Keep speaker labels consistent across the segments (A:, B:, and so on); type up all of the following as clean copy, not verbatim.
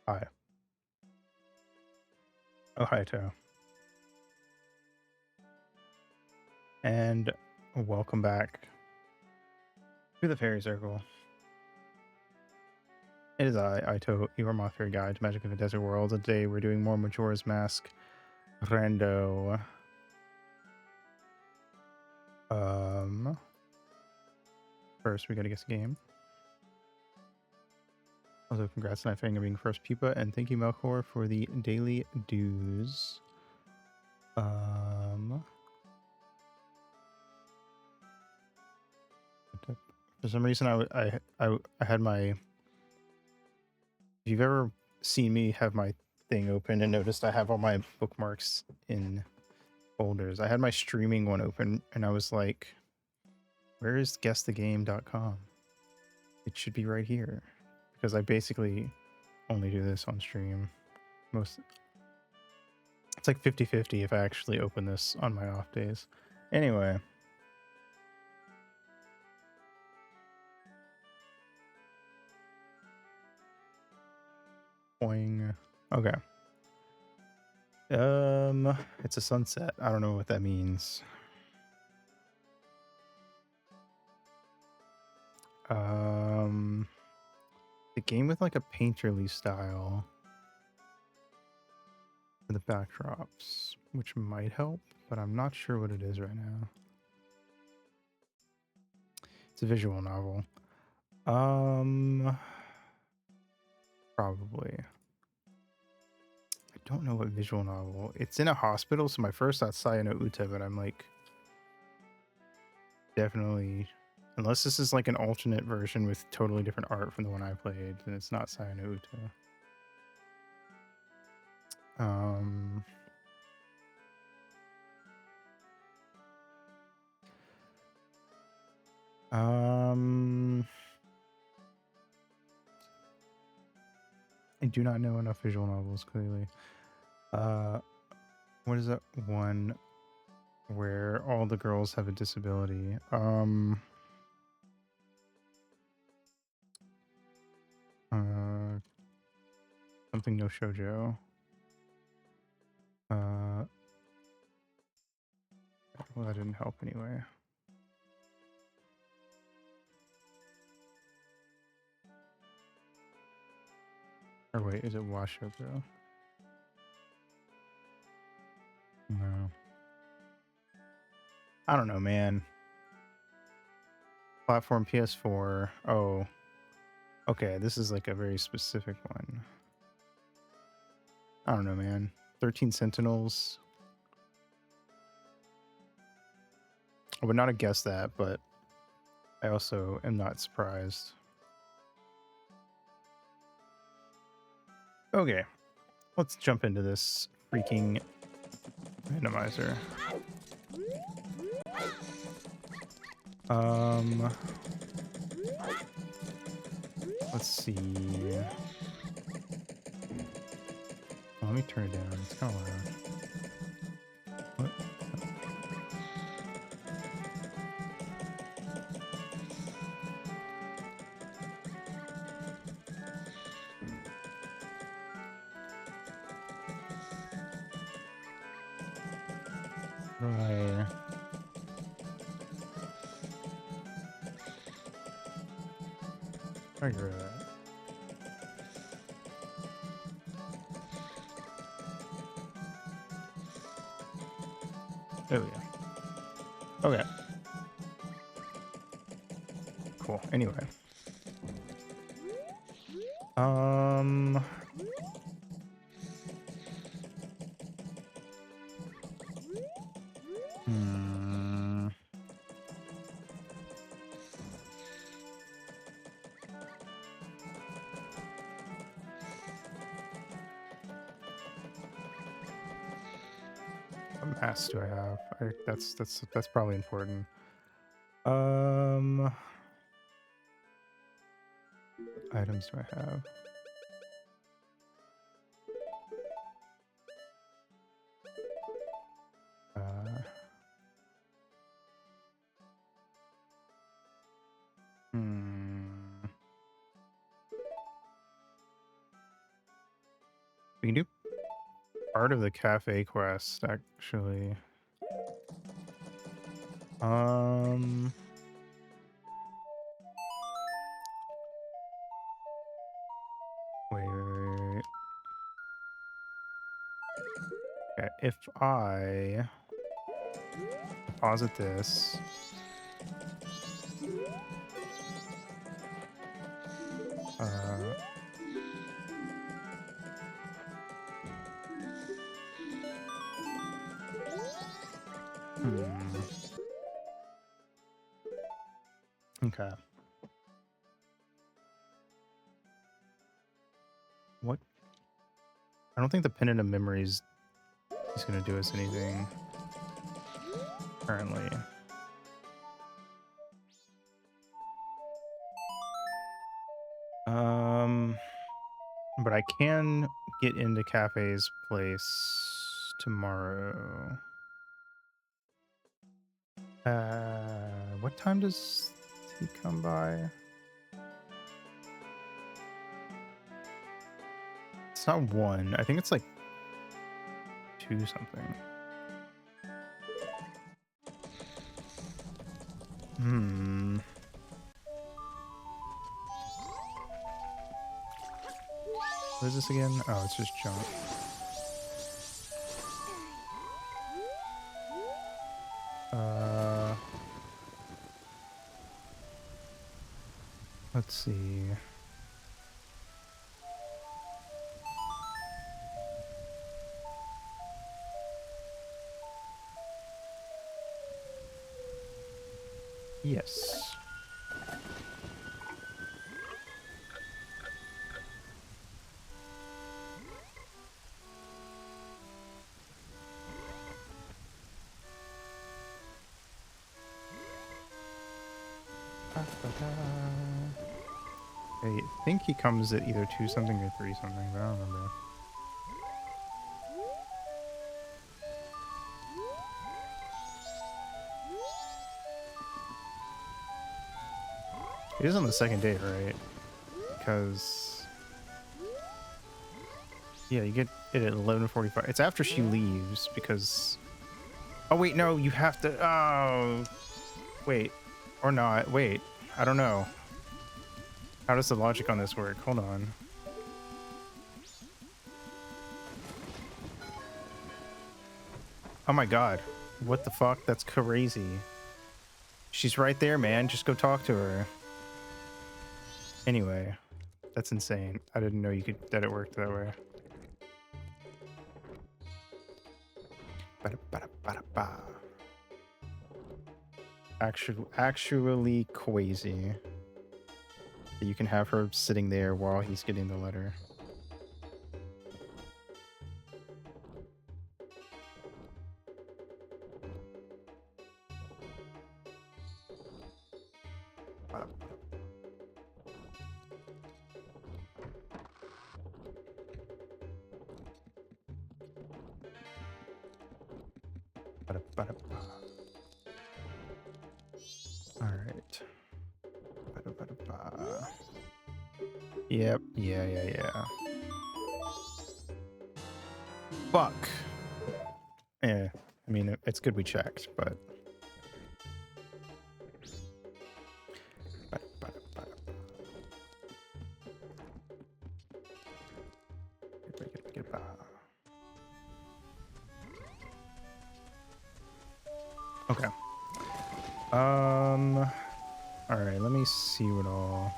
A: Hi. Oh, hi, Tao. And welcome back to the Fairy Circle. It is I, Ito, your Moth Fairy Guide to Magic of the Desert World. Today we're doing more Majora's Mask Rando. First we gotta guess the game. Also, congrats on Fang being first pupa, and thank you, Melkor, for the daily dues. For some reason, I had my. If you've ever seen me have my thing open and noticed I have all my bookmarks in folders, I had my streaming one open and I was like, where is guessthegame.com? It should be right here, because I basically only do this on stream. It's like 50-50 if I actually open this on my off days. Anyway, boing. Okay. It's a sunset. I don't know what that means. The game with like a painterly style for the backdrops, which might help, but I'm not sure what it is right now. It's a visual novel. Probably. I don't know what visual novel. It's in a hospital, so my first thought's Sayano Uta, but I'm like, definitely, unless this is like an alternate version with totally different art from the one I played, then it's not Sayano Uta. I do not know enough visual novels, clearly. What is that one where all the girls have a disability? Something no shoujo. Well, that didn't help anyway. Or wait, is it Washoko? No. I don't know, man. Platform PS4. Oh. Okay, this is like a very specific one. I don't know, man. 13 Sentinels. I would not have guessed that, but I also am not surprised. Okay, let's jump into this freaking randomizer. Let's see. Oh, let me turn it down. It's kind of loud. What? Right. I agree with that. There we go. Okay. Cool. Anyway. What mask do I have? That's probably important. Items do I have? Hmm. We can do part of the cafe quest, actually. Wait. Okay, if I deposit this, uh, hmm. Okay. What? I don't think the Pendant of Memories is going to do us anything currently. But I can get into Cafe's place tomorrow. What time does he come by? It's not 1. I think it's like 2 something. What is this again? Oh, it's just junk. Let's see. Yes. I think he comes at either 2 something or 3 something, but I don't remember. It is on the second day, right? Because yeah, you get it at 11:45. It's after she leaves because. Oh wait, no, you have to. Oh, wait, or not. Wait, I don't know. How does the logic on this work? Hold on. Oh my god, what the fuck? That's crazy. She's right there, man. Just go talk to her. Anyway, that's insane. I didn't know you could that it worked that way. Ba-da-ba-da-ba-da-ba. Actually crazy. You can have her sitting there while he's getting the letter. All right. Yep. Yeah. Fuck. Yeah. I mean, it's good we checked, but. Okay. All right. Let me see what all.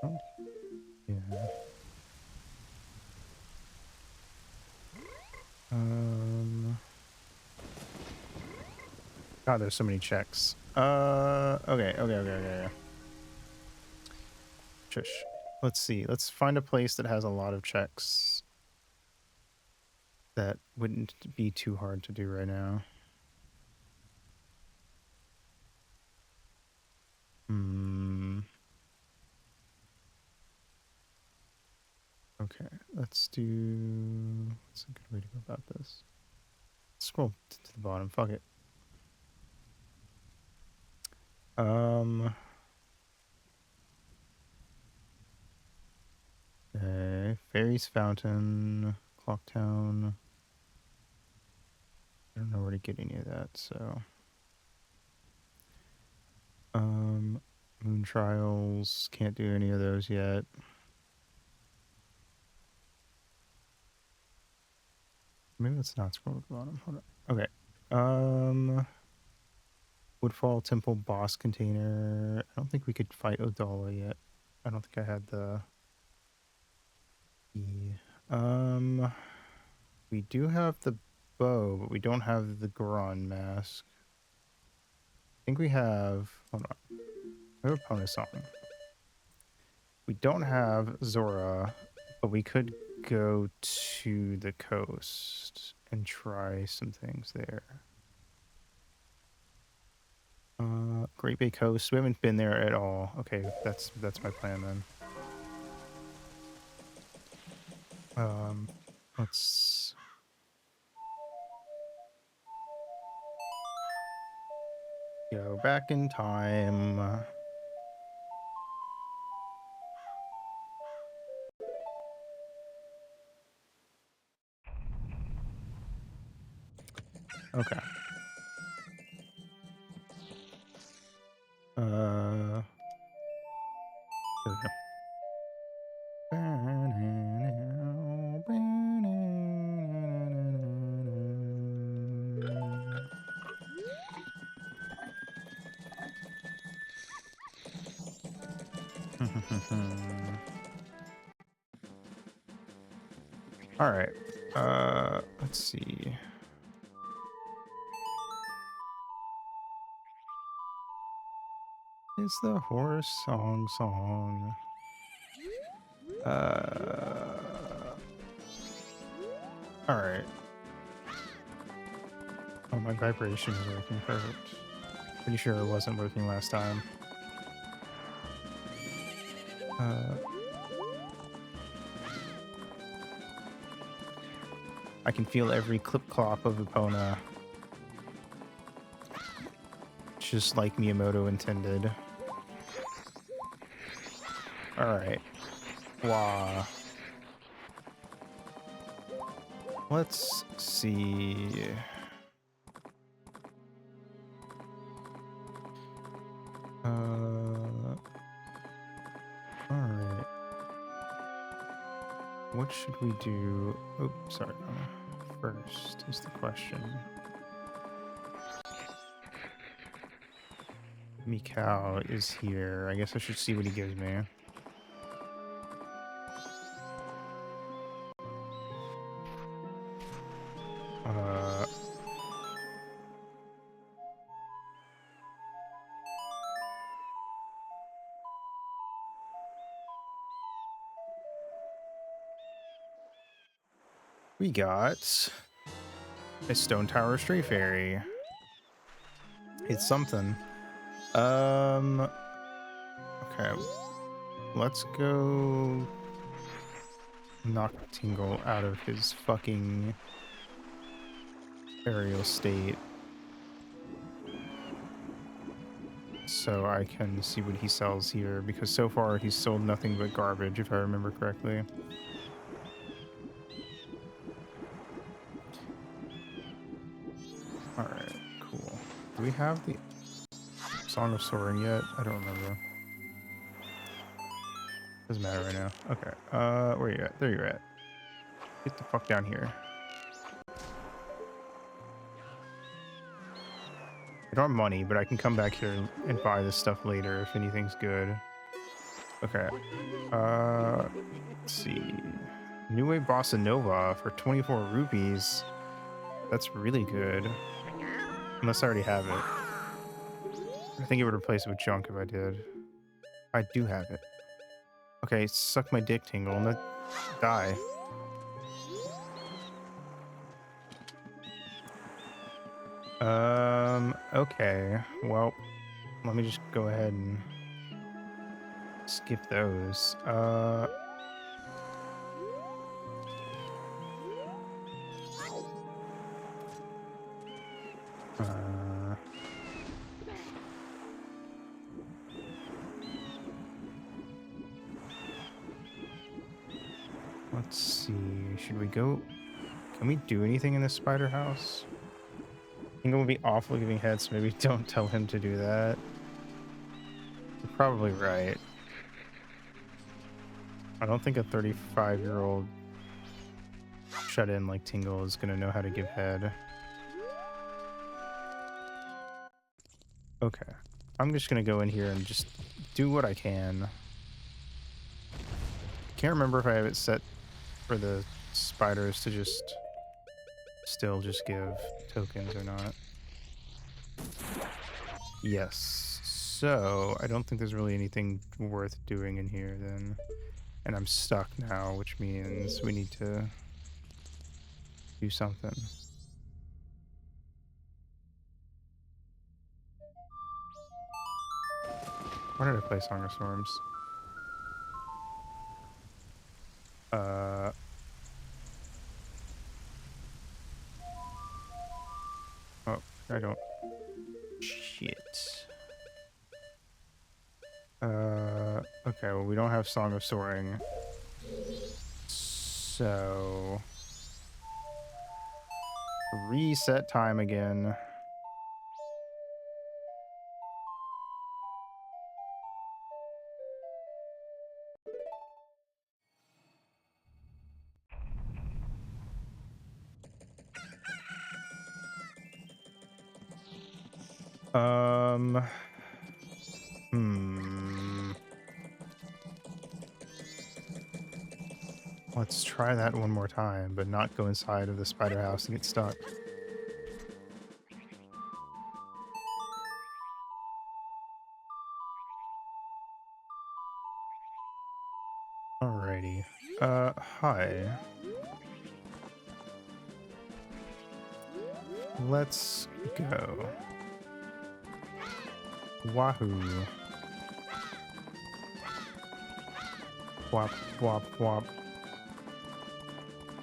A: Oh, yeah. God, there's so many checks. Okay. Shush. Let's see. Let's find a place that has a lot of checks. That wouldn't be too hard to do right now. Hmm. Okay, let's do... What's a good way to go about this? Scroll to the bottom. Fuck it. Okay. Fairies Fountain, Clocktown. I don't know where to get any of that, so... Moon Trials, can't do any of those yet. Maybe let's not scroll to the bottom. Hold on. Okay. Woodfall Temple boss container. I don't think we could fight Odala yet. I don't think I had the... We do have the bow, but we don't have the Goron mask. I think we have... Hold on. We have a Pona song. We don't have Zora, but we could go to the coast and try some things there. Great Bay Coast. We haven't been there at all. Okay, that's my plan then. Let's... go back in time. Okay. There we go. All right. Let's see. It's the horse song. All right. Oh, my vibration is working perfect. Pretty sure it wasn't working last time. I can feel every clip-clop of Epona. Just like Miyamoto intended. Alright. Wow. Let's see. Alright. What should we do? Oh, sorry. First is the question. Mikau is here. I guess I should see what he gives me. We got a Stone Tower Stray Fairy. It's something. Okay. Let's go knock Tingle out of his fucking aerial state. So I can see what he sells here, because so far he's sold nothing but garbage, if I remember correctly. Alright, cool. Do we have the Song of Soaring yet? I don't remember. Doesn't matter right now. Okay. Where you at? There you're at. Get the fuck down here. I don't have money, but I can come back here and buy this stuff later if anything's good. Okay. Let's see. New Wave Bossa Nova for 24 rupees. That's really good. Unless I already have it. I think it would replace it with junk if I did. I do have it. Okay, suck my dick, Tingle, and then die. Okay. Well, let me just go ahead and skip those. Let's see. Should we go? Can we do anything in this spider house? I think it would be awful giving heads, so maybe don't tell him to do that. You're probably right. I don't think a 35-year-old shut in like Tingle is gonna know how to give head. Okay. I'm just gonna go in here and just do what I can. Can't remember if I have it set for the spiders to just still just give tokens or not. Yes. So I don't think there's really anything worth doing in here then. And I'm stuck now, which means we need to do something. Why did I play Song of Storms? Oh, I don't. Shit. Okay, well, we don't have Song of Soaring. So. Reset time again. Let's try that one more time, but not go inside of the spider house and get stuck. Alrighty. Hi. Let's go. Wahoo. Wop, wop, wop.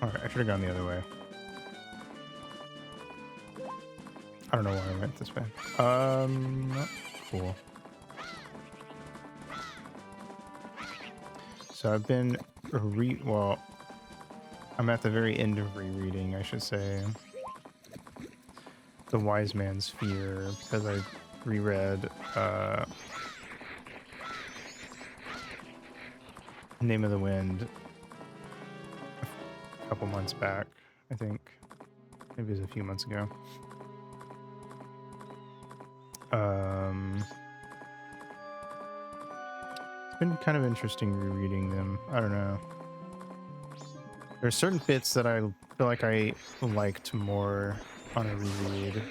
A: Alright, I should have gone the other way. I don't know why I went this way. Cool. So I've been well, I'm at the very end of rereading, I should say, The Wise Man's Fear, because I reread Name of the Wind a couple months back, I think. Maybe it was a few months ago. It's been kind of interesting rereading them. I don't know. There's certain bits that I feel like I liked more on a reread.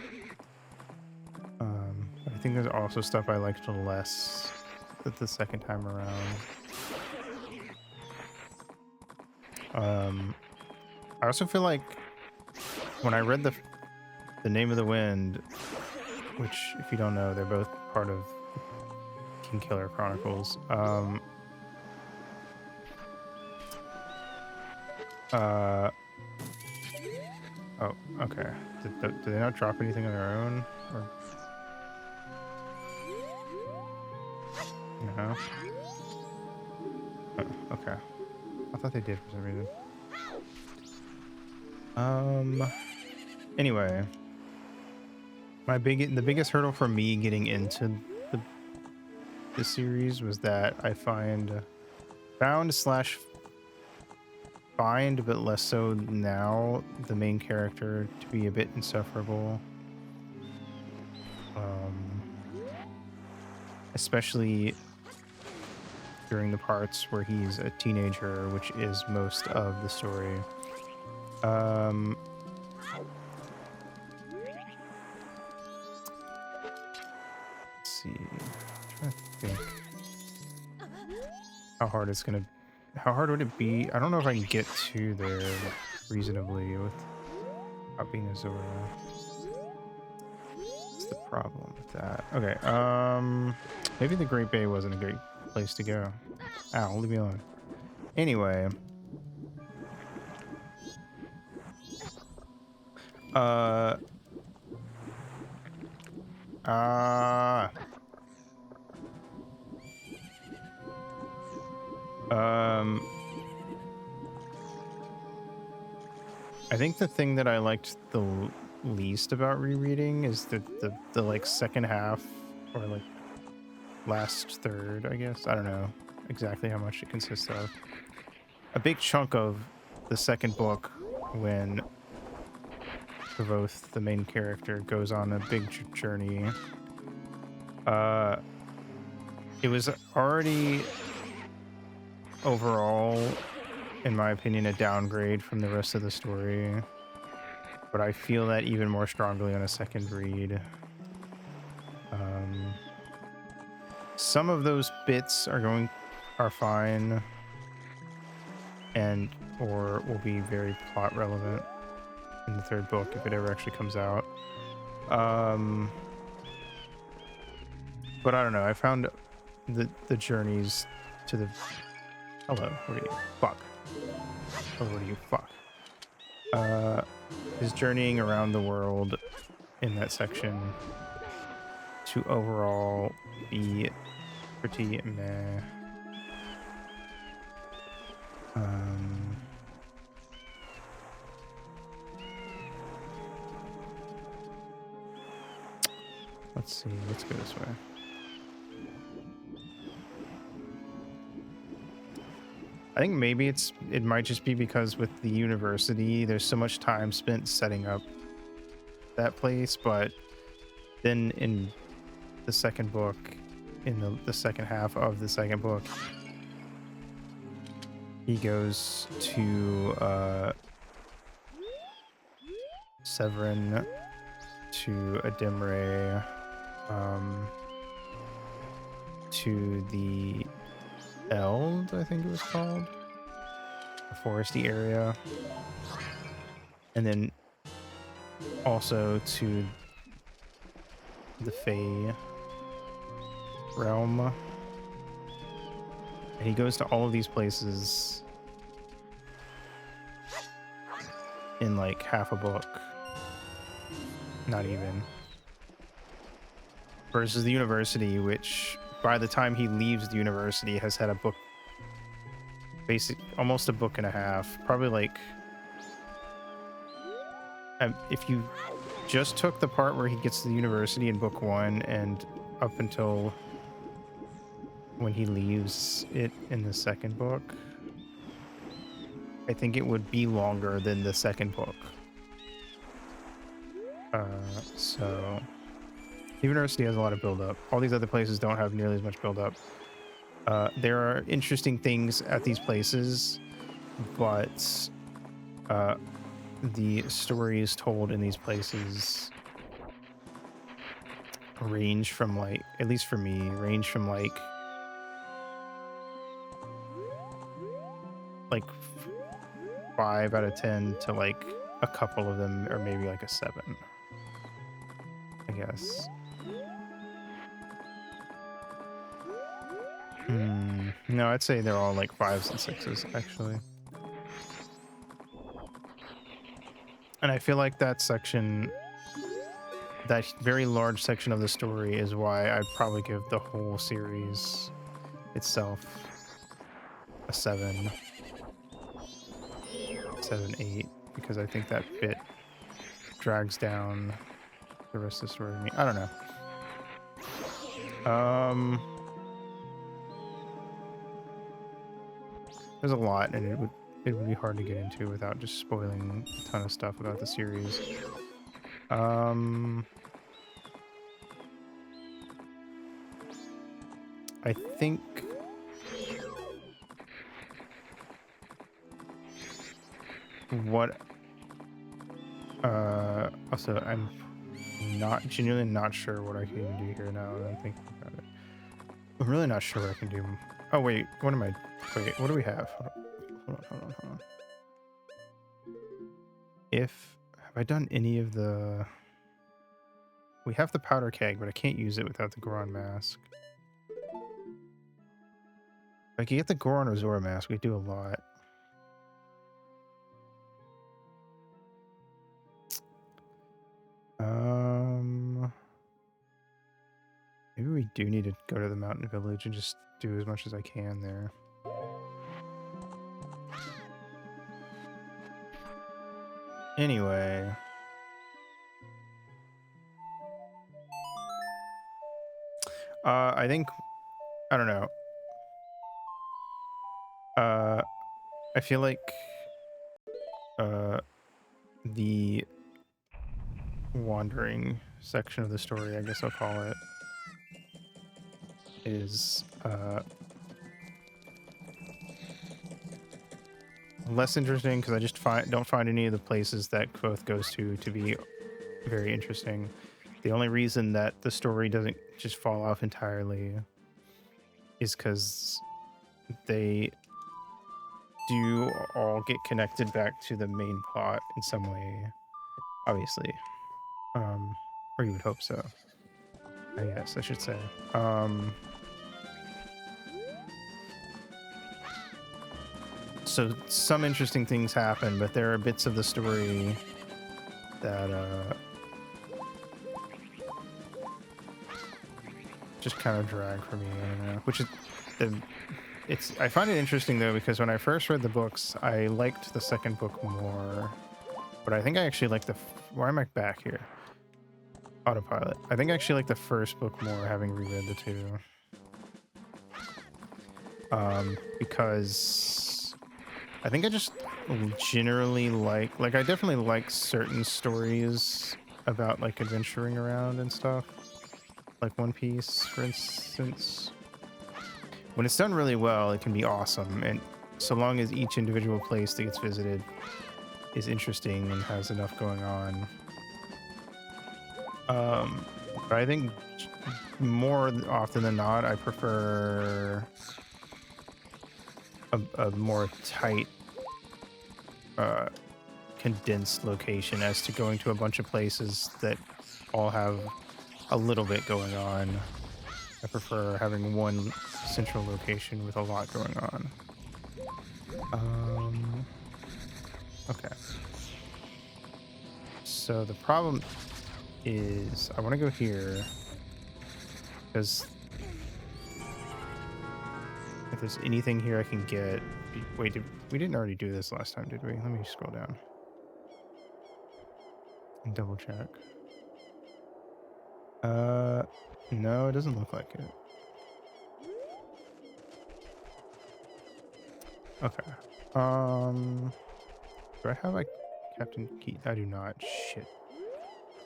A: I think there's also stuff I liked less the second time around. I also feel like when I read the Name of the Wind, which, if you don't know, they're both part of King Killer Chronicles. Oh, okay. Did they not drop anything on their own? Or... No? Oh, okay. I thought they did for some reason. Anyway. The biggest hurdle for me getting into the series was that I found / find, but less so now, the main character to be a bit insufferable. Especially during the parts where he's a teenager, which is most of the story. Let's see. I'm trying to think how hard it's gonna. How hard would it be? I don't know if I can get to there reasonably without being a Zora. What's the problem with that? Okay. Maybe the Great Bay wasn't a great place to go. Ow, leave me alone. Anyway. Uh... I think the thing that I liked the least about rereading is the like second half, or like last third, I guess. I don't know exactly how much it consists of. A big chunk of the second book, when Prevoth, the main character, goes on a big journey. It was already overall, in my opinion, a downgrade from the rest of the story, but I feel that even more strongly on a second read. Some of those bits are fine, and or will be very plot relevant in the third book if it ever actually comes out. But I don't know. I found the journeys to the hello. What are you? Fuck. Or what are you? Fuck. His journeying around the world in that section to overall be pretty meh. Let's see. Let's go this way. I think maybe it might just be because with the university, there's so much time spent setting up that place, but then in the second book, in the second half of the second book, he goes to Severin, to Adimre, to the Eld, I think it was called, a foresty area, and then also to the Fae realm. And he goes to all of these places in like half a book, not even, versus the university, which by the time he leaves the university has had a book, almost a book and a half, probably like, if you just took the part where he gets to the university in book 1 and up until when he leaves it in the second book, I think it would be longer than the second book. So the university has a lot of build-up. All these other places don't have nearly as much build-up. There are interesting things at these places, but the stories told in these places range from, like, at least for me, range from like 5 out of 10 to like a couple of them, or maybe like a 7, I guess. No, I'd say they're all like 5s and 6s, actually. And I feel like that section, that very large section of the story, is why I'd probably give the whole series itself a 7, 8, because I think that bit drags down the rest of the story to me. I don't know. There's a lot, and it would be hard to get into without just spoiling a ton of stuff about the series. I think what also, I'm genuinely not sure what I can even do here now that I'm thinking about it. I'm really not sure what I can do. Oh wait, what do we have? Hold on. Have I done any of the... We have the powder keg, but I can't use it without the Goron mask. If I could get the Goron or Zora mask, we do a lot. Maybe we do need to go to the mountain village and just do as much as I can there. Anyway. I think, I don't know. I feel like the wandering section of the story, I guess I'll call it, is less interesting because I just don't find any of the places that Kvothe goes to be very interesting. The only reason that the story doesn't just fall off entirely is because they do all get connected back to the main plot in some way, obviously. Or you would hope so, I guess I should say. So some interesting things happen, but there are bits of the story that just kind of drag for me. I don't know, which is I find it interesting though, because when I first read the books, I liked the second book more, but I think I actually like why am I back here? Autopilot. I think I actually like the first book more, having reread the two. Because I think I just generally like I definitely like certain stories about like adventuring around and stuff. Like One Piece, for instance. When it's done really well, it can be awesome, and so long as each individual place that gets visited is interesting and has enough going on. But I think more often than not, I prefer a more tight, condensed location as to going to a bunch of places that all have a little bit going on. I prefer having one central location with a lot going on. Okay. So the problem is I want to go here because if there's anything here I can get. Wait, we didn't already do this last time, did we? Let me scroll down and double check. No, it doesn't look like it. Okay. Do I have Captain Key? I do not. Shit.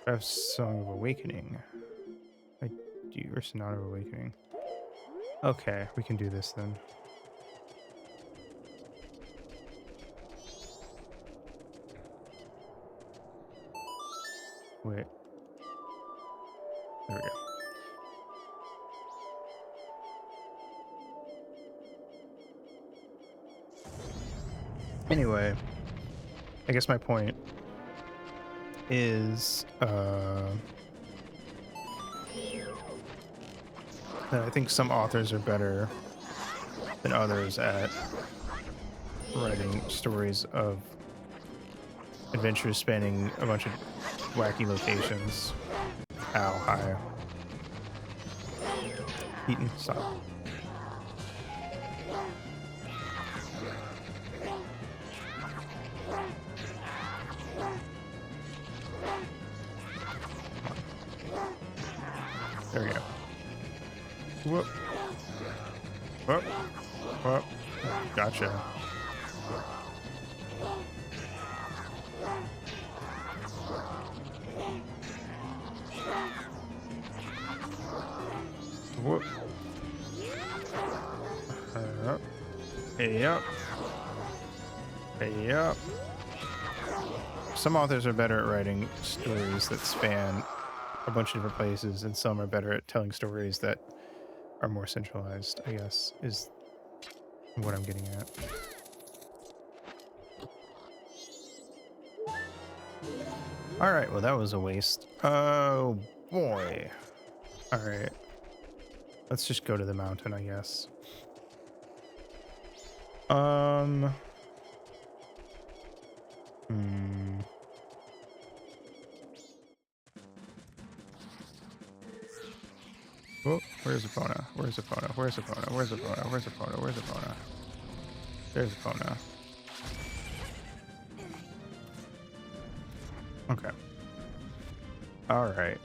A: I have Song of Awakening. I do, or Sonata of Awakening. Okay, we can do this then. Wait. There we go. Anyway, I guess my point is that I think some authors are better than others at writing stories of adventures spanning a bunch of wacky locations. Ow, hi. Eaton, stop. There we go. Whoop. Whoop. Whoop. Gotcha. Whoop. Hey up. Hey up. Some authors are better at writing stories that span a bunch of different places, and some are better at telling stories that are more centralized, I guess, is what I'm getting at. All right, well, that was a waste. Oh, boy. All right. Let's just go to the mountain, I guess. Um. Hmm. Oh, where's Epona? Where's Epona? Where's Epona? Where's Epona? Where's Epona? Where's Epona? There's Epona. Okay. All right.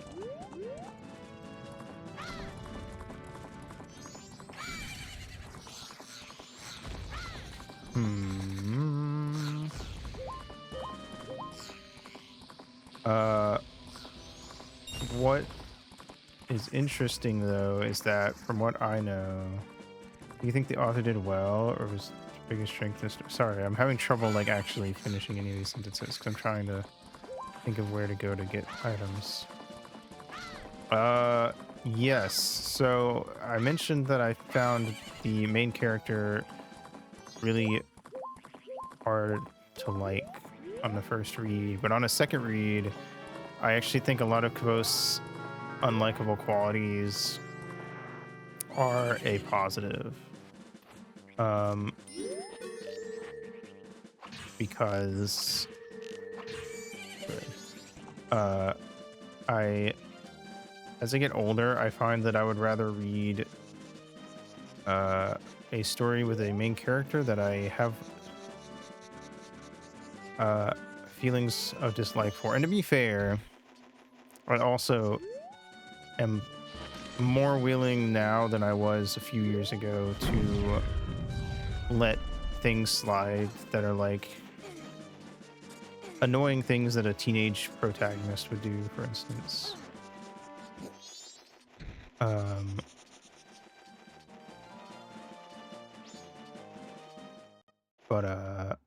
A: Hmm. Uh. What is interesting though is that from what I know, do you think the author did well, or was the biggest strength? Sorry, I'm having trouble like actually finishing any of these sentences because I'm trying to think of where to go to get items. Yes. So I mentioned that I found the main character really hard to like on the first read, but on a second read, I actually think a lot of Kvo's unlikable qualities are a positive. Um, because uh, I, as I get older, I find that I would rather read a story with a main character that I have feelings of dislike for. And to be fair, I also am more willing now than I was a few years ago to let things slide that are like annoying things that a teenage protagonist would do, for instance. Um, but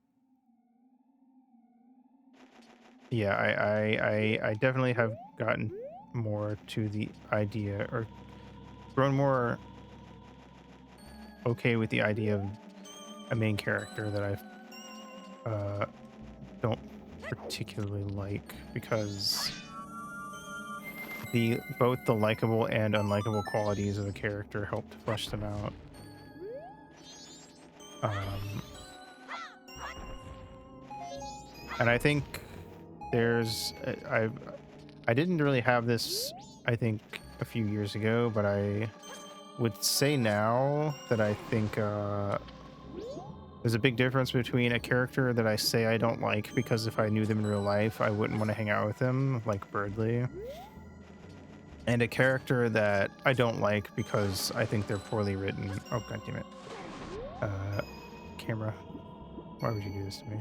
A: yeah, I definitely have gotten more to the idea, or grown more okay with the idea of a main character that I don't particularly like, because both the likable and unlikable qualities of a character help to flesh them out. Um, and I think there's I didn't really have this, I think, a few years ago, but I would say now that I think there's a big difference between a character that I say I don't like because if I knew them in real life, I wouldn't want to hang out with them, like Birdley, and a character that I don't like because I think they're poorly written. Oh, god damn it. Uh, camera. Why would you do this to me?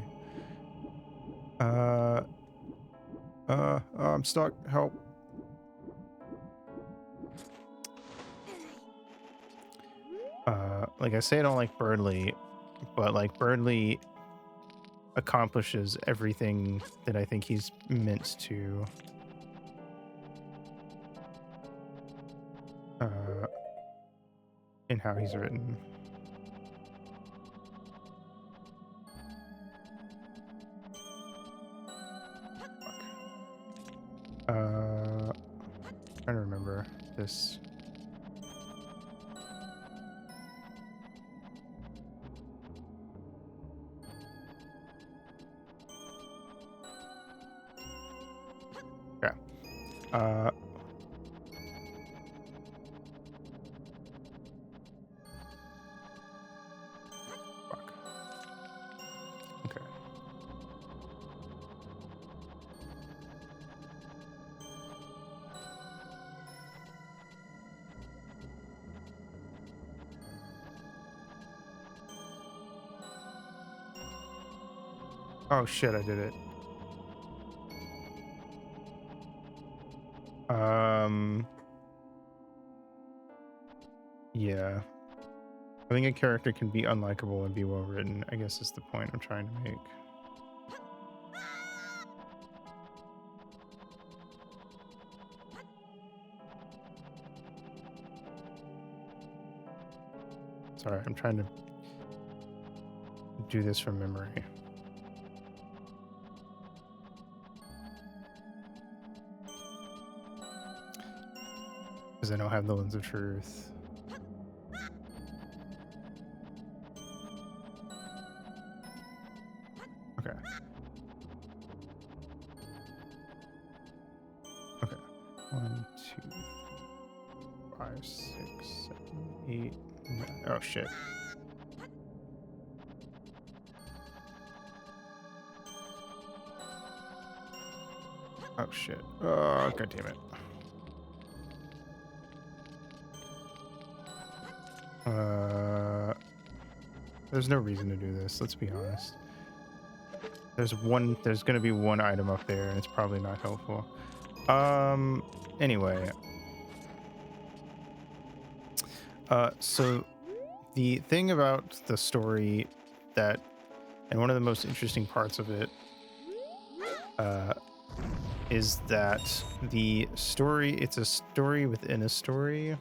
A: I'm stuck. Help. Like I say I don't like Birdley, but like Birdley accomplishes everything that I think he's meant to. In how he's written. Trying to remember this. Yeah. Fuck. Okay. Oh shit, I did it. Yeah. I think a character can be unlikable and be well written, I guess is the point I'm trying to make. Sorry, I'm trying to do this from memory. Because I don't have the lens of truth. 2, 5, 6, 7, 8, 9. Oh shit. Oh shit. Oh, god damn it. There's no reason to do this, let's be honest. There's gonna be one item up there and it's probably not helpful. Anyway. So the thing about the story that, and one of the most interesting parts of it, is that the story, it's a story within a story.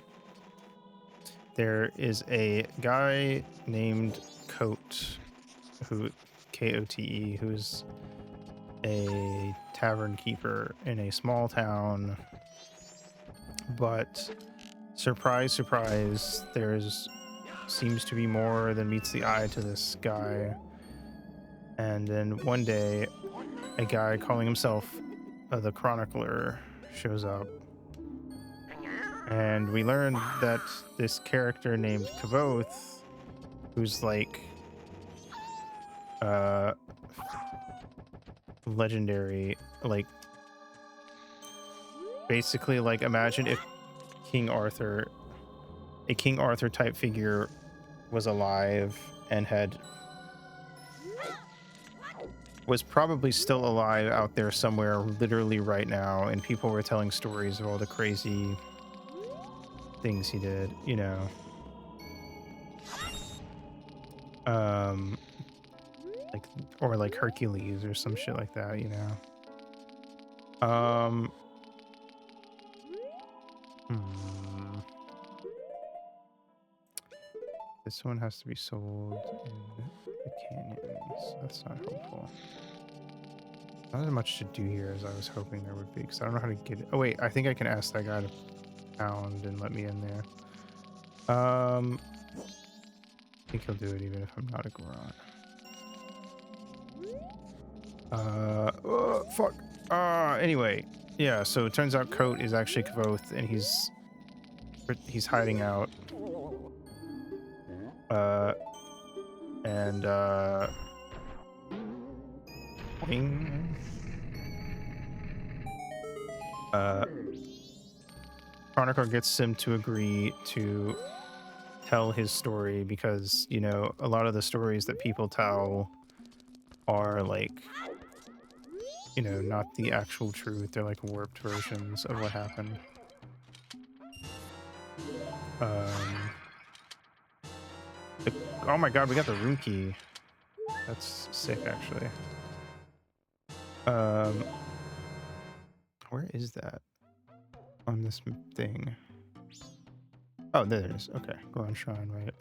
A: There is a guy named Cote, who Kote, who's a tavern keeper in a small town, but surprise, surprise, seems to be more than meets the eye to this guy. And then one day, a guy calling himself the Chronicler shows up. And we learn that this character named Kavoth, who's like legendary, like basically, like, imagine if a King Arthur type figure was alive and was probably still alive out there somewhere literally right now, and people were telling stories of all the crazy things he did, you know. Like, or like Hercules or some shit like that, you know. This one has to be sold in the canyons. That's not helpful. Not as much to do here as I was hoping there would be, because I don't know how to get it. Oh wait, I think I can ask that guy to pound and let me in there. I think he'll do it even if I'm not a Goron. Oh, fuck. Anyway, yeah, so it turns out Cote is actually Kavoth, and he's hiding out. Wing. Chronicler gets him to agree to tell his story because, you know, a lot of the stories that people tell are like, you know, not the actual truth. They're like warped versions of what happened. Oh my god, we got the room key. That's sick, actually. Where is that on this thing? Oh, there it is. Okay, go on shrine, right?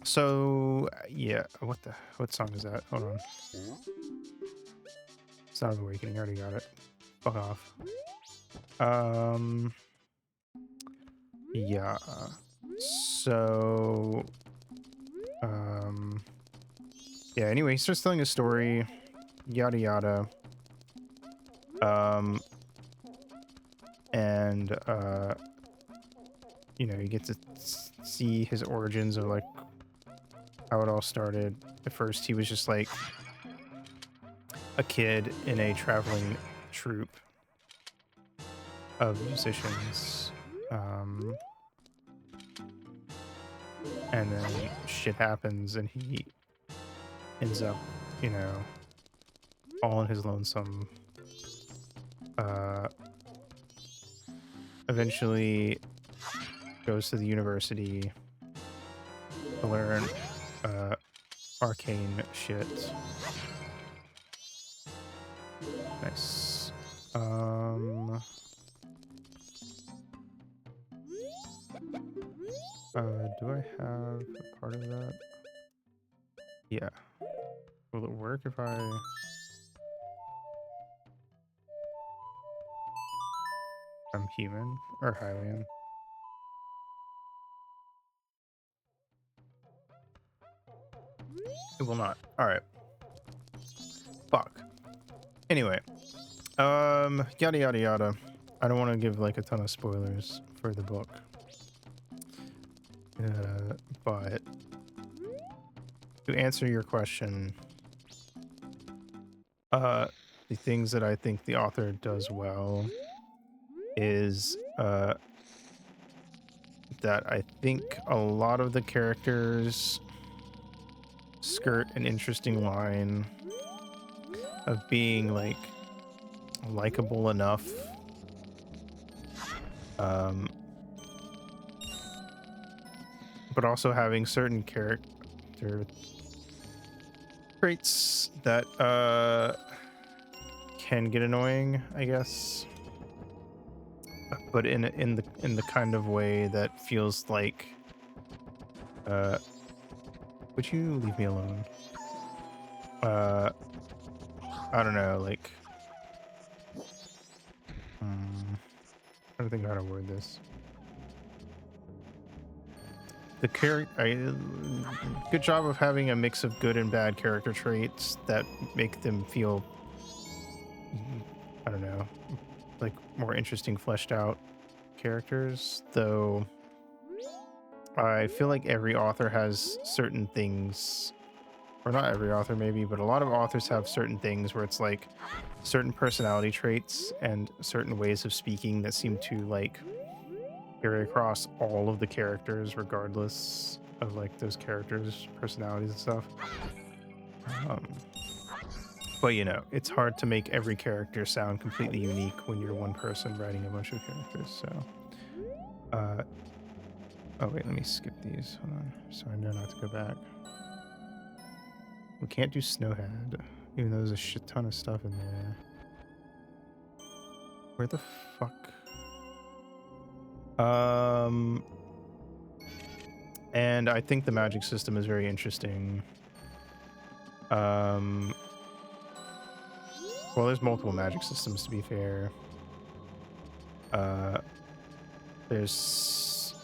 A: So yeah, what song is that? Hold on. Sound of Awakening. I already got it. Fuck off. Yeah. So yeah, anyway, he starts telling a story, yada yada. And you know, you get to see his origins of like how it all started. At first he was just like a kid in a traveling troupe of musicians, and then shit happens and he ends up, you know, all in his lonesome. Eventually goes to the university to learn arcane shit. Nice. Do I have a part of that? Yeah. Will it work if I'm human or Hylian? It will not. Alright. Fuck. Anyway, Yada yada yada. I don't want to give like a ton of spoilers for the book. But to answer your question, the things that I think the author does well is that I think a lot of the characters skirt an interesting line of being like likable enough, but also having certain character traits that can get annoying, I guess, but in the kind of way that feels like would you leave me alone? I don't know, like I'm trying to think of how to word this. The good job of having a mix of good and bad character traits that make them feel, I don't know, like more interesting, fleshed out characters. Though I feel like every author has certain things, or not every author maybe, but a lot of authors have certain things where it's like certain personality traits and certain ways of speaking that seem to like carry across all of the characters regardless of like those characters' personalities and stuff. But you know, it's hard to make every character sound completely unique when you're one person writing a bunch of characters. So oh wait, let me skip these. Hold on, so I know not to go back. We can't do Snowhead, even though there's a shit ton of stuff in there. Where the fuck? And I think the magic system is very interesting. Well, there's multiple magic systems, to be fair. There's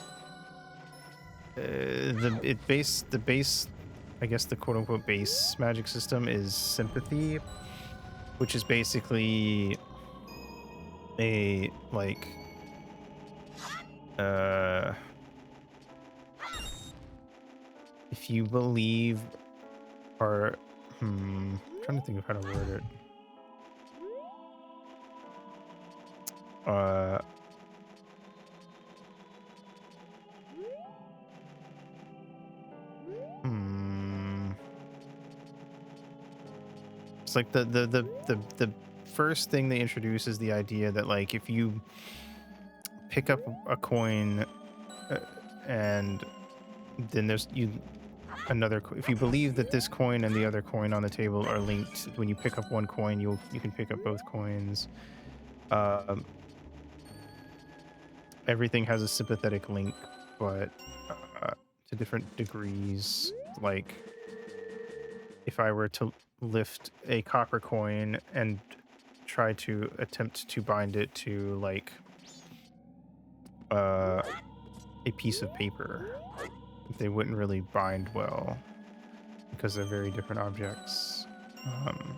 A: the base, I guess the quote unquote base magic system is sympathy, which is basically a like if you believe, or I'm trying to think of how to word it. It's like the first thing they introduce is the idea that like if you pick up a coin and then there's another, if you believe that this coin and the other coin on the table are linked, when you pick up one coin you can pick up both coins. Everything has a sympathetic link, but to different degrees. Like if I were to lift a copper coin and try to attempt to bind it to like a piece of paper, they wouldn't really bind well because they're very different objects. And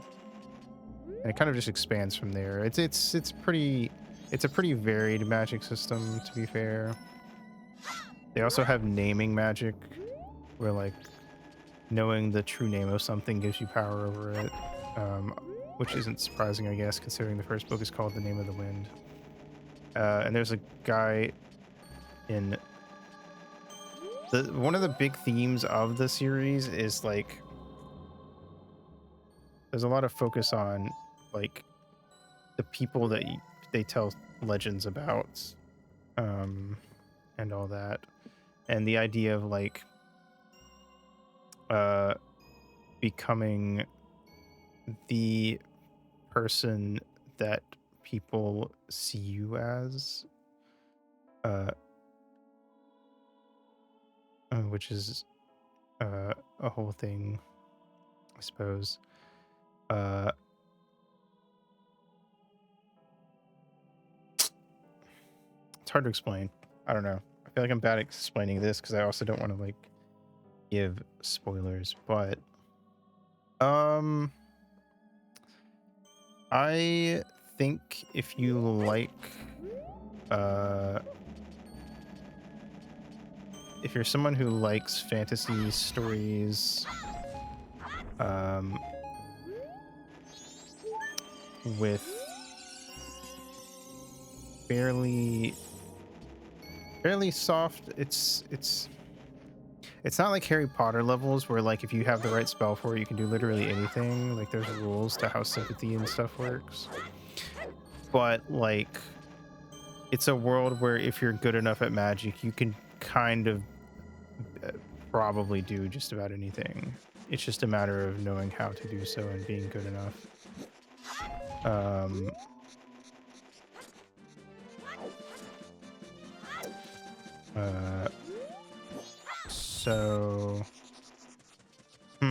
A: it kind of just expands from there. It's a pretty varied magic system, to be fair. They also have naming magic, where like knowing the true name of something gives you power over it, which isn't surprising, I guess, considering the first book is called The Name of the Wind. And there's a guy in one of the big themes of the series is like there's a lot of focus on like the people that they tell legends about, and all that, and the idea of like becoming the person that people see you as, which is a whole thing, I suppose. It's hard to explain. I don't know. I feel like I'm bad at explaining this because I also don't want to like give spoilers, but I think if you like, if you're someone who likes fantasy stories, with fairly soft, it's not like Harry Potter levels where like if you have the right spell for it, you can do literally anything. Like there's rules to how sympathy and stuff works. But like it's a world where if you're good enough at magic, you can kind of probably do just about anything. It's just a matter of knowing how to do so and being good enough. So I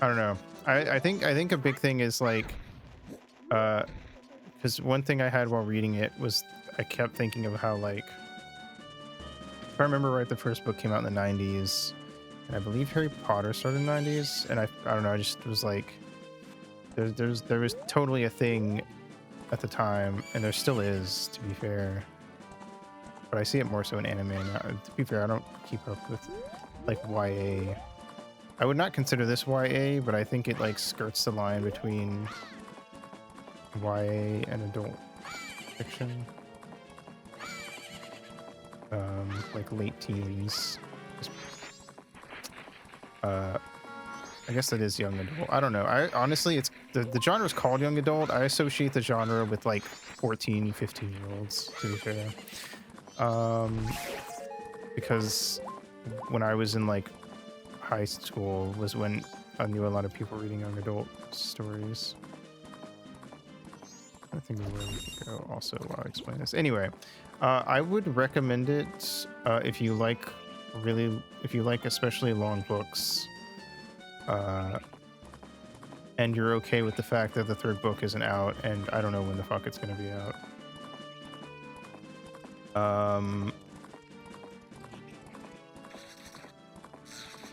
A: don't know. I think a big thing is like because one thing I had while reading it was I kept thinking of how like if I remember right, the first book came out in the 90s, and I believe Harry Potter started in the 90s, and I don't know, I just was like there was totally a thing at the time, and there still is, to be fair, but I see it more so in anime now. To be fair, I don't keep up with like YA. I would not consider this YA, but I think it like skirts the line between YA and adult fiction. Like late teens. I guess that is young adult. I don't know. I honestly, it's the genre is called young adult. I associate the genre with like 14, 15-year-olds, to be fair. Because when I was in like high school was when I knew a lot of people reading young adult stories. I think where we could go also while I explain this. Anyway, I would recommend it if you like especially long books, and you're okay with the fact that the third book isn't out, and I don't know when the fuck it's gonna be out.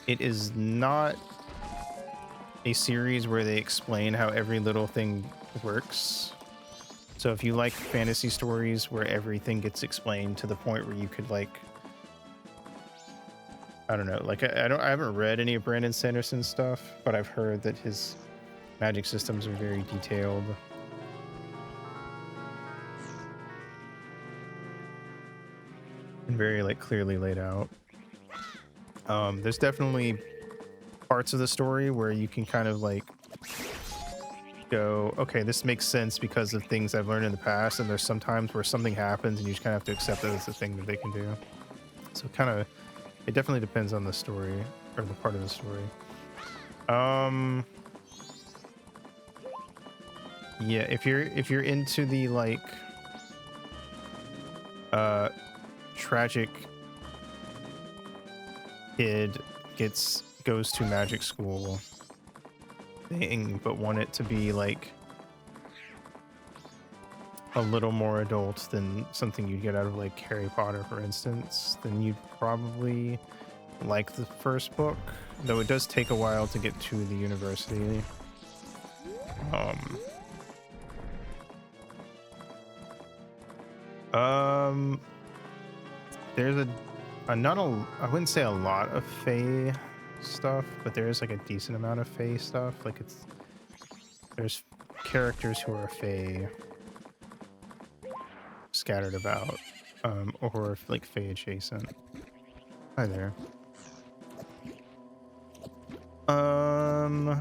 A: It is not a series where they explain how every little thing works. So if you like fantasy stories where everything gets explained to the point where you could like, I don't know, like I haven't read any of Brandon Sanderson's stuff, but I've heard that his magic systems are very detailed. And very like clearly laid out. There's definitely parts of the story where you can kind of like go, okay, this makes sense because of things I've learned in the past, and there's sometimes where something happens and you just kind of have to accept that it's the thing that they can do. So it definitely depends on the story or the part of the story. Yeah, if you're into the like tragic kid goes to magic school thing, but want it to be like a little more adult than something you'd get out of like Harry Potter, for instance, then you'd probably like the first book, though it does take a while to get to the university. There's I wouldn't say a lot of Fae stuff, but there is like a decent amount of Fae stuff. Like there's characters who are Fae scattered about, or like Fae adjacent. Hi there. Trying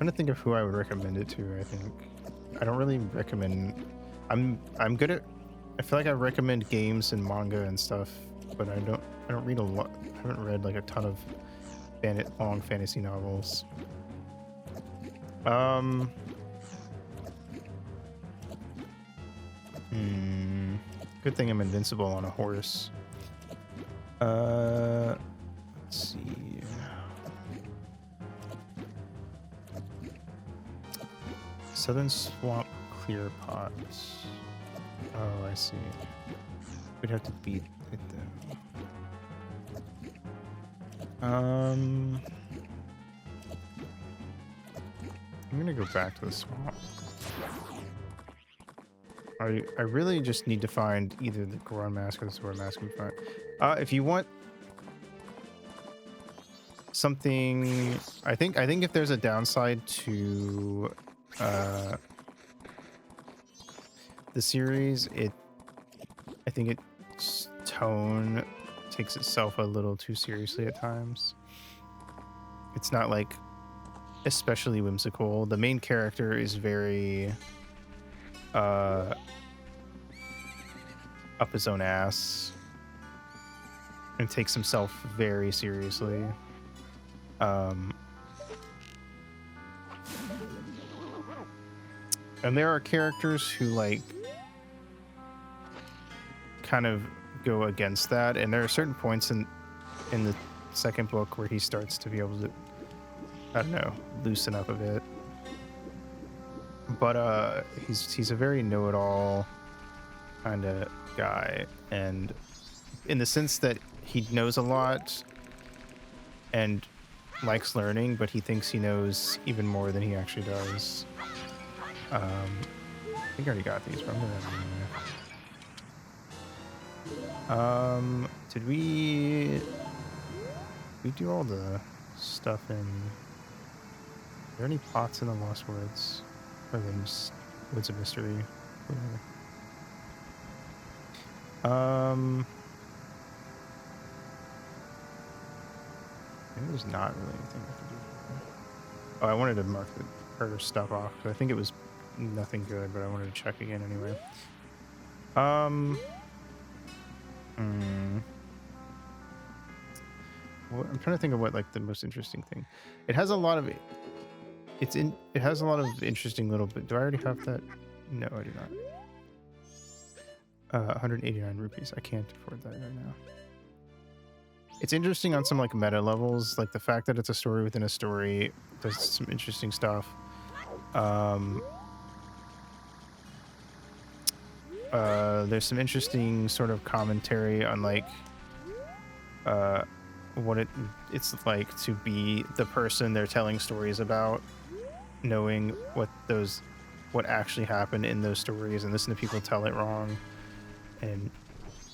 A: to think of who I would recommend it to. I think I don't really recommend. I'm good at. I feel like I recommend games and manga and stuff, but I don't read a lot. I haven't read like a ton of long fantasy novels. Good thing I'm invincible on a horse. Let's see. Southern Swamp Clear Pots. Oh, I see. We'd have to beat it though. I'm gonna go back to the swamp. I really just need to find either the Goron mask or the sword mask in front. If you want something, I think if there's a downside to the series, I think its tone takes itself a little too seriously at times. It's not like especially whimsical. The main character is very up his own ass and takes himself very seriously. And there are characters who like kind of go against that, and there are certain points in the second book where he starts to be able to, I don't know, loosen up a bit. But he's a very know-it-all kind of guy, and in the sense that he knows a lot and likes learning, but he thinks he knows even more than he actually does. I think I already got these, but I'm gonna have them anyway. Did we do all the stuff in? Are there any pots in the Lost Woods? Or the Woods of Mystery? Maybe there's not really anything I can do. Oh, I wanted to mark the herder stuff off, because I think it was nothing good, but I wanted to check again anyway. Well, I'm trying to think of what like the most interesting thing. It has a lot of it has a lot of interesting little bit. Do I already have that? No, I do not. 189 rupees. I can't afford that right now. It's interesting on some like meta levels, like the fact that it's a story within a story does some interesting stuff. There's some interesting sort of commentary on like what it's like to be the person they're telling stories about, knowing what actually happened in those stories, and listen to people tell it wrong, and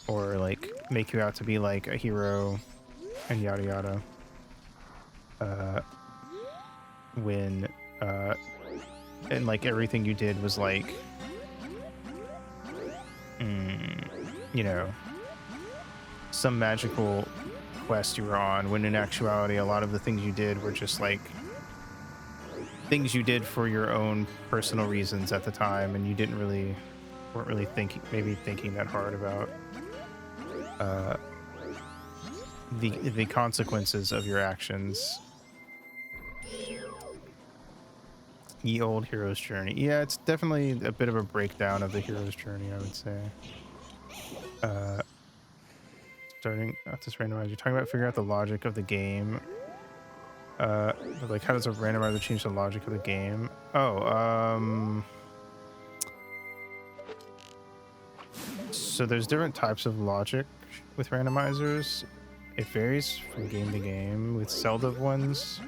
A: or like make you out to be like a hero and yada yada. When and like everything you did was like you know, some magical quest you were on, when in actuality a lot of the things you did were just like things you did for your own personal reasons at the time, and you weren't really thinking that hard about the consequences of your actions. Ye Old Hero's Journey. Yeah, it's definitely a bit of a breakdown of the hero's journey, I would say. Starting off this randomizer, you're talking about figuring out the logic of the game. Like, how does a randomizer change the logic of the game? So there's different types of logic with randomizers. It varies from game to game. With Zelda ones,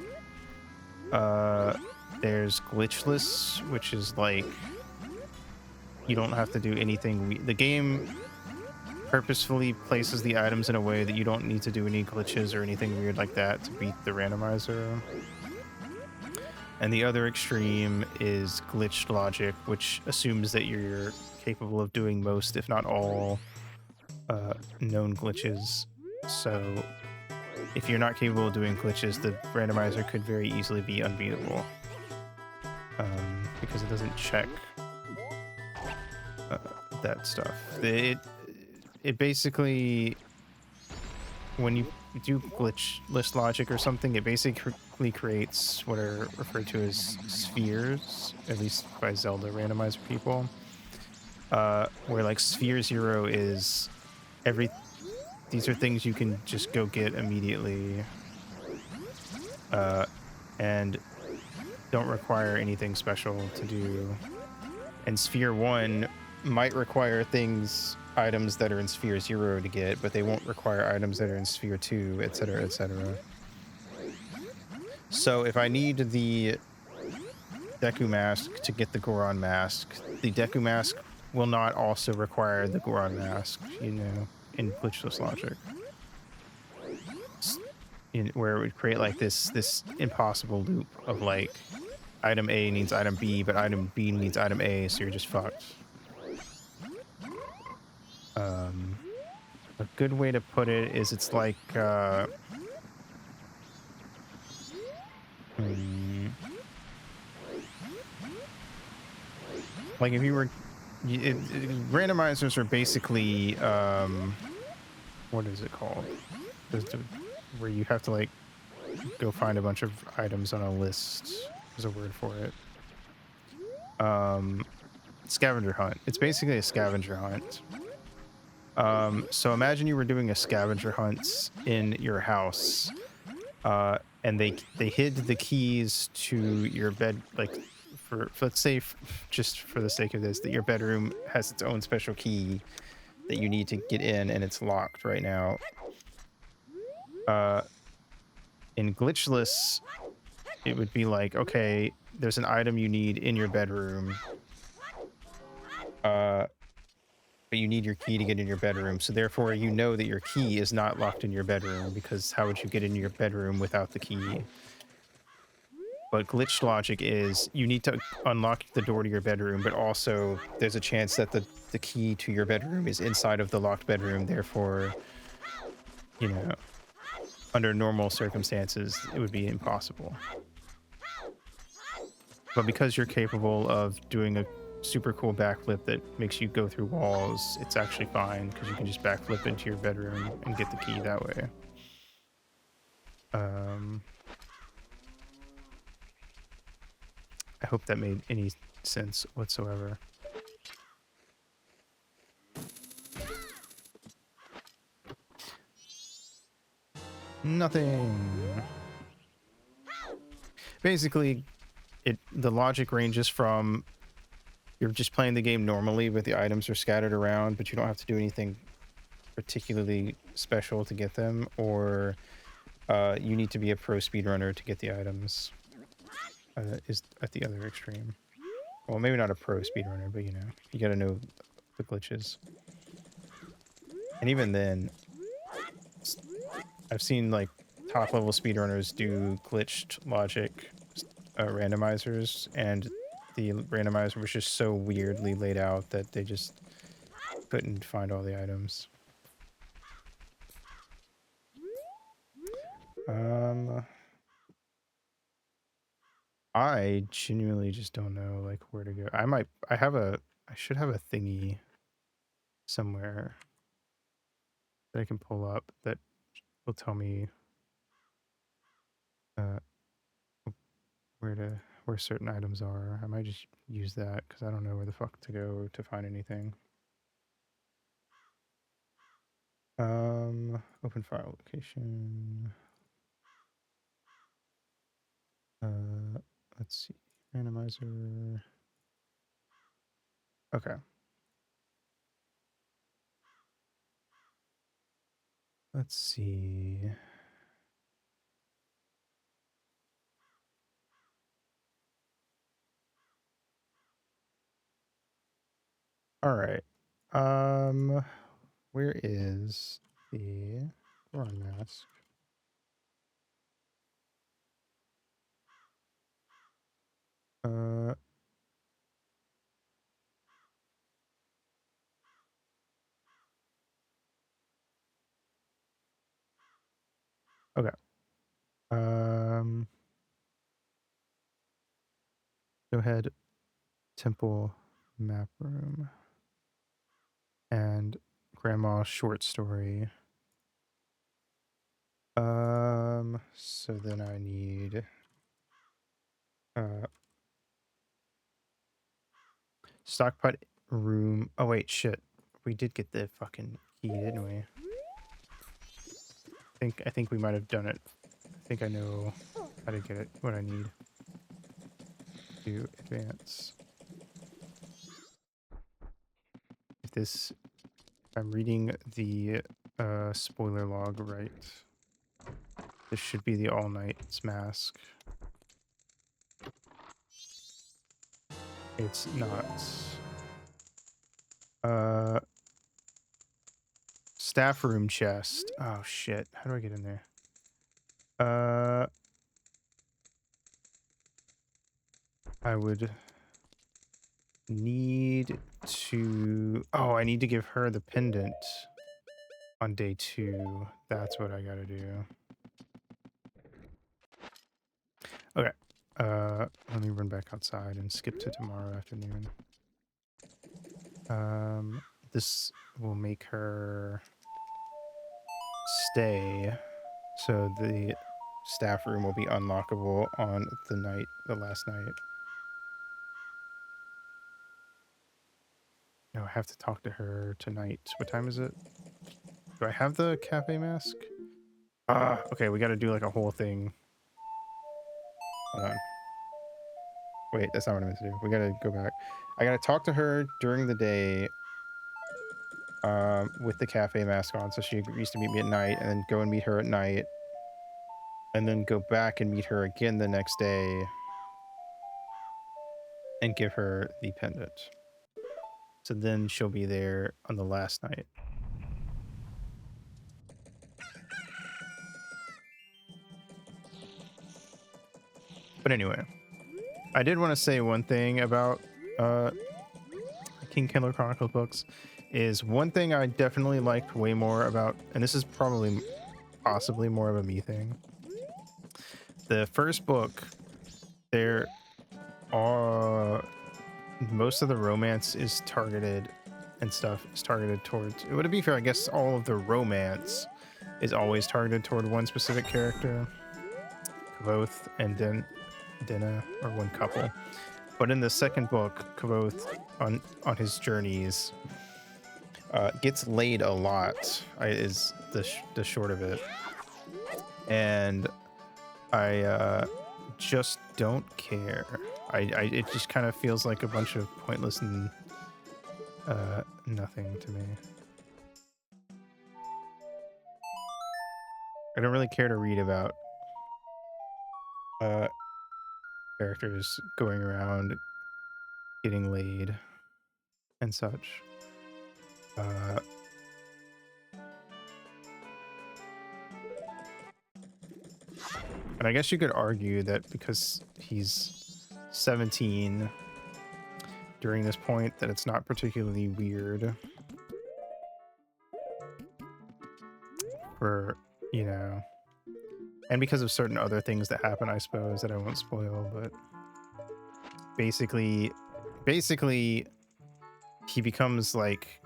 A: there's glitchless, which is like you don't have to do anything. The game purposefully places the items in a way that you don't need to do any glitches or anything weird like that to beat the randomizer. And the other extreme is glitched logic, which assumes that you're capable of doing most, if not all, known glitches. So if you're not capable of doing glitches, the randomizer could very easily be unbeatable, because it doesn't check that stuff. It basically, when you do glitchless logic or something, it basically creates what are referred to as spheres, at least by Zelda randomizer people, where like sphere 0 is these are things you can just go get immediately, and don't require anything special to do. And sphere 1 might require items that are in sphere 0 to get, but they won't require items that are in sphere 2, etc., etc. So if I need the Deku mask to get the Goron mask. The Deku mask will not also require the Goron mask, you know, in glitchless logic. Where it would create like this impossible loop of like item A needs item B, but item B needs item A, so you're just fucked. A good way to put it is it's like like if you were randomizers are basically what is it called? Where you have to like go find a bunch of items on a list. There's a word for it. Scavenger hunt. It's basically a scavenger hunt. So imagine you were doing a scavenger hunt in your house, and they hid the keys to your bed, like for let's say just for the sake of this, that your bedroom has its own special key that you need to get in, and it's locked right now. In glitchless, it would be like, okay, there's an item you need in your bedroom, but you need your key to get in your bedroom, so therefore you know that your key is not locked in your bedroom, because how would you get in your bedroom without the key? But glitch logic is you need to unlock the door to your bedroom, but also there's a chance that the key to your bedroom is inside of the locked bedroom, therefore, you know, under normal circumstances, it would be impossible. But because you're capable of doing a super cool backflip that makes you go through walls, it's actually fine, because you can just backflip into your bedroom and get the key that way. I hope that made any sense whatsoever. Nothing. Basically, the logic ranges from you're just playing the game normally, but the items are scattered around, but you don't have to do anything particularly special to get them, or you need to be a pro speedrunner to get the items. Is at the other extreme. Well, maybe not a pro speedrunner, but you know, you gotta know the glitches. And even then, I've seen like top level speedrunners do glitched logic randomizers, and the randomizer was just so weirdly laid out that they just couldn't find all the items. I genuinely just don't know like where to go. I should have a thingy somewhere that I can pull up that will tell me where certain items are. I might just use that because I don't know where the fuck to go to find anything. Open file location. Let's see. Randomizer. Okay. Let's see. All right. Where is the Goron mask? Okay. Go ahead. Temple map room. And grandma short story. So then I need stockpot room. Oh wait, shit. We did get the fucking key, didn't we? I think we might have done it. I think I know how to get it, what I need to advance. If I'm reading the spoiler log right, this should be the All Knight's mask. It's not. Staff room chest. Oh shit. How do I get in there? I would need to... Oh, I need to give her the pendant on day 2. That's what I gotta do. Okay. Let me run back outside and skip to tomorrow afternoon. This will make her stay, so the staff room will be unlockable on the last night. No, I have to talk to her tonight. What time is it? Do I have the cafe mask? Okay, we gotta do like a whole thing. Hold on. Wait, that's not what I meant to do. We gotta go back. I gotta talk to her during the day with the cafe mask on, so she agrees to meet me at night, and then go and meet her at night, and then go back and meet her again the next day and give her the pendant. So then she'll be there on the last night. But anyway, I did want to say one thing about King Killer Chronicles books. Is one thing I definitely liked way more about, and this is possibly more of a me thing. The first book, there are most of the romance is targeted and stuff is targeted towards. It would be fair, I guess all of the romance is always targeted toward one specific character, Kavoth and Dina, or one couple. But in the second book, Kavoth on his journeys gets laid a lot. Is the short of it, and I just don't care. It just kind of feels like a bunch of pointless and nothing to me. I don't really care to read about characters going around getting laid and such. And I guess you could argue that because he's 17 during this point, that it's not particularly weird for, you know, and because of certain other things that happen, I suppose, that I won't spoil, but basically he becomes like,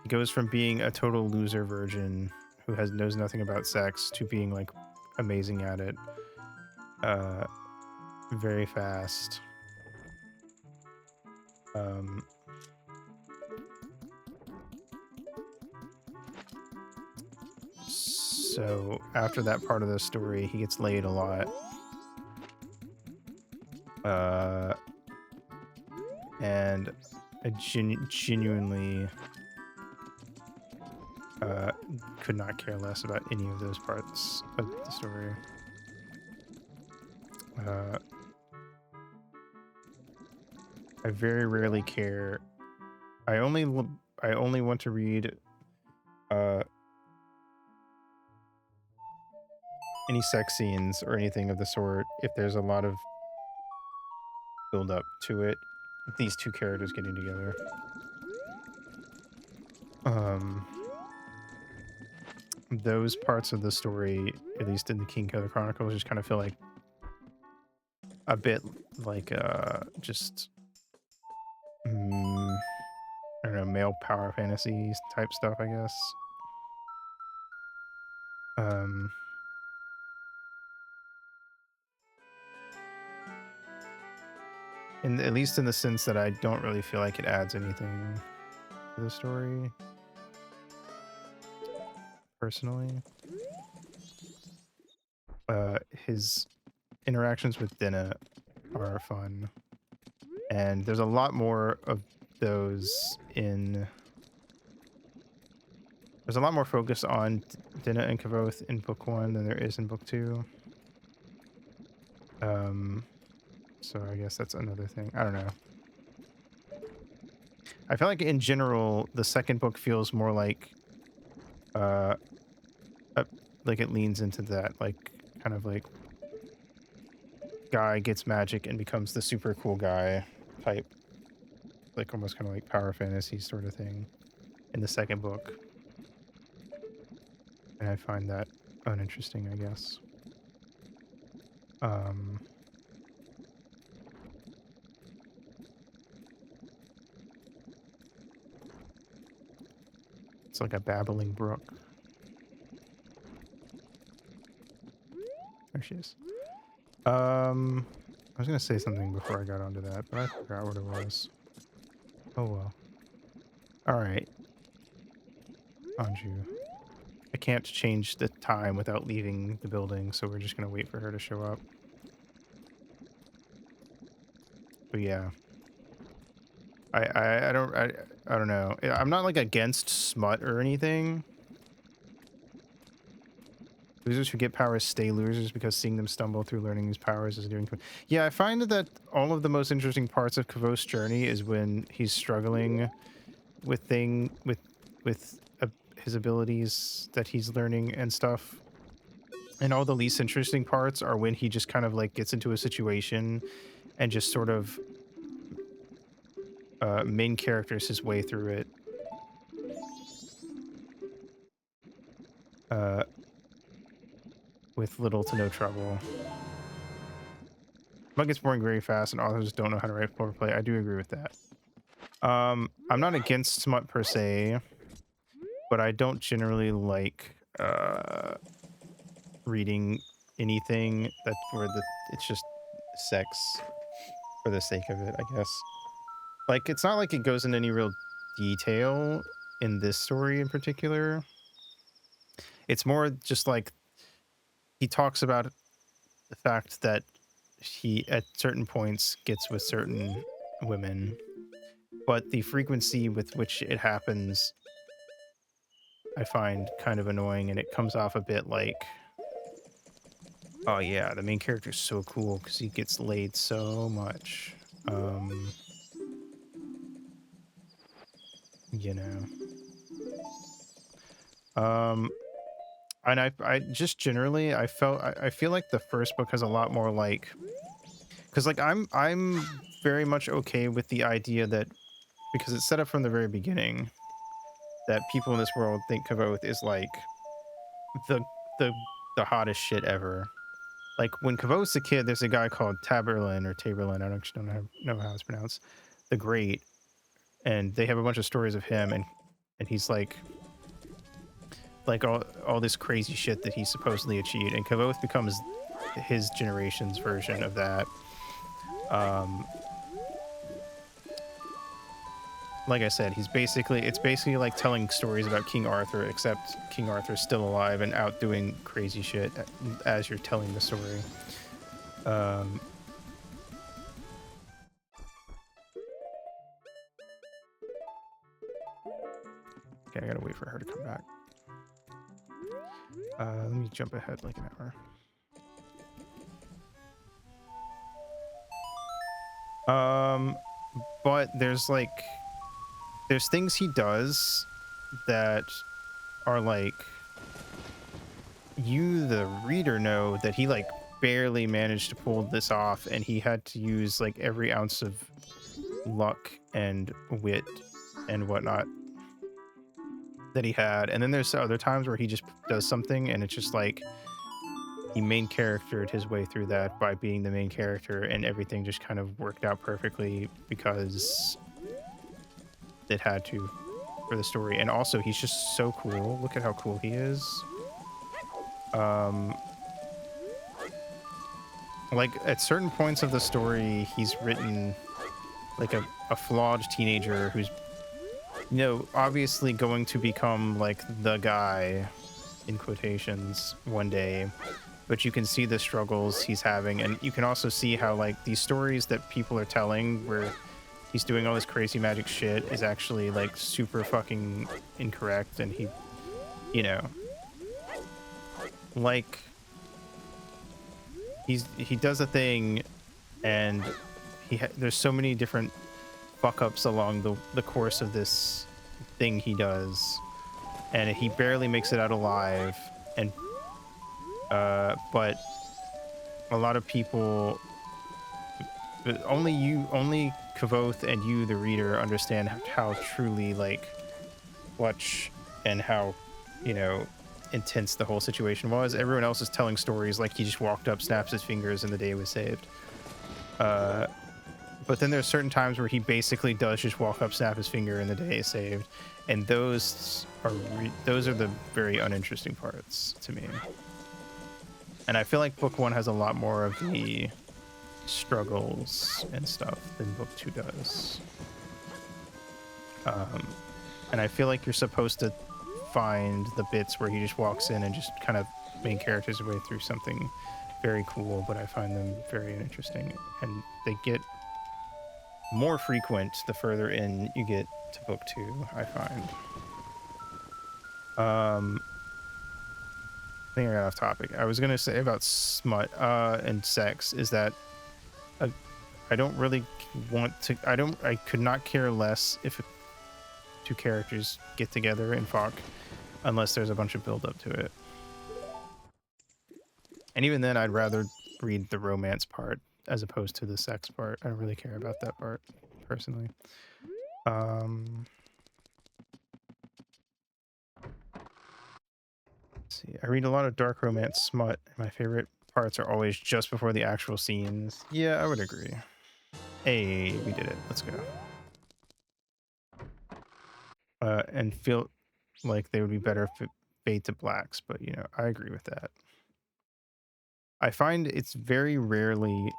A: he goes from being a total loser virgin who knows nothing about sex to being like amazing at it very fast. So after that part of the story, he gets laid a lot. And I genuinely could not care less about any of those parts of the story. I very rarely care. I only want to read any sex scenes or anything of the sort if there's a lot of build up to it. These two characters getting together. Those parts of the story, at least in the King Killer Chronicles, just kind of feel like a bit like just I don't know, male power fantasy type stuff, I guess. At least in the sense that I don't really feel like it adds anything to the story, personally. His interactions with Dinah are fun, and there's a lot more of those in... There's a lot more focus on Dinah and Kavoth in book 1 than there is in book 2. So I guess that's another thing. I don't know. I feel like in general, the second book feels more uh, like it leans into that, like, kind of like guy gets magic and becomes the super cool guy type, like almost kind of like power fantasy sort of thing in the second book. And I find that uninteresting, I guess. It's like a babbling brook. There she is. I was gonna say something before I got onto that, but I forgot what it was. Oh well. Alright. Anju. I can't change the time without leaving the building, so we're just gonna wait for her to show up. But yeah. I don't know. I'm not like against smut or anything. Losers who get powers stay losers because seeing them stumble through learning these powers is doing. Yeah, I find that all of the most interesting parts of Kavo's journey is when he's struggling with his abilities that he's learning and stuff. And all the least interesting parts are when he just kind of like gets into a situation and just sort of main characters his way through it. With little to no trouble. But gets boring very fast and authors don't know how to write play. I do agree with that. I'm not against smut per se, but I don't generally like reading anything where it's just sex for the sake of it, I guess. Like, it's not like it goes into any real detail in this story in particular. It's more just like he talks about the fact that he at certain points gets with certain women, but the frequency with which it happens I find kind of annoying, and it comes off a bit like, oh yeah, the main character's so cool because he gets laid so much. You know. And I just generally I feel like the first book has a lot more like, because like I'm very much okay with the idea that, because it's set up from the very beginning that people in this world think Kavoth is like the the hottest shit ever. Like when Kavoth's a kid, there's a guy called Taberlin. I don't know how it's pronounced. The Great, and they have a bunch of stories of him, and he's like all this crazy shit that he supposedly achieved, and Kavoth becomes his generation's version of that. Like I said, it's basically like telling stories about King Arthur, except King Arthur's still alive and out doing crazy shit as you're telling the story. Okay, I gotta wait for her to come back. Let me jump ahead like an hour. But there's things he does that are like, you the reader know that he like barely managed to pull this off, and he had to use like every ounce of luck and wit and whatnot that he had. And then there's other times where he just does something and it's just like he main charactered his way through that by being the main character, and everything just kind of worked out perfectly because it had to for the story. And also he's just so cool. Look at how cool he is. Like at certain points of the story, he's written like a flawed teenager who's, you know, obviously going to become like the guy in quotations one day, but you can see the struggles he's having, and you can also see how like these stories that people are telling where he's doing all this crazy magic shit is actually like super fucking incorrect. And he, you know, like he does a thing, and there's so many different fuck ups along the course of this thing he does, and he barely makes it out alive. And but a lot of people, only Kavoth and you, the reader, understand how truly like clutch and how, you know, intense the whole situation was. Everyone else is telling stories like he just walked up, snaps his fingers, and the day was saved. But then there's certain times where he basically does just walk up, snap his finger, and the day is saved. And those are the very uninteresting parts to me. And I feel like book 1 has a lot more of the struggles and stuff than book 2 does. And I feel like you're supposed to find the bits where he just walks in and just kind of main characters way through something very cool, but I find them very uninteresting, and they get more frequent the further in you get to book 2, I find. I think I got off topic. I was gonna say about smut and sex is that I don't really want to. I could not care less if two characters get together and fuck, unless there's a bunch of build up to it. And even then, I'd rather read the romance part as opposed to the sex part. I don't really care about that part personally. Let's see, I read a lot of dark romance smut. My favorite parts are always just before the actual scenes. Yeah, I would agree. Hey, we did it. Let's go. And feel like they would be better if fade to blacks, but you know, I agree with that. I find it's very rarely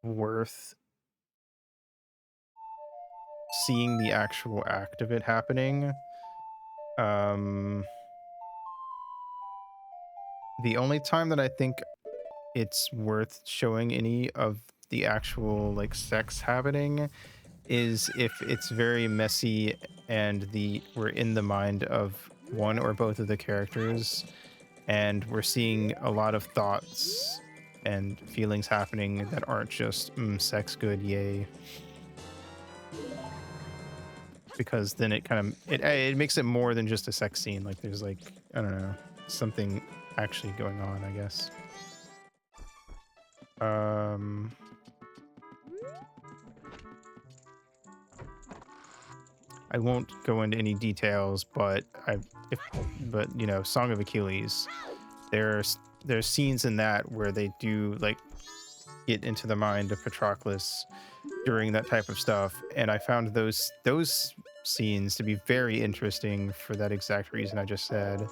A: worth seeing the actual act of it happening. The only time that I think it's worth showing any of the actual like sex happening is if it's very messy and we're in the mind of one or both of the characters, and we're seeing a lot of thoughts and feelings happening that aren't just sex good, yay. Because then it kind of it makes it more than just a sex scene. Like there's like, I don't know, something actually going on, I guess. I won't go into any details, but you know, Song of Achilles, there's scenes in that where they do like get into the mind of Patroclus during that type of stuff, and I found those scenes to be very interesting for that exact reason I just said.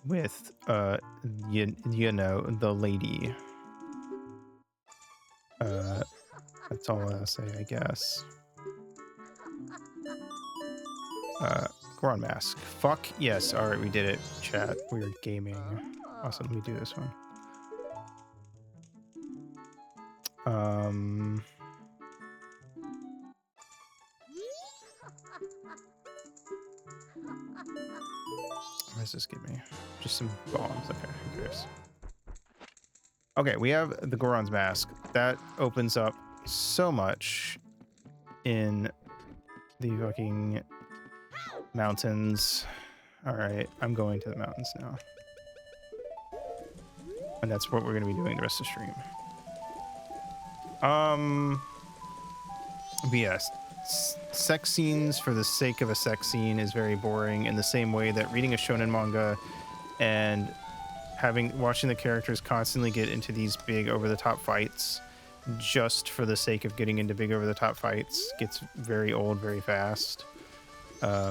A: With you know, the lady. That's all I'll say, I guess. Goron mask. Fuck yes. All right, we did it. Chat. We are gaming. Awesome. Let me do this one. What does this give me? Just some bombs. Okay, who cares? Okay, we have the Goron's mask. That opens up so much in the fucking mountains. All right, I'm going to the mountains now. And that's what we're going to be doing the rest of the stream. But yes, sex scenes for the sake of a sex scene is very boring, in the same way that reading a shonen manga and watching the characters constantly get into these big over-the-top fights just for the sake of getting into big over-the-top fights gets very old very fast. I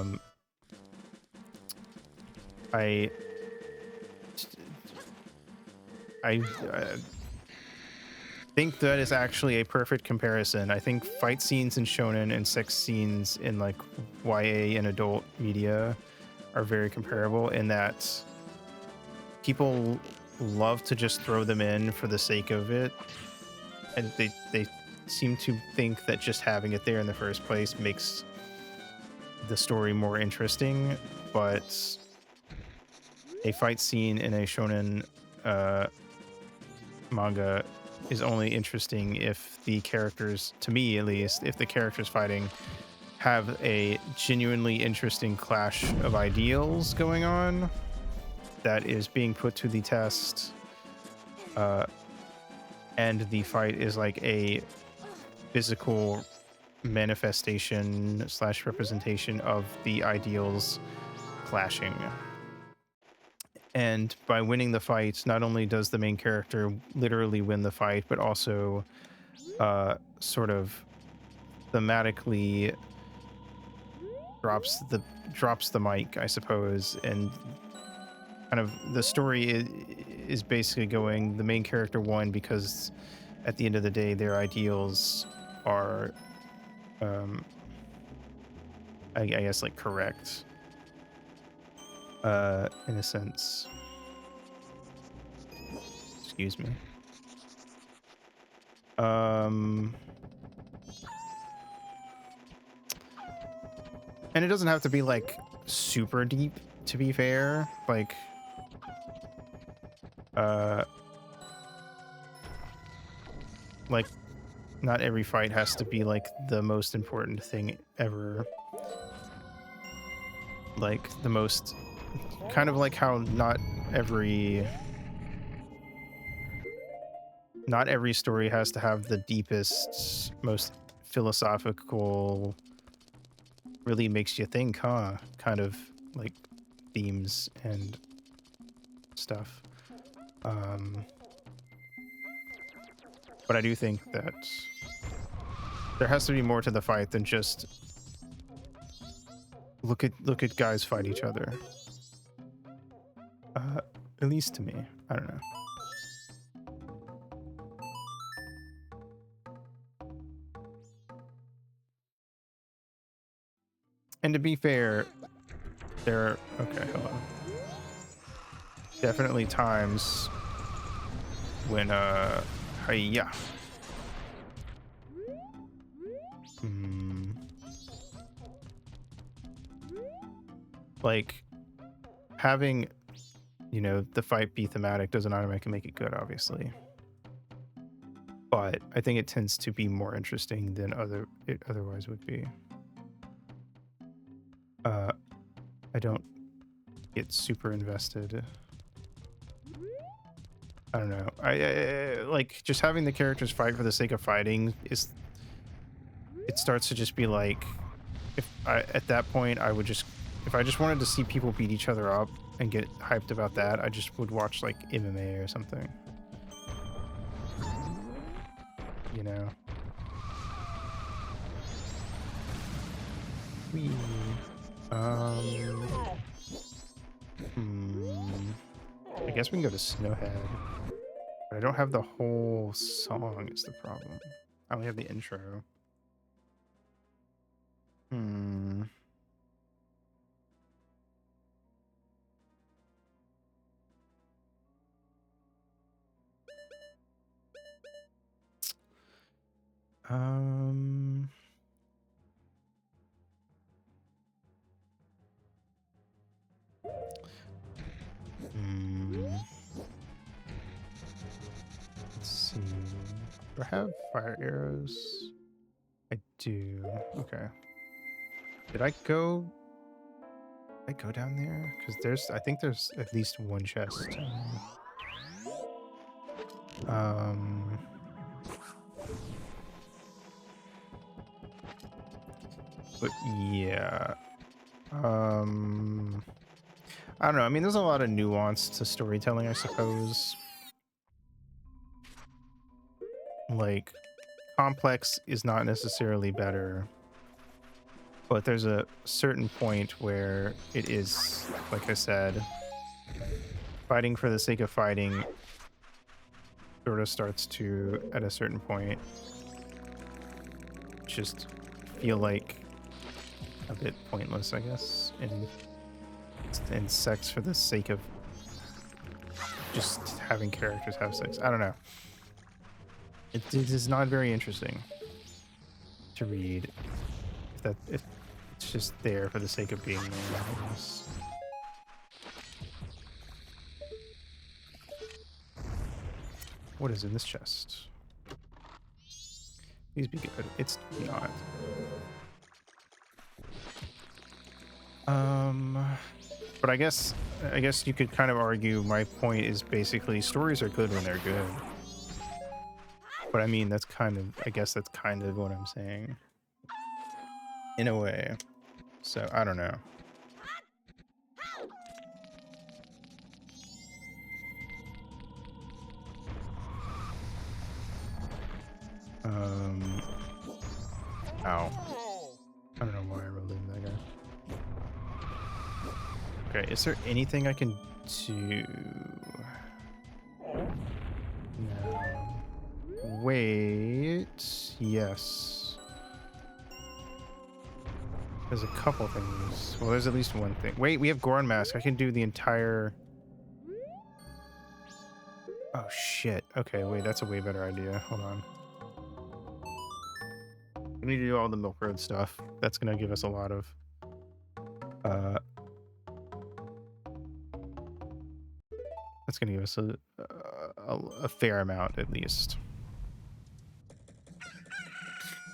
A: think that is actually a perfect comparison. I think fight scenes in shonen and sex scenes in like YA and adult media are very comparable in that people love to just throw them in for the sake of it, and they seem to think that just having it there in the first place makes the story more interesting, but a fight scene in a shonen manga is only interesting if the characters, to me at least, if the characters fighting have a genuinely interesting clash of ideals going on that is being put to the test, and the fight is like a physical manifestation / representation of the ideals clashing. And by winning the fight, not only does the main character literally win the fight, but also sort of thematically drops the mic, I suppose, and kind of the story is basically going, the main character won because at the end of the day their ideals are I guess like correct in a sense. Excuse me. And it doesn't have to be like super deep, to be fair. Like not every fight has to be like the most important thing ever. Like the most, kind of like how not every story has to have the deepest, most philosophical, really makes you think, huh? Kind of like themes and stuff. But I do think that there has to be more to the fight than just look at guys fight each other. At least to me. I don't know. And to be fair, there are, okay, hold on. Definitely times when hiya. Like having, you know, the fight be thematic doesn't automatically make it good, obviously. But I think it tends to be more interesting than it otherwise would be. I don't get super invested. I don't know. I like just having the characters fight for the sake of fighting is. It starts to just be like, at that point I would just, if I just wanted to see people beat each other up and get hyped about that, I just would watch like MMA or something. You know. I guess we can go to Snowhead. But I don't have the whole song is the problem. I only have the intro. Let's see. Do I have fire arrows? I do. Okay. Did I go down there? Because I think there's at least one chest. But yeah. I don't know. I mean, there's a lot of nuance to storytelling, I suppose. Like, complex is not necessarily better. But there's a certain point where it is, like I said, fighting for the sake of fighting sort of starts to, at a certain point, just feel like a bit pointless, I guess, and sex for the sake of just having characters have sex. I don't know. It is not very interesting to read if it's just there for the sake of being there, I guess. what is in this chest? Please be good. It's not. But I guess you could kind of argue my point is basically stories are good when they're good. But I mean, I guess that's kind of what I'm saying. In a way. So, I don't know. Ow. I don't know why I rolled into that guy. Okay, is there anything I can do? No. Wait. Yes. There's a couple things. Well, there's at least one thing. Wait, we have Goron Mask. I can do the entire... Oh, shit. Okay, wait, that's a way better idea. Hold on. We need to do all the Milk Road stuff. That's going to give us a lot of... That's going to give us a fair amount, at least.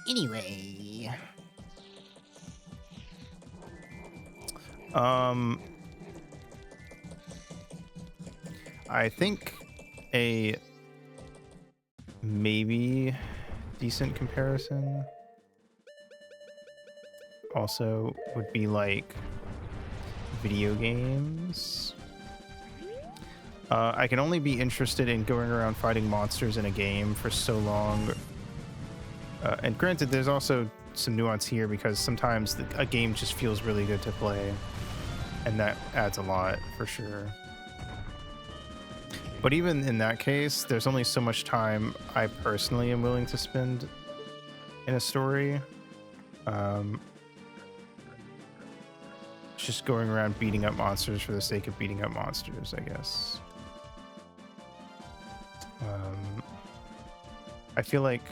A: Anyway... I think a maybe decent comparison also would be like video games. I can only be interested in going around fighting monsters in a game for so long. And granted, there's also some nuance here because sometimes a game just feels really good to play. And that adds a lot, for sure. But even in that case, there's only so much time I personally am willing to spend in a story. Just going around beating up monsters for the sake of beating up monsters, I guess. I feel like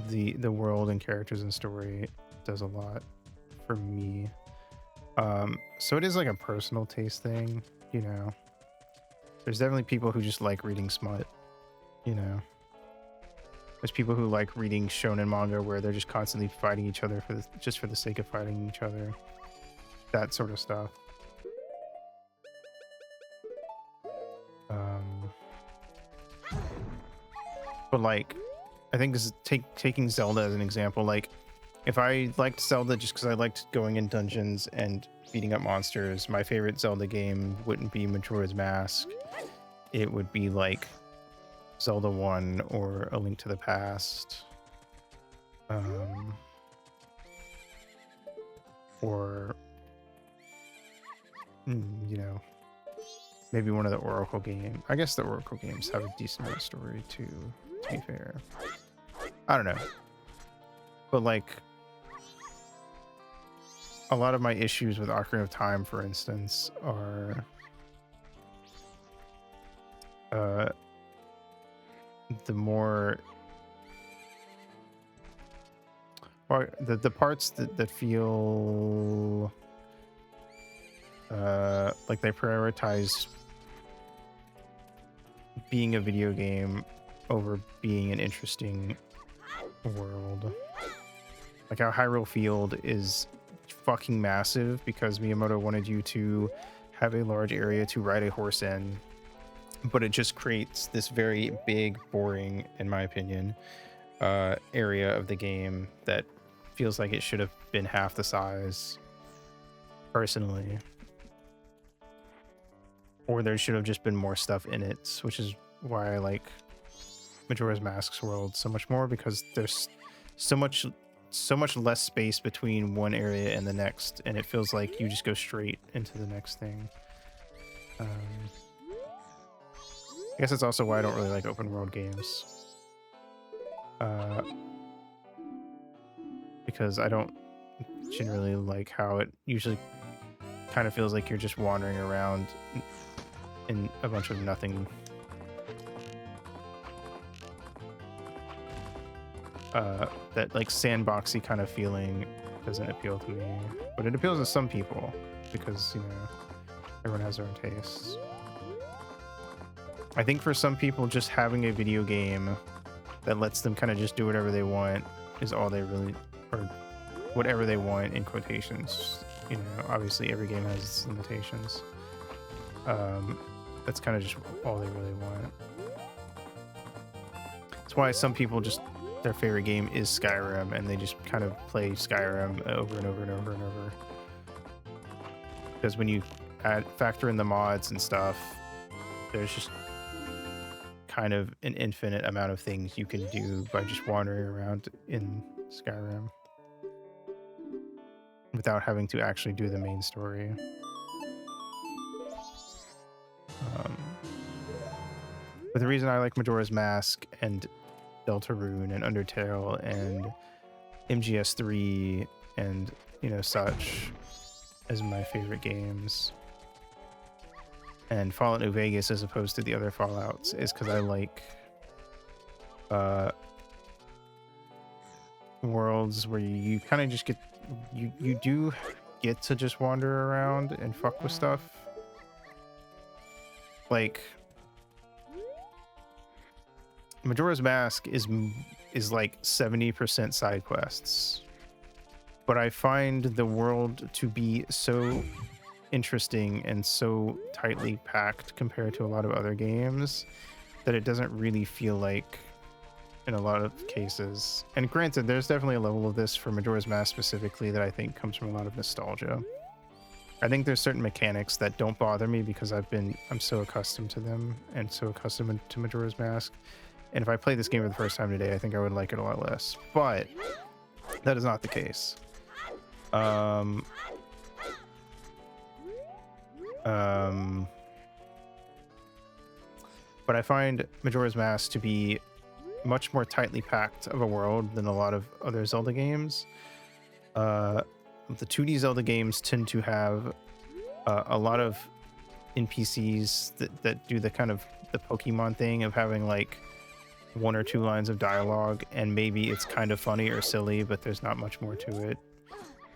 A: the world and characters and story does a lot for me. So it is like a personal taste thing, you know. There's definitely people who just like reading smut, you know. There's people who like reading shonen manga where they're just constantly fighting each other just for the sake of fighting each other. That sort of stuff. But like, I think this is taking Zelda as an example. Like, if I liked Zelda just because I liked going in dungeons and beating up monsters, my favorite Zelda game wouldn't be Majora's Mask. It would be like Zelda 1 or A Link to the Past. Or, you know, maybe one of the Oracle games. I guess the Oracle games have a decent amount of story too, to be fair. I don't know. But like, a lot of my issues with Ocarina of Time, for instance, are the more, or the parts that feel like they prioritize being a video game over being an interesting world. Like how Hyrule Field is fucking massive because Miyamoto wanted you to have a large area to ride a horse in, but it just creates this very big, boring, in my opinion, area of the game that feels like it should have been half the size, personally. Or there should have just been more stuff in it, which is why I like Majora's Mask's world so much more, because there's so much less space between one area and the next, and it feels like you just go straight into the next thing. I guess that's also why I don't really like open world games. Because I don't generally like how it usually kind of feels like you're just wandering around in a bunch of nothing. That like sandboxy kind of feeling doesn't appeal to me, but it appeals to some people because, you know, everyone has their own tastes. I think for some people, just having a video game that lets them kind of just do whatever they want is all they really, or whatever they want in quotations. You know, obviously every game has its limitations. That's kind of just all they really want. That's why some people just, their favorite game is Skyrim, and they just kind of play Skyrim over and over and over and over. Because when you factor in the mods and stuff, there's just kind of an infinite amount of things you can do by just wandering around in Skyrim without having to actually do the main story. But the reason I like Majora's Mask and Deltarune and Undertale and MGS3 and, you know, such as my favorite games, and Fallout New Vegas as opposed to the other Fallouts, is because I like worlds where you kind of just get, you do get to just wander around and fuck with stuff. Like Majora's Mask is like 70% side quests, but I find the world to be so interesting and so tightly packed compared to a lot of other games that it doesn't really feel like in a lot of cases. And granted, there's definitely a level of this for Majora's Mask specifically that I think comes from a lot of nostalgia. I think there's certain mechanics that don't bother me because I'm so accustomed to them and so accustomed to Majora's Mask. And if I play this game for the first time today, I think I would like it a lot less. But that is not the case. But I find Majora's Mask to be much more tightly packed of a world than a lot of other Zelda games. The 2D Zelda games tend to have a lot of NPCs that do the kind of the Pokemon thing of having like 1 or 2 lines of dialogue, and maybe it's kind of funny or silly, but there's not much more to it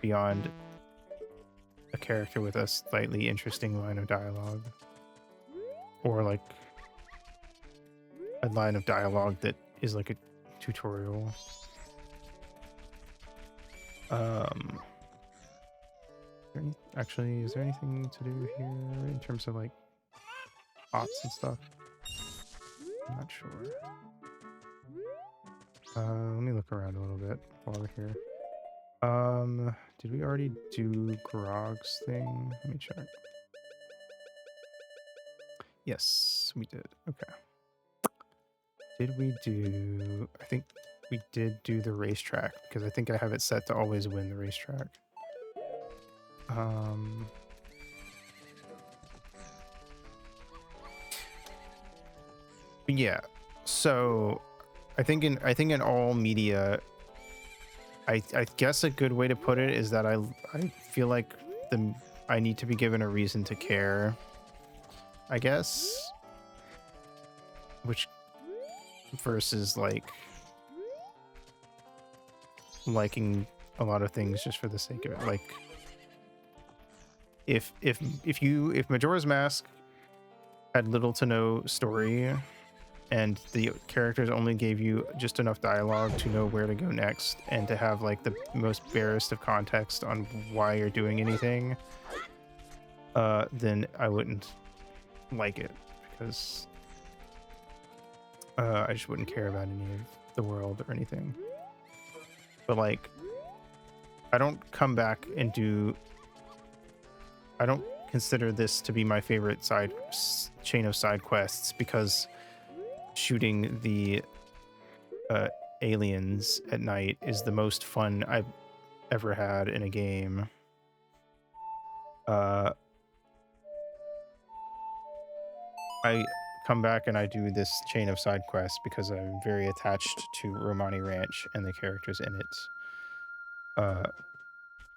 A: beyond a character with a slightly interesting line of dialogue, or like a line of dialogue that is like a tutorial. Actually, is there anything to do here in terms of like pots and stuff? I'm not sure. Let me look around a little bit while we're here. Did we already do Grog's thing? Let me check. Yes, we did. Okay. Did we do... I think we did do the racetrack, because I think I have it set to always win the racetrack. Yeah, so I think in all media, I guess a good way to put it is that I feel like I need to be given a reason to care, I guess, which versus like liking a lot of things just for the sake of it. Like if Majora's Mask had little to no story and the characters only gave you just enough dialogue to know where to go next and to have like the most barest of context on why you're doing anything, then I wouldn't like it, because I just wouldn't care about any of the world or anything. But like, I don't come back and I don't consider this to be my favorite chain of side quests because shooting the aliens at night is the most fun I've ever had in a game. I come back and I do this chain of side quests because I'm very attached to Romani Ranch and the characters in it.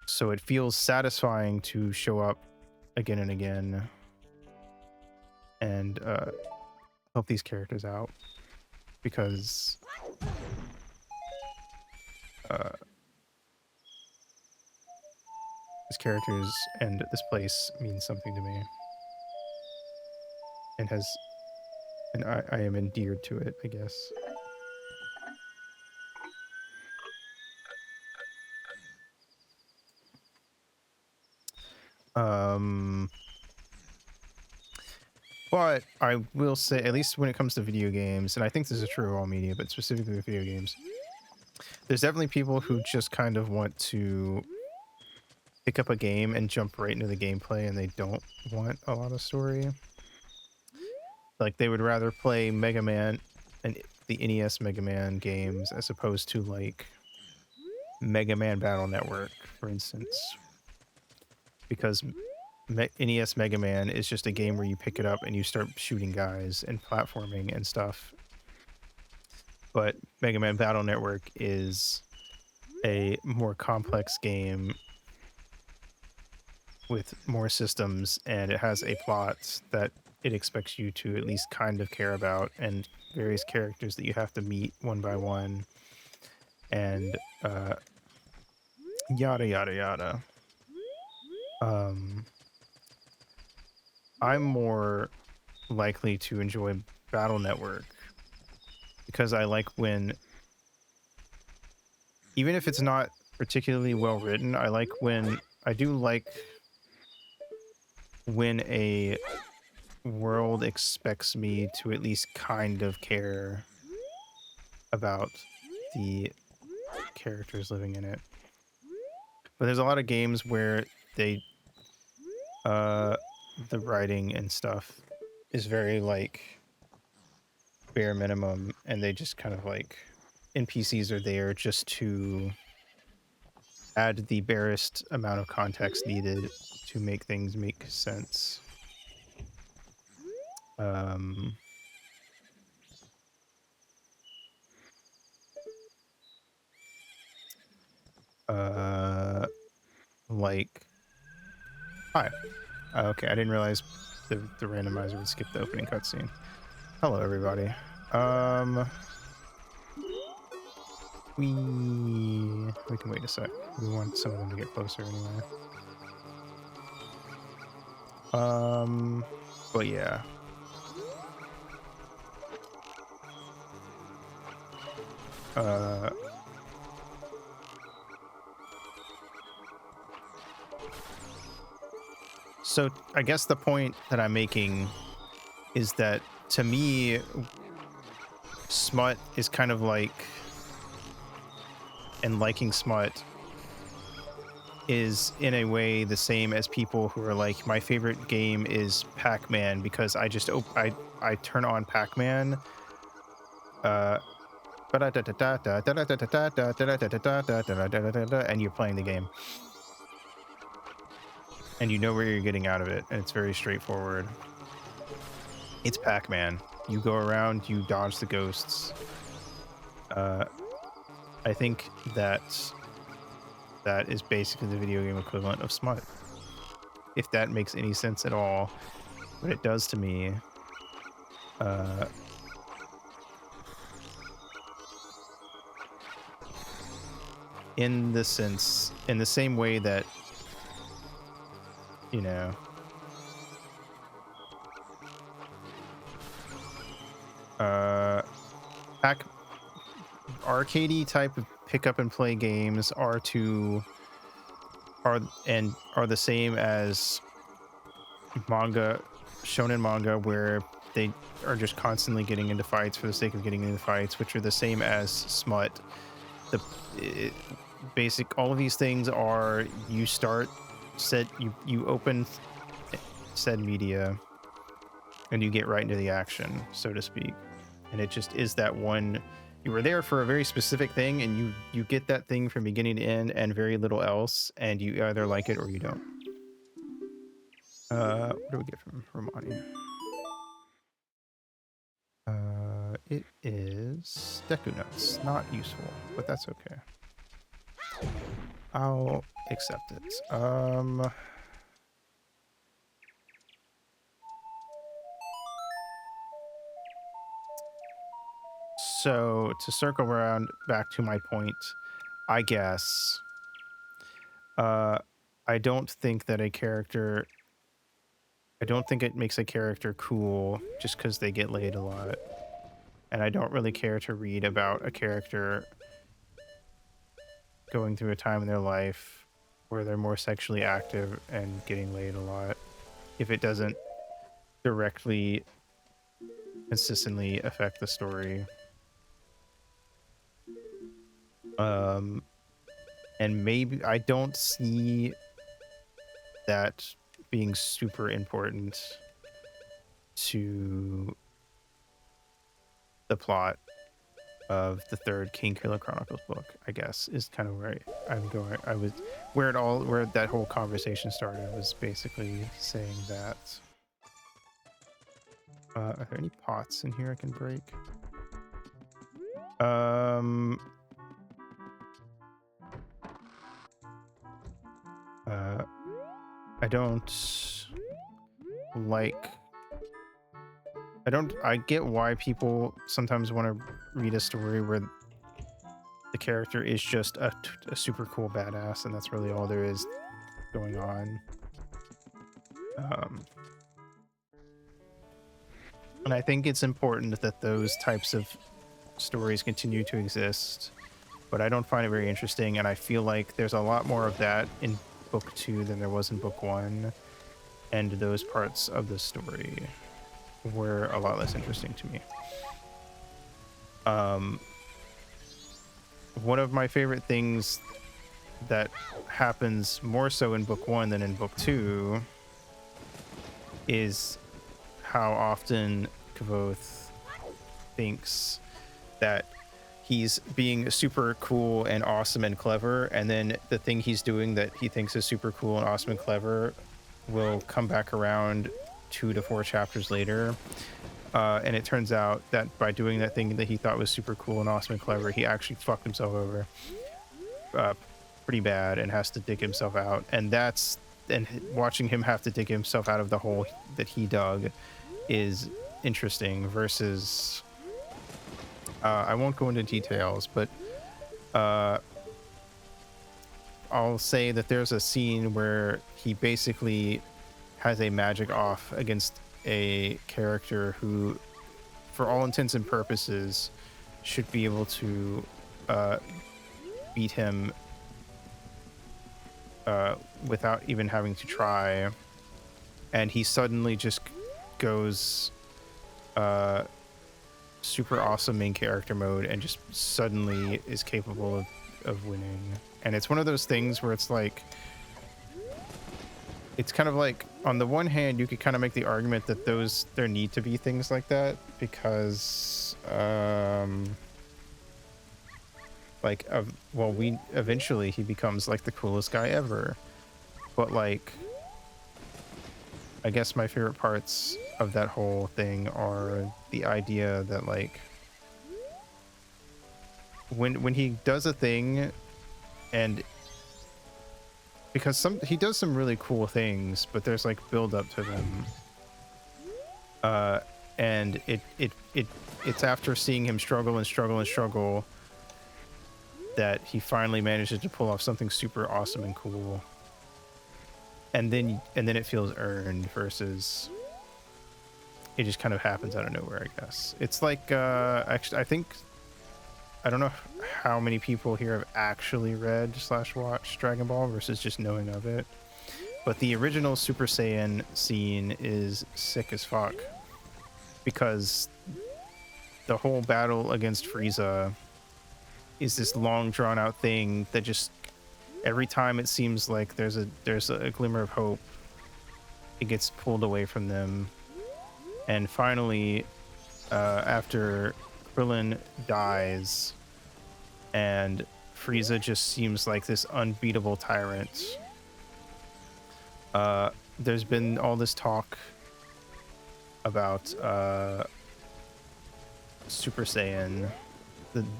A: So it feels satisfying to show up again and again and help these characters out, because these characters and this place means something to me and has and I am endeared to it, I guess. But I will say, at least when it comes to video games, and I think this is true of all media, but specifically with video games, there's definitely people who just kind of want to pick up a game and jump right into the gameplay, and they don't want a lot of story. Like, they would rather play Mega Man and the NES Mega Man games as opposed to, like, Mega Man Battle Network, for instance. Because NES Mega Man is just a game where you pick it up and you start shooting guys and platforming and stuff. But Mega Man Battle Network is a more complex game with more systems, and it has a plot that it expects you to at least kind of care about, and various characters that you have to meet one by one, and yada yada yada. I'm more likely to enjoy Battle Network because I like when, even if it's not particularly well written, I do like when a world expects me to at least kind of care about the characters living in it. But there's a lot of games where they the writing and stuff is very like bare minimum, and they just kind of like, NPCs are there just to add the barest amount of context needed to make things make sense. Like, hi. Okay, I didn't realize the randomizer would skip the opening cutscene. Hello, everybody. We can wait a sec. We want some of them to get closer anyway. But yeah. So I guess the point that I'm making is that, to me, smut is kind of like, and liking smut is in a way the same as people who are like, my favorite game is Pac-Man because I just I turn on Pac-Man and you're playing the game and you know where you're getting out of it, and it's very straightforward. It's Pac-Man. You go around, you dodge the ghosts. I think that is basically the video game equivalent of smut, if that makes any sense at all. But it does to me. In the same way that, you know, arcadey type of pick up and play games are the same as manga, shonen manga, where they are just constantly getting into fights for the sake of getting into fights, which are the same as smut. All of these things are, you open said media and you get right into the action, so to speak. And it just is that one, you were there for a very specific thing, and you get that thing from beginning to end and very little else, and you either like it or you don't. What do we get from Romani? It is Deku Nuts. Not useful, but that's okay. I'll accept it. So to circle around back to my point, I guess, I don't think that a character I don't think it makes a character cool just because they get laid a lot. And I don't really care to read about a character going through a time in their life where they're more sexually active and getting laid a lot if it doesn't directly, consistently affect the story. And maybe I don't see that being super important to the plot of the third King Killer Chronicles book, I guess, is kind of where I'm going. Where that whole conversation started was basically saying that. Are there any pots in here I can break? I don't like. I get why people sometimes want to read a story where the character is just a super cool badass, and that's really all there is going on. And I think it's important that those types of stories continue to exist, but I don't find it very interesting, and I feel like there's a lot more of that in book 2 than there was in book 1, and those parts of the story were a lot less interesting to me. One of my favorite things that happens more so in book 1 than in book 2 is how often Kavoth thinks that he's being super cool and awesome and clever, and then the thing he's doing that he thinks is super cool and awesome and clever will come back around 2 to 4 chapters later. And it turns out that by doing that thing that he thought was super cool and awesome and clever, he actually fucked himself over pretty bad and has to dig himself out. And watching him have to dig himself out of the hole that he dug is interesting versus I won't go into details, but I'll say that there's a scene where he basically has a magic off against a character who, for all intents and purposes, should be able to beat him without even having to try, and he suddenly just goes super awesome main character mode and just suddenly is capable of winning. And it's one of those things where it's like, it's kind of like, on the one hand, you could kind of make the argument that there need to be things like that because eventually he becomes like the coolest guy ever. But like, I guess my favorite parts of that whole thing are the idea that like when he does a thing, and because he does some really cool things, but there's like build up to them, and it's after seeing him struggle that he finally manages to pull off something super awesome and cool. And then it feels earned versus it just kind of happens out of nowhere, I guess. It's like, actually, I don't know how many people here have actually read / watched Dragon Ball versus just knowing of it. But the original Super Saiyan scene is sick as fuck. Because the whole battle against Frieza is this long drawn out thing that just, every time it seems like there's a glimmer of hope, it gets pulled away from them. And finally, after Krillin dies and Frieza just seems like this unbeatable tyrant, there's been all this talk about Super Saiyan,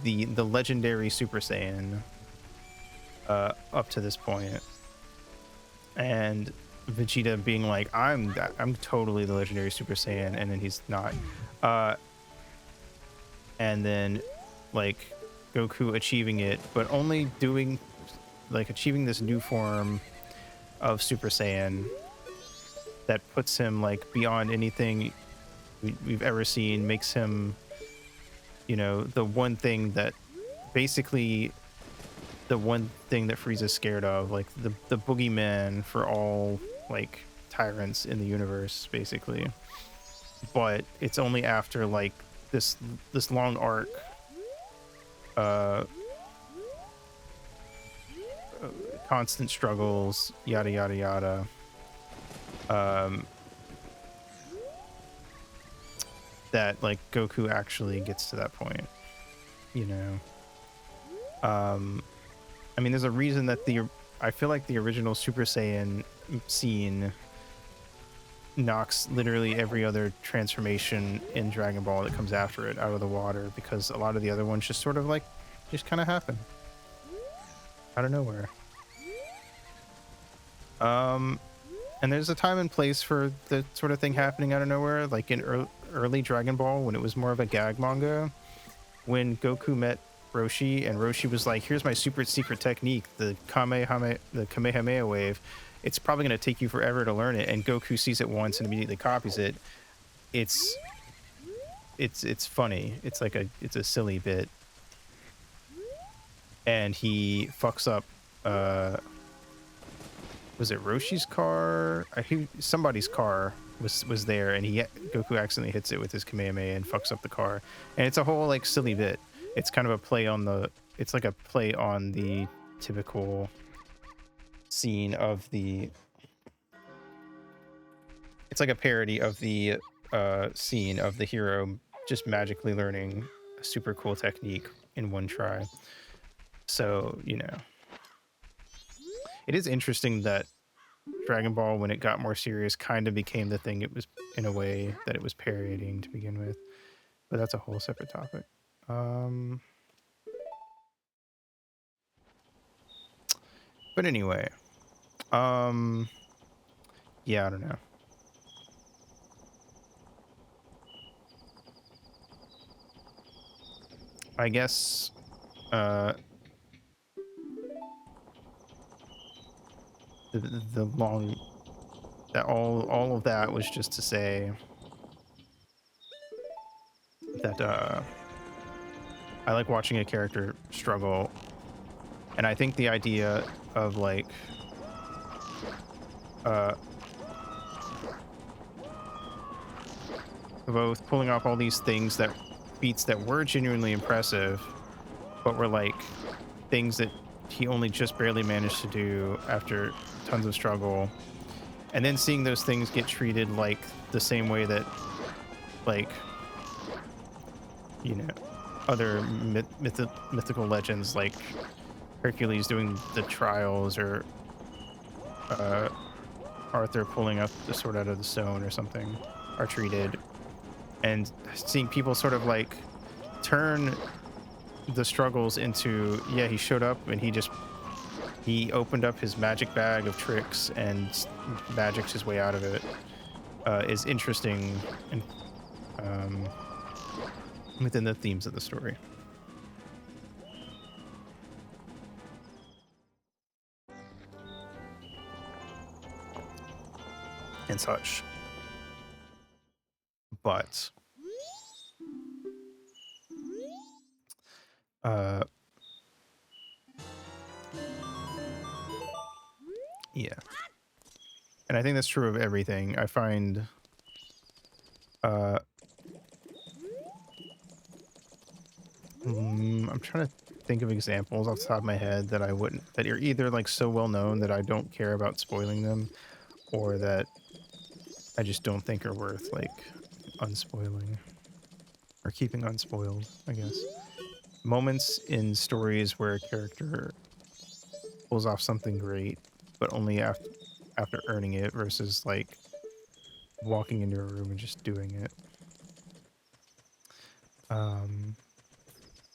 A: the legendary Super Saiyan, up to this point, and Vegeta being like, I'm totally the legendary Super Saiyan, and then he's not, and then like Goku achieving it, but only achieving this new form of Super Saiyan that puts him like beyond anything we've ever seen, makes him, you know, the one thing that basically the one thing that Frieza's scared of, like the boogeyman for all like tyrants in the universe, basically. But it's only after like this long arc, uh, constant struggles, yada yada yada, um, that like Goku actually gets to that point, you know. I mean, there's a reason that I feel like the original Super Saiyan scene knocks literally every other transformation in Dragon Ball that comes after it out of the water, because a lot of the other ones just sort of like just kind of happen out of nowhere. And there's a time and place for the sort of thing happening out of nowhere, like in early Dragon Ball when it was more of a gag manga, when Goku met Roshi and Roshi was like, here's my super secret technique, the Kamehameha wave. It's probably going to take you forever to learn it, and Goku sees it once and immediately copies it. It's funny. It's like it's a silly bit, and he fucks up. Was it Roshi's car? Somebody's car was there, and Goku accidentally hits it with his Kamehameha and fucks up the car. And it's a whole like silly bit. It's kind of a play on it's like a play on the typical scene of the. It's like a parody of the scene of the hero just magically learning a super cool technique in one try. So, you know, it is interesting that Dragon Ball, when it got more serious, kind of became the thing it was, in a way that it was parodying to begin with. But that's a whole separate topic. But anyway, yeah, I don't know. I guess, the long, that all of that was just to say that, I like watching a character struggle, and I think the idea of like, both pulling off all these things beats that were genuinely impressive, but were like things that he only just barely managed to do after tons of struggle, and then seeing those things get treated like the same way that, like, you know, other mythical legends like Hercules doing the trials, or Arthur pulling up the sword out of the stone or something, are treated, and seeing people sort of like turn the struggles into, yeah, he showed up and he opened up his magic bag of tricks and magicked his way out of it, is interesting, and within the themes of the story. And such. But yeah. And I think that's true of everything. I find I'm trying to think of examples off the top of my head that are either like so well known that I don't care about spoiling them, or that I just don't think are worth like unspoiling or keeping unspoiled, I guess. Moments in stories where a character pulls off something great, but only after earning it, versus like walking into a room and just doing it.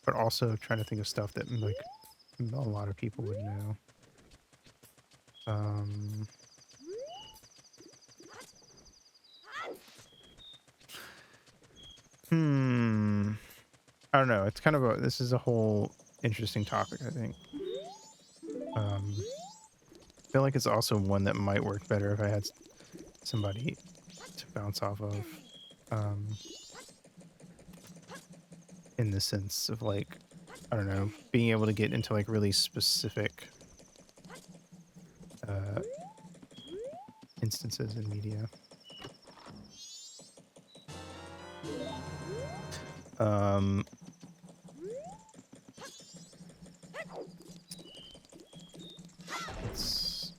A: But also trying to think of stuff that like a lot of people would know. I don't know. It's kind of this is a whole interesting topic, I think. I feel like it's also one that might work better if I had somebody to bounce off of, um, in the sense of like, I don't know, being able to get into like really specific uh, instances in media. Um, it's,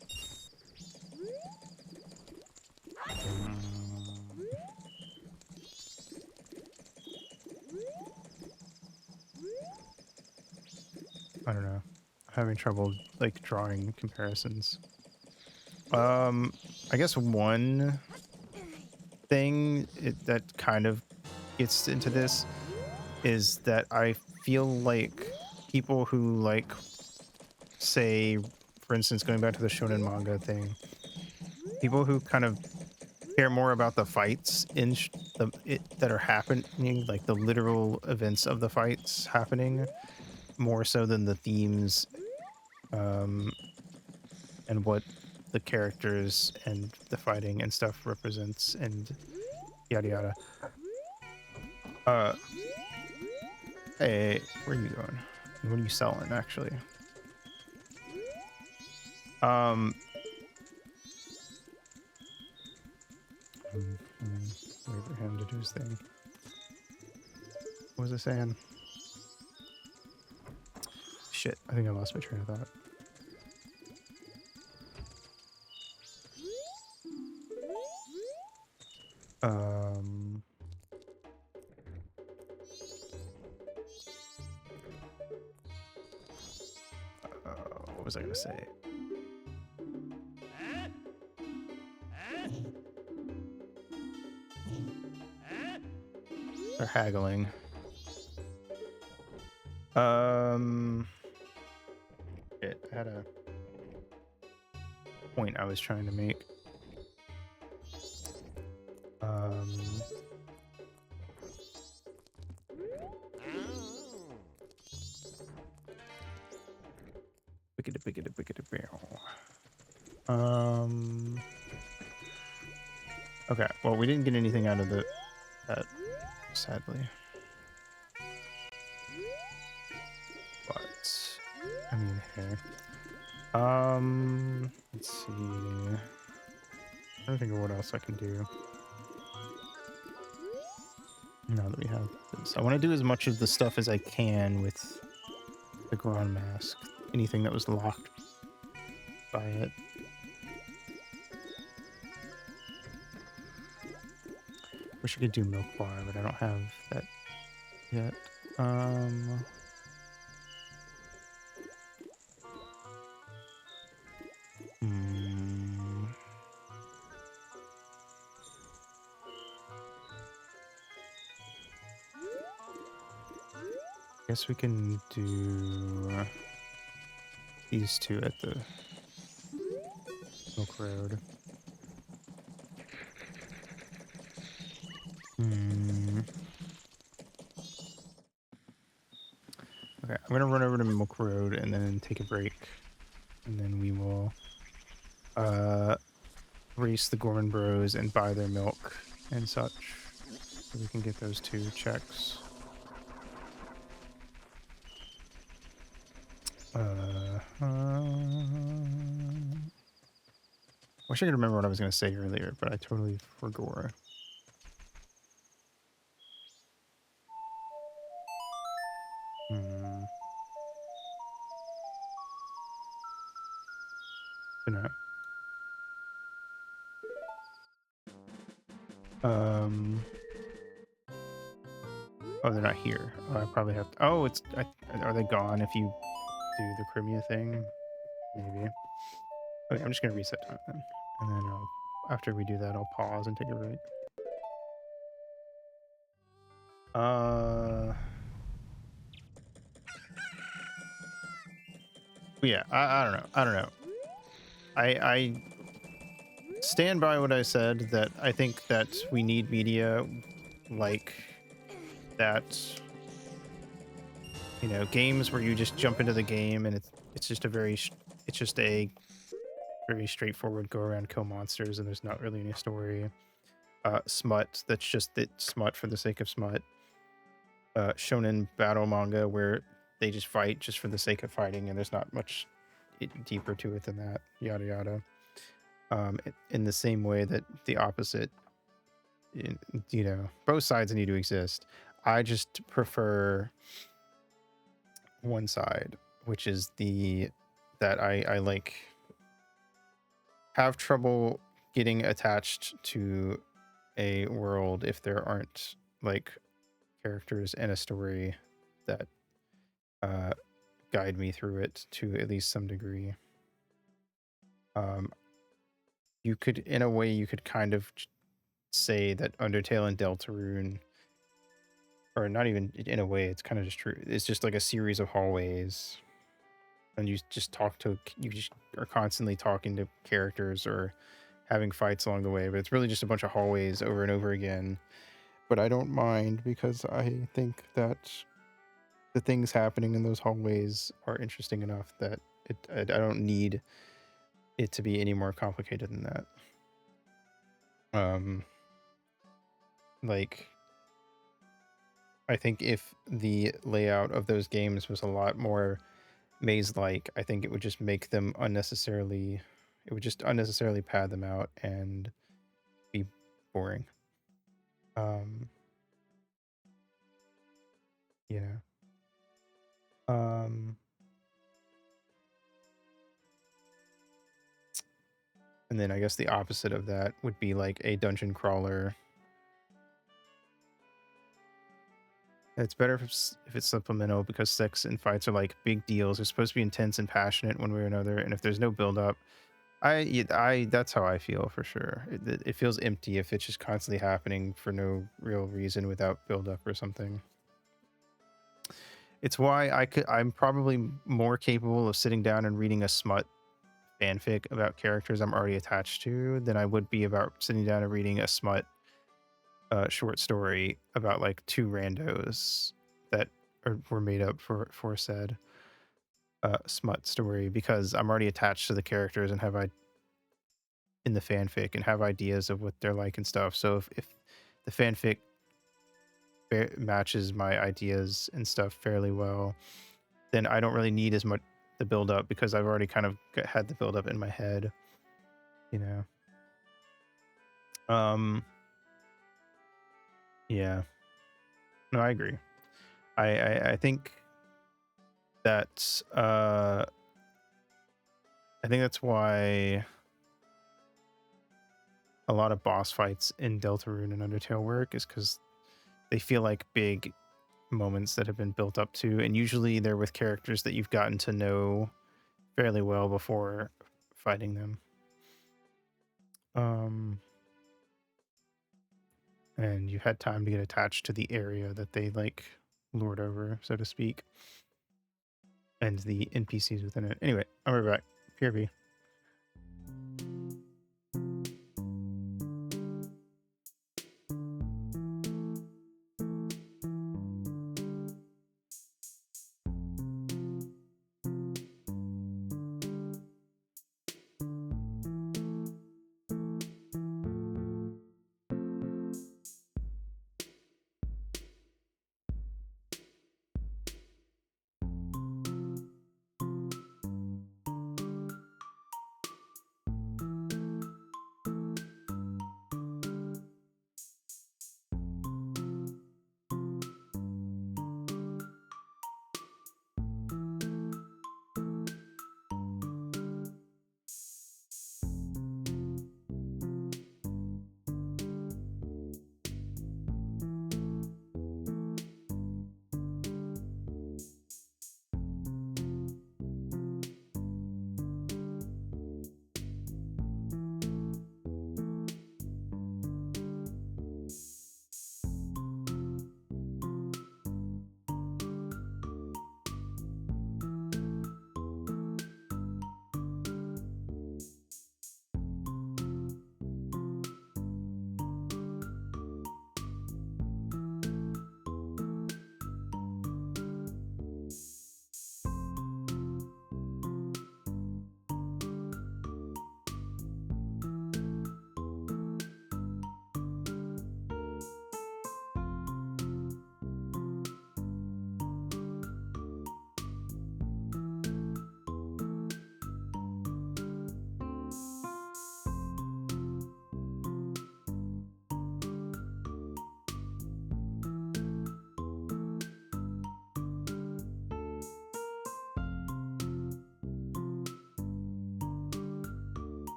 A: I don't know. I'm having trouble like drawing comparisons. I guess one thing that kind of gets into this is that I feel like people who like, say, for instance, going back to the shonen manga thing, people who kind of care more about the fights in that are happening, like the literal events of the fights happening, more so than the themes, um, and what the characters and the fighting and stuff represents, and yada yada. Uh, hey, where are you going? What are you selling, actually? Wait for him to do his thing. What was I saying? Shit, I think I lost my train of thought. What was I gonna say? They're haggling. Shit, I had a point I was trying to make. Okay, well, we didn't get anything out of that, sadly. But I mean, hey. Let's see. I'm trying to think of what else I can do now that we have this. I want to do as much of the stuff as I can with the Grand Mask. Anything that was locked by it. Wish I could do Milk Bar, but I don't have that yet. Guess we can do these two at the Milk Road. Okay, I'm gonna run over to Milk Road and then take a break, and then we will race the Gorman Bros and buy their milk and such, so we can get those two checks. Wish I could remember what I was gonna say earlier, but I totally forgot. No. Oh, they're not here. Oh, I probably have to. Oh, are they gone if you do the Crimea thing? Maybe. Okay, I'm just gonna reset time then, and then after we do that, I'll pause and take a break. Yeah, I don't know. I don't know. I stand by what I said, that I think that we need media like that. Games where you just jump into the game and it's just a very straightforward, go around, kill monsters, and there's not really any story. Smut, that's just it, smut for the sake of smut. Shonen battle manga where they just fight just for the sake of fighting, and there's not much deeper to it than that. Yada yada. In the same way that the opposite, you know, both sides need to exist. I just prefer one side, which is the that I like have trouble getting attached to a world if there aren't like characters and a story that uh, guide me through it to at least some degree. You could, in a way, you could kind of say that Undertale and Deltarune, or not even in a way, it's kind of just true. It's just like a series of hallways, and you just you just are constantly talking to characters or having fights along the way. But it's really just a bunch of hallways over and over again. But I don't mind because I think that the things happening in those hallways are interesting enough that I don't need it to be any more complicated than that. Like, I think if the layout of those games was a lot more maze-like, I think it would just make them unnecessarily. It would just unnecessarily pad them out and be boring. You know. And then I guess the opposite of that would be like a dungeon crawler. It's better if it's supplemental because sex and fights are like big deals. They're supposed to be intense and passionate one way or another. And if there's no build up, that's how I feel for sure. It feels empty if it's just constantly happening for no real reason without build up or something. It's why I'm probably more capable of sitting down and reading a smut fanfic about characters I'm already attached to than I would be about sitting down and reading a smut short story about like two randos that were made up for said smut story, because I'm already attached to the characters and in the fanfic and have ideas of what they're like and stuff. So if the fanfic matches my ideas and stuff fairly well, then I don't really need as much the build up because I've already kind of had the build up in my head, you know. Yeah, no, I agree. I think that I think that's why a lot of boss fights in Deltarune and Undertale work, is because they feel like big moments that have been built up to, and usually they're with characters that you've gotten to know fairly well before fighting them. And you've had time to get attached to the area that they like lord over, so to speak, and the NPCs within it. Anyway, I'll be back. PRB.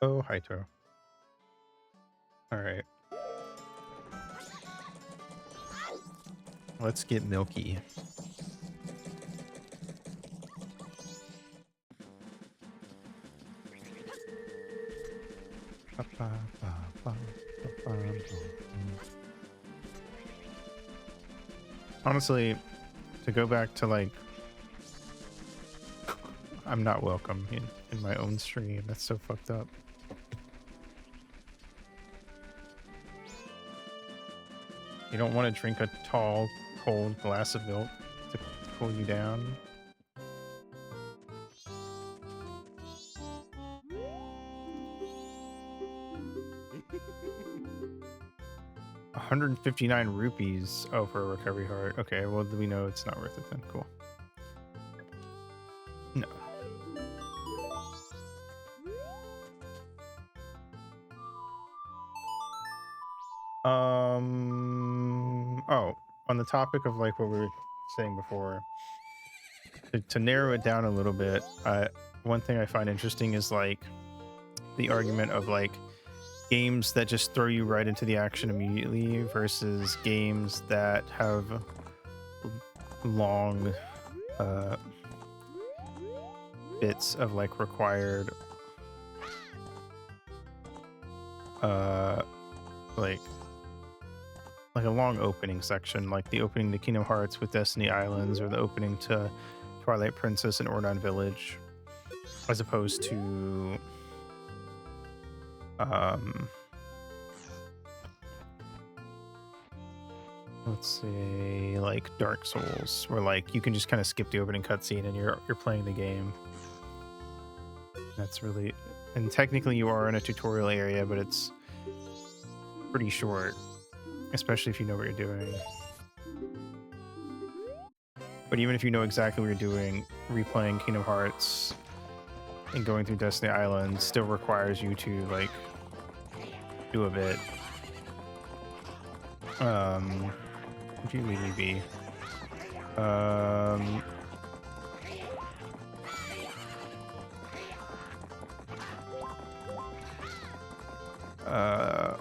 A: Oh, Haito. All right. Let's get Milky. Honestly, to go back to like, I'm not welcome in my own stream. That's so fucked up. You don't want to drink a tall, cold glass of milk to cool you down. ₹159 oh, for a recovery heart. Okay, well we know it's not worth it then. Cool. No. Oh, on the topic of like what we were saying before, to narrow it down a little bit, one thing I find interesting is like the argument of like games that just throw you right into the action immediately versus games that have long bits of like required like a long opening section, like the opening to Kingdom Hearts with Destiny Islands, or the opening to Twilight Princess and Ordon Village, as opposed to let's say like Dark Souls, where like you can just kind of skip the opening cutscene and you're playing the game. That's really, and technically you are in a tutorial area, but it's pretty short, especially if you know what you're doing. But even if you know exactly what you're doing, replaying Kingdom Hearts and going through Destiny Island still requires you to like do a bit. Would you really be?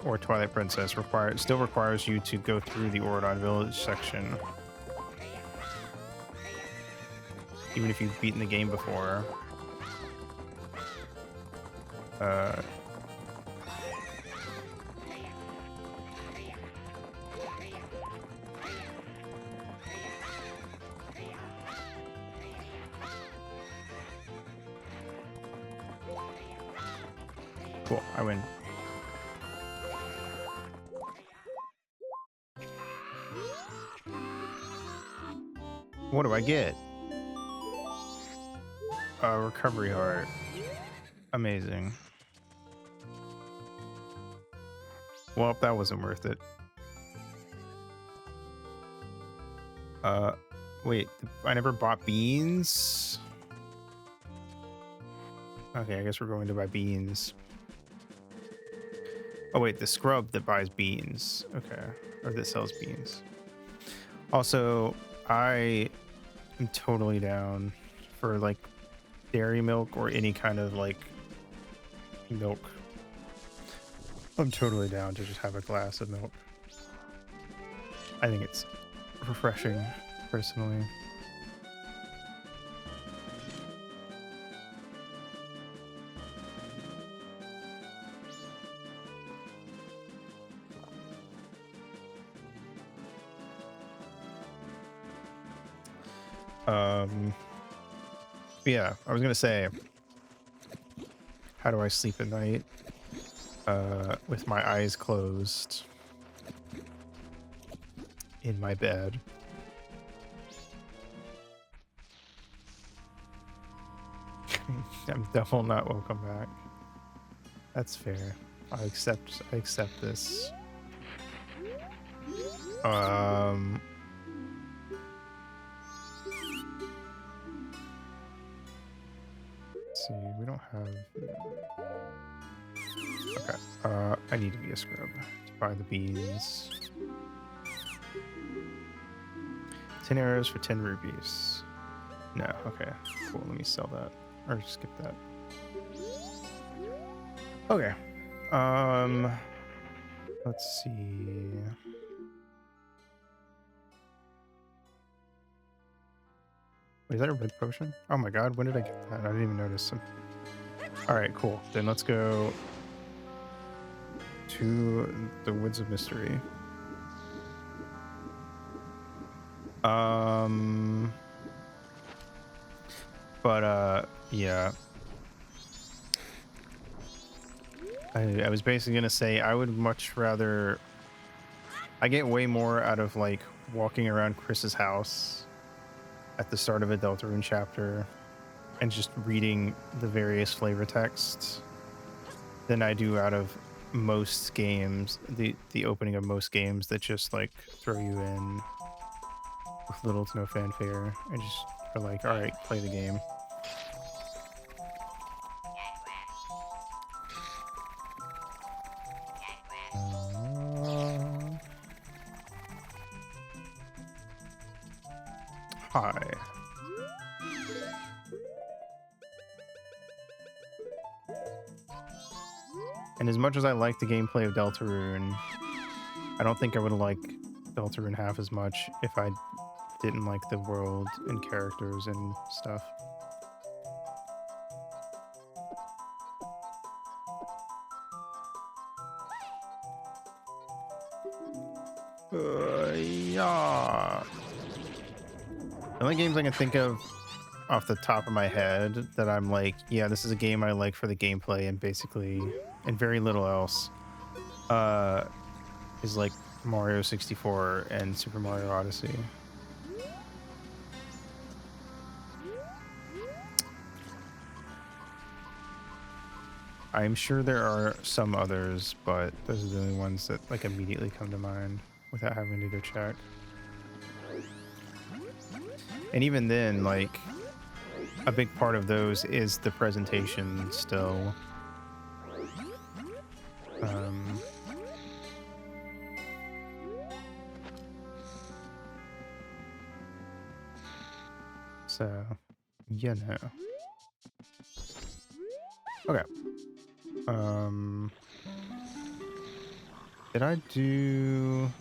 A: Or Twilight Princess still requires you to go through the Ordon Village section, even if you've beaten the game before. Cool, I win. What do I get? A recovery heart. Amazing. Well, that wasn't worth it. Wait, I never bought beans? Okay, I guess we're going to buy beans. Oh wait, the scrub that buys beans. Okay, or that sells beans. Also, I am totally down for like dairy milk or any kind of like milk. I'm totally down to just have a glass of milk. I think it's refreshing, personally. Yeah, I was gonna say, how do I sleep at night? With my eyes closed in my bed. I'm definitely not welcome back. That's fair. I accept this. Let's see, we don't have. Okay. I need to be a scrub to buy the beans. 10 arrows for 10 rupees. No, okay. Cool, let me sell that. Or skip that. Okay. Let's see. Wait, is that a red potion? Oh my god, when did I get that? I didn't even notice. All right, cool. Then let's go to the Woods of Mystery. Yeah. I was basically gonna say I would much rather. I get way more out of like walking around Chris's house at the start of a Deltarune chapter and just reading the various flavor texts than I do out of most games, the opening of most games that just like throw you in with little to no fanfare and just are like, all right, play the game. Hi. And as much as I like the gameplay of Deltarune, I don't think I would like Deltarune half as much if I didn't like the world and characters and stuff. Yeah. The only games I can think of off the top of my head that I'm like, yeah, this is a game I like for the gameplay and basically, and very little else, is like Mario 64 and Super Mario Odyssey. I'm sure there are some others, but those are the only ones that like immediately come to mind without having to go check. And even then, like, a big part of those is the presentation still. So, you know. Okay. Did I do...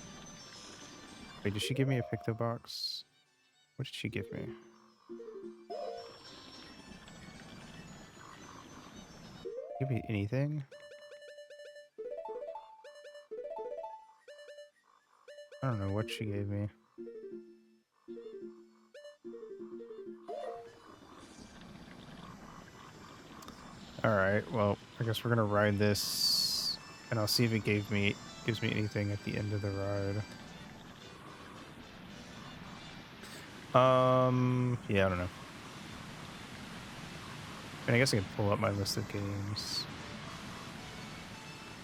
A: Wait, did she give me a Picto box? What did she give me? Give me anything? I don't know what she gave me. Alright, well, I guess we're gonna ride this, and I'll see if it gives me anything at the end of the ride. Yeah, I don't know. And I guess I can pull up my list of games.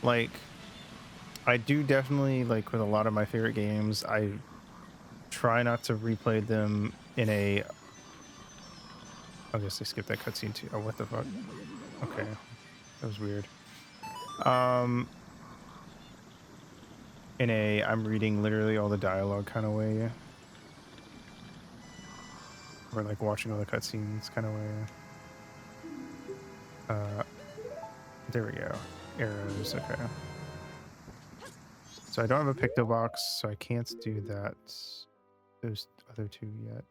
A: Like, I do definitely, like, with a lot of my favorite games, I try not to replay them in a... I guess I skipped that cutscene too. Oh, what the fuck? Okay. That was weird. In a I'm reading literally all the dialogue kind of way. Or like watching all the cutscenes kind of way. There we go. Arrows, okay. So I don't have a Picto box, so I can't do that. Those other two yet.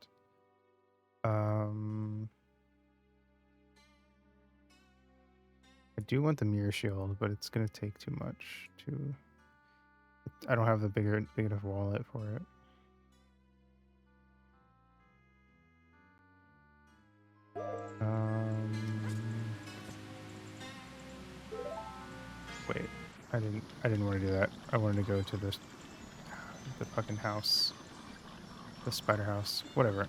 A: I do want the mirror shield, but it's gonna take too much to... I don't have the big enough wallet for it. Wait, I didn't want to do that. I wanted to go to the fucking house. The spider house. Whatever.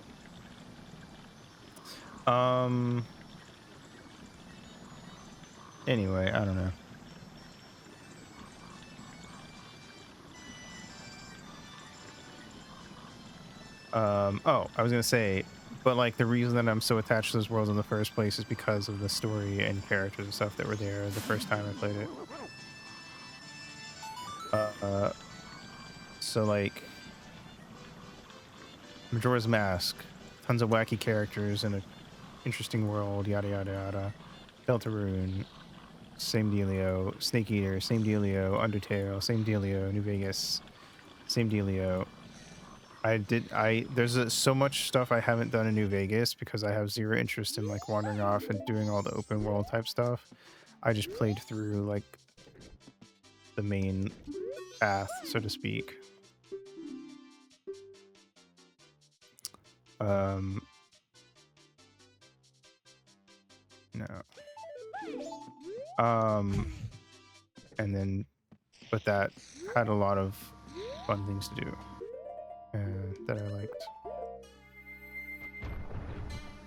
A: Anyway, I don't know. Oh, I was gonna say, but like the reason that I'm so attached to those worlds in the first place is because of the story and characters and stuff that were there the first time I played it. So like Majora's Mask, tons of wacky characters in an interesting world, yada yada yada. Deltarune, same dealio. Snake Eater, same dealio. Undertale, same dealio. New Vegas, same dealio. There's so much stuff I haven't done in New Vegas because I have zero interest in like wandering off and doing all the open world type stuff. I just played through like the main path, so to speak. No. And then, but that had a lot of fun things to do that I liked.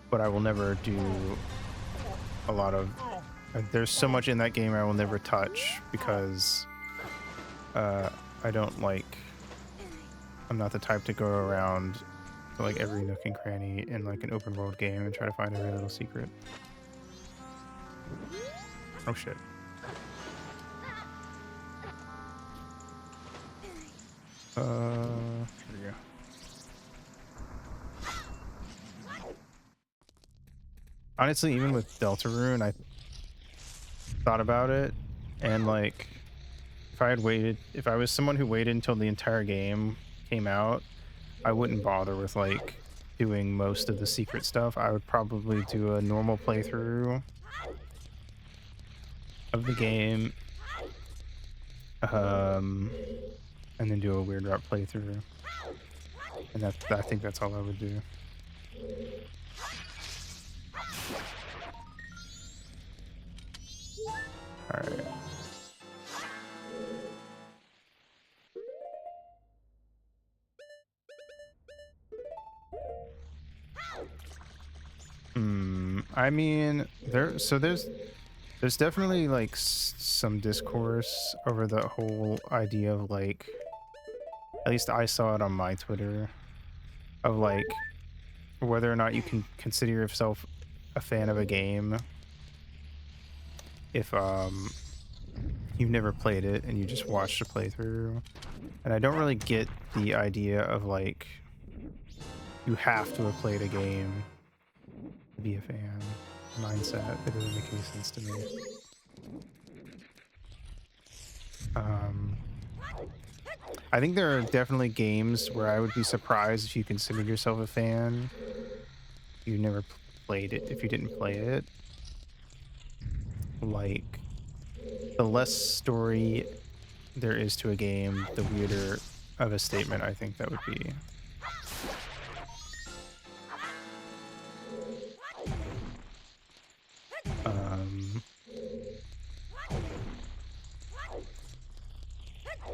A: But I will never do a lot of. There's so much in that game I will never touch because I don't like. I'm not the type to go around to like every nook and cranny in like an open world game and try to find every little secret. Oh shit. Here we go. Honestly, even with Deltarune, I thought about it, and like, if I was someone who waited until the entire game came out, I wouldn't bother with like doing most of the secret stuff. I would probably do a normal playthrough of the game, and then do a weird route playthrough, and I think that's all I would do. All right. I mean, there's definitely like some discourse over the whole idea of like, at least I saw it on my Twitter, of like whether or not you can consider yourself a fan of a game if you've never played it and you just watched a playthrough. And I don't really get the idea of like you have to have played a game to be a fan mindset. It doesn't make any sense to me. I think there are definitely games where I would be surprised if you considered yourself a fan. You never played it if you didn't play it. Like, the less story there is to a game, the weirder of a statement I think that would be.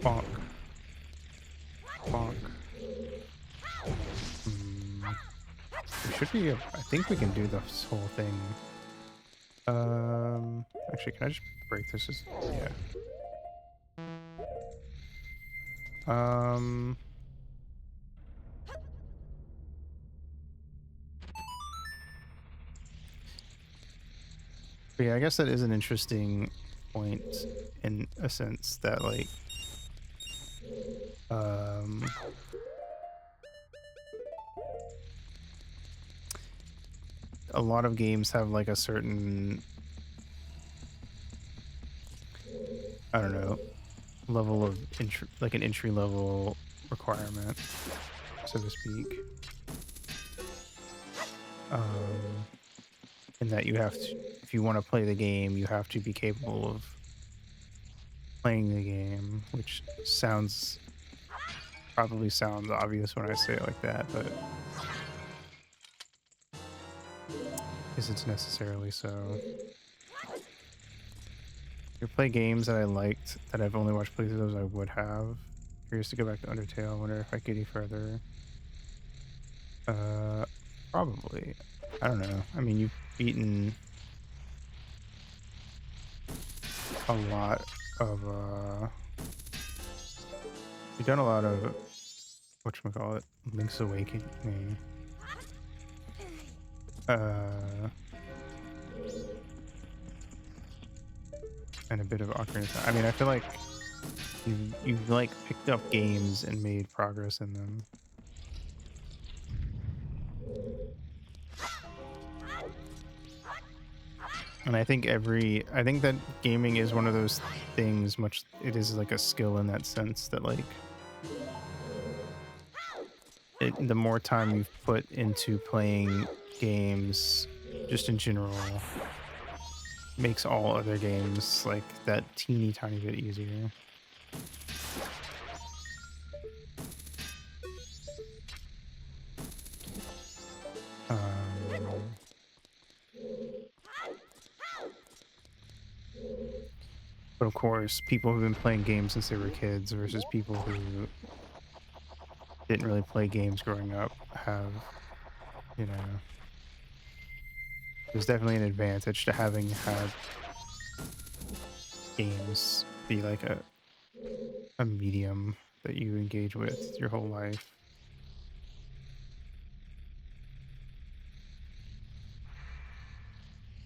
A: Bonk. Bonk. We should be, I think we can do this whole thing. Actually, can I just break this? Yeah. But yeah, I guess that is an interesting point in a sense that like a lot of games have like a certain, I don't know, level of like an entry level requirement, so to speak. In that you have to, if you want to play the game, you have to be capable of playing the game, which probably sounds obvious when I say it like that, but isn't necessarily so. If you play games that I liked that I've only watched playthroughs, I would have. Curious to go back to Undertale. I wonder if I get any further. Probably. I don't know. I mean, you've beaten a lot of you've done a lot of whatchamacallit, Link's Awakening. And a bit of Ocarina of Time. I mean, I feel like you've like picked up games and made progress in them. And I think that gaming is one of those things, it is like a skill in that sense that like the more time you've put into playing games just in general makes all other games like that teeny tiny bit easier. But of course, people who've been playing games since they were kids versus people who didn't really play games growing up have, you know, there's definitely an advantage to having had games be like a medium that you engage with your whole life.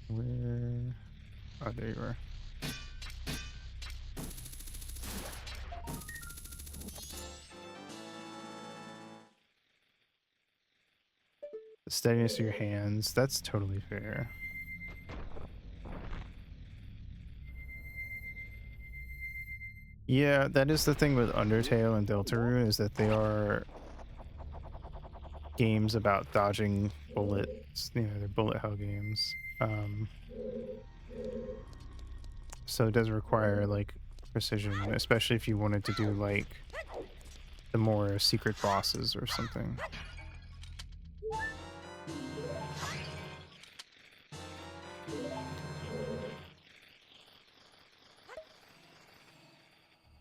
A: Where? Oh, there you are. The steadiness of your hands, that's totally fair. Yeah, that is the thing with Undertale and Deltarune, is that they are games about dodging bullets. You know, they're bullet hell games. So it does require like precision, especially if you wanted to do like the more secret bosses or something.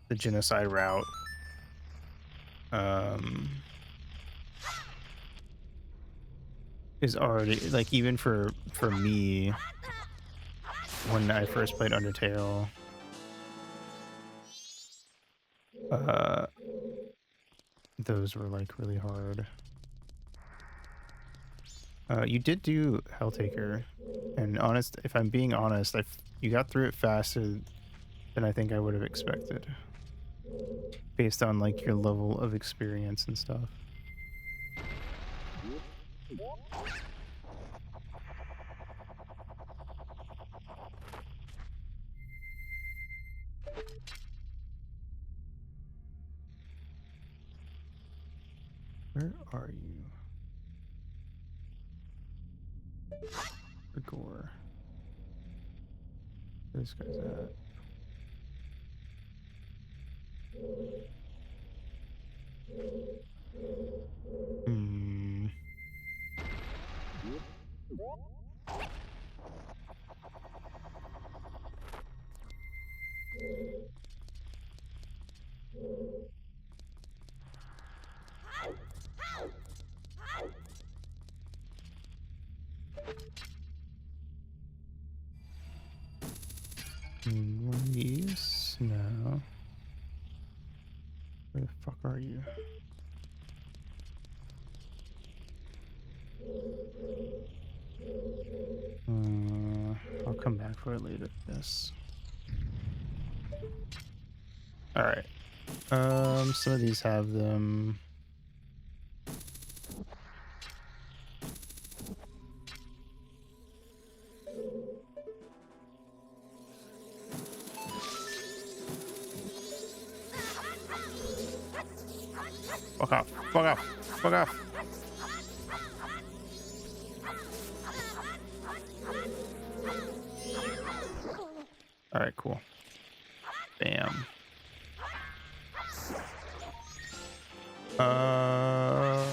A: The genocide route. Is already like, even for me, when I first played Undertale, those were like really hard. You did do Helltaker, and if I'm being honest, you got through it faster than I think I would have expected, based on like your level of experience and stuff. Where are you? Rigor. Where this guy's at? One of these? No. Where the fuck are you? I'll come back for it later. Yes. All right. Some of these have them. Fuck off. Fuck off. Fuck off. All right, cool. Bam. Ow.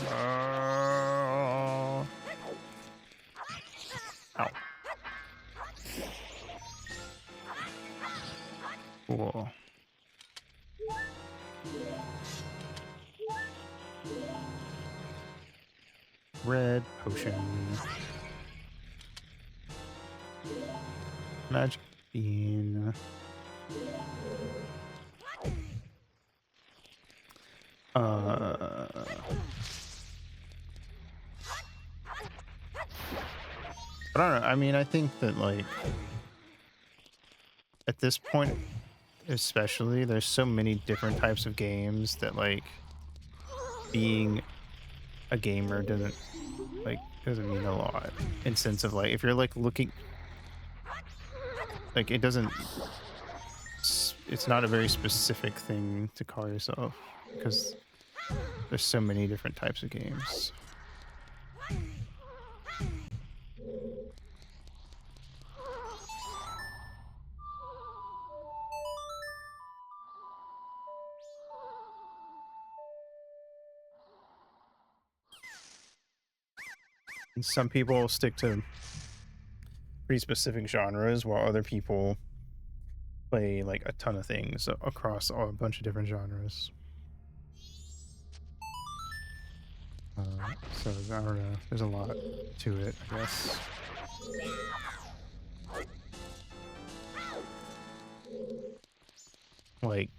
A: Cool. Red potion. Magic bean. I don't know. I mean, I think that like at this point, especially, there's so many different types of games that like being a gamer doesn't mean a lot, in sense of like, if you're like looking, like it doesn't. It's not a very specific thing to call yourself because there's so many different types of games. And some people stick to pretty specific genres, while other people play like a ton of things across a bunch of different genres. So I don't know. There's a lot to it, I guess. Like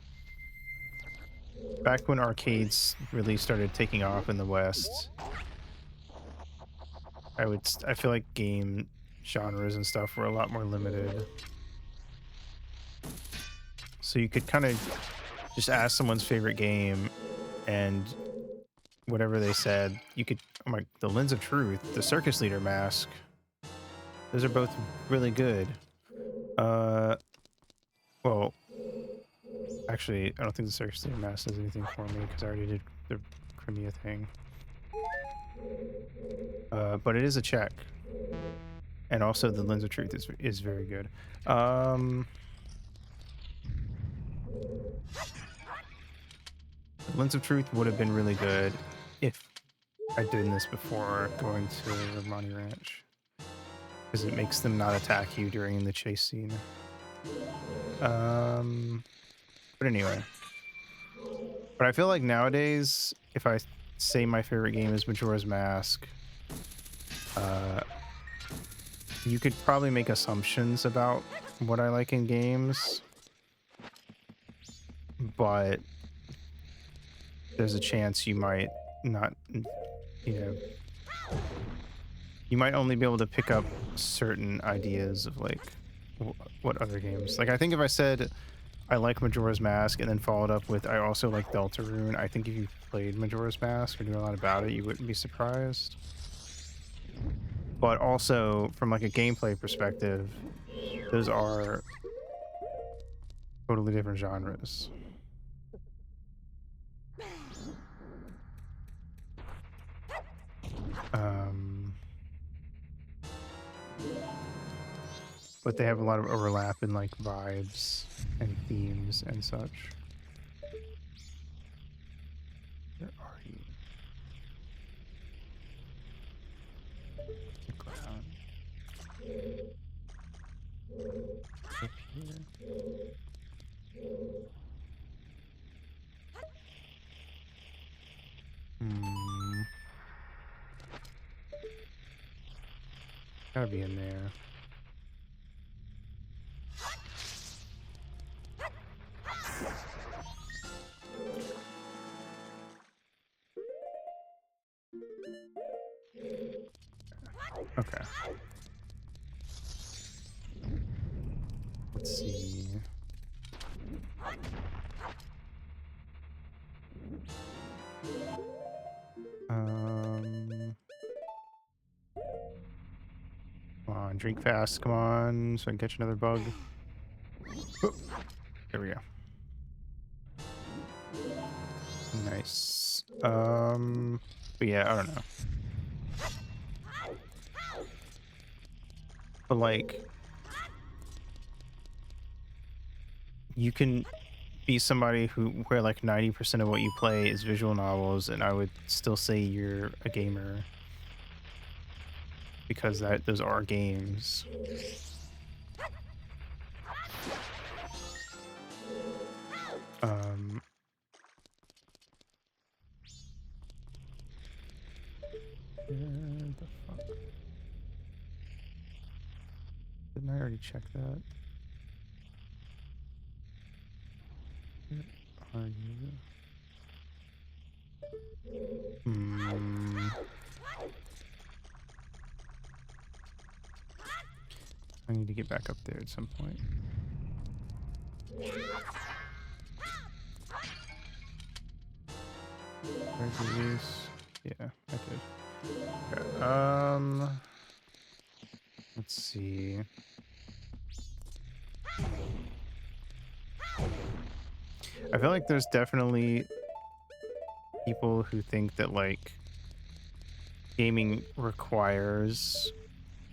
A: back when arcades really started taking off in the West, I feel like game genres and stuff were a lot more limited. So you could kind of just ask someone's favorite game, and whatever they said, you could. Oh my, the Lens of Truth, the Circus Leader Mask. Those are both really good. Well, actually, I don't think the Circus Leader Mask does anything for me because I already did the Crimea thing. But it is a check. And also the Lens of Truth is very good. The Lens of Truth would have been really good if I did this before going to Monty Ranch, because it makes them not attack you during the chase scene. But anyway, but I feel like nowadays, if I say my favorite game is Majora's Mask, you could probably make assumptions about what I like in games, but there's a chance you might not, you know, you might only be able to pick up certain ideas of like what other games. Like I think if I said I like Majora's Mask and then followed up with I also like Deltarune, I think if you played Majora's Mask or knew a lot about it, you wouldn't be surprised. But also from like a gameplay perspective, those are totally different genres. But they have a lot of overlap in like vibes and themes and such. Where are you? The ground. Up here. Gotta be in there. Okay. Let's see. Come on, drink fast. Come on, so I can catch another bug. Oh, there we go. Nice. But yeah, I don't know. But like, you can be somebody where like 90% of what you play is visual novels, and I would still say you're a gamer because those are games. Where the fuck? Didn't I already check that? Where are you? I need to get back up there at some point. Where's these? Yeah, I did. Okay, let's see. I feel like there's definitely people who think that like gaming requires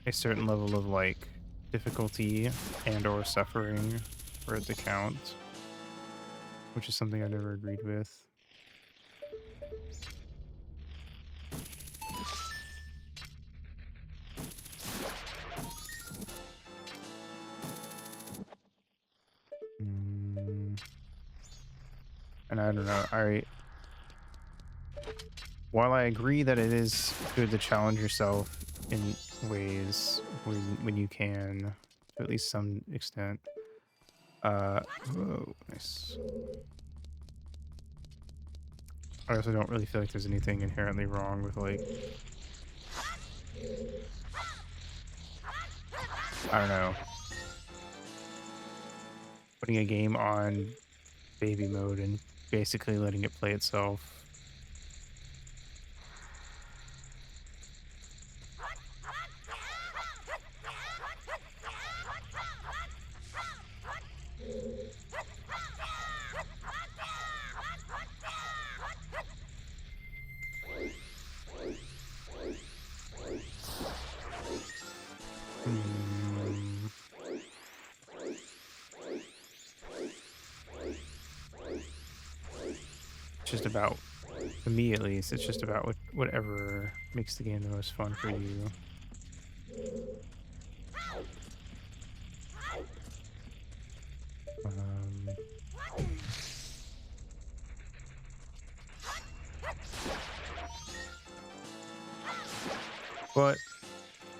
A: a certain level of like difficulty and or suffering for it to count, which is something I never agreed with. And I don't know, while I agree that it is good to challenge yourself in ways when you can, to at least some extent. Whoa, nice. I also don't really feel like there's anything inherently wrong with like, I don't know, putting a game on baby mode and basically letting it play itself. Just about, to me at least, it's just about whatever makes the game the most fun for you. But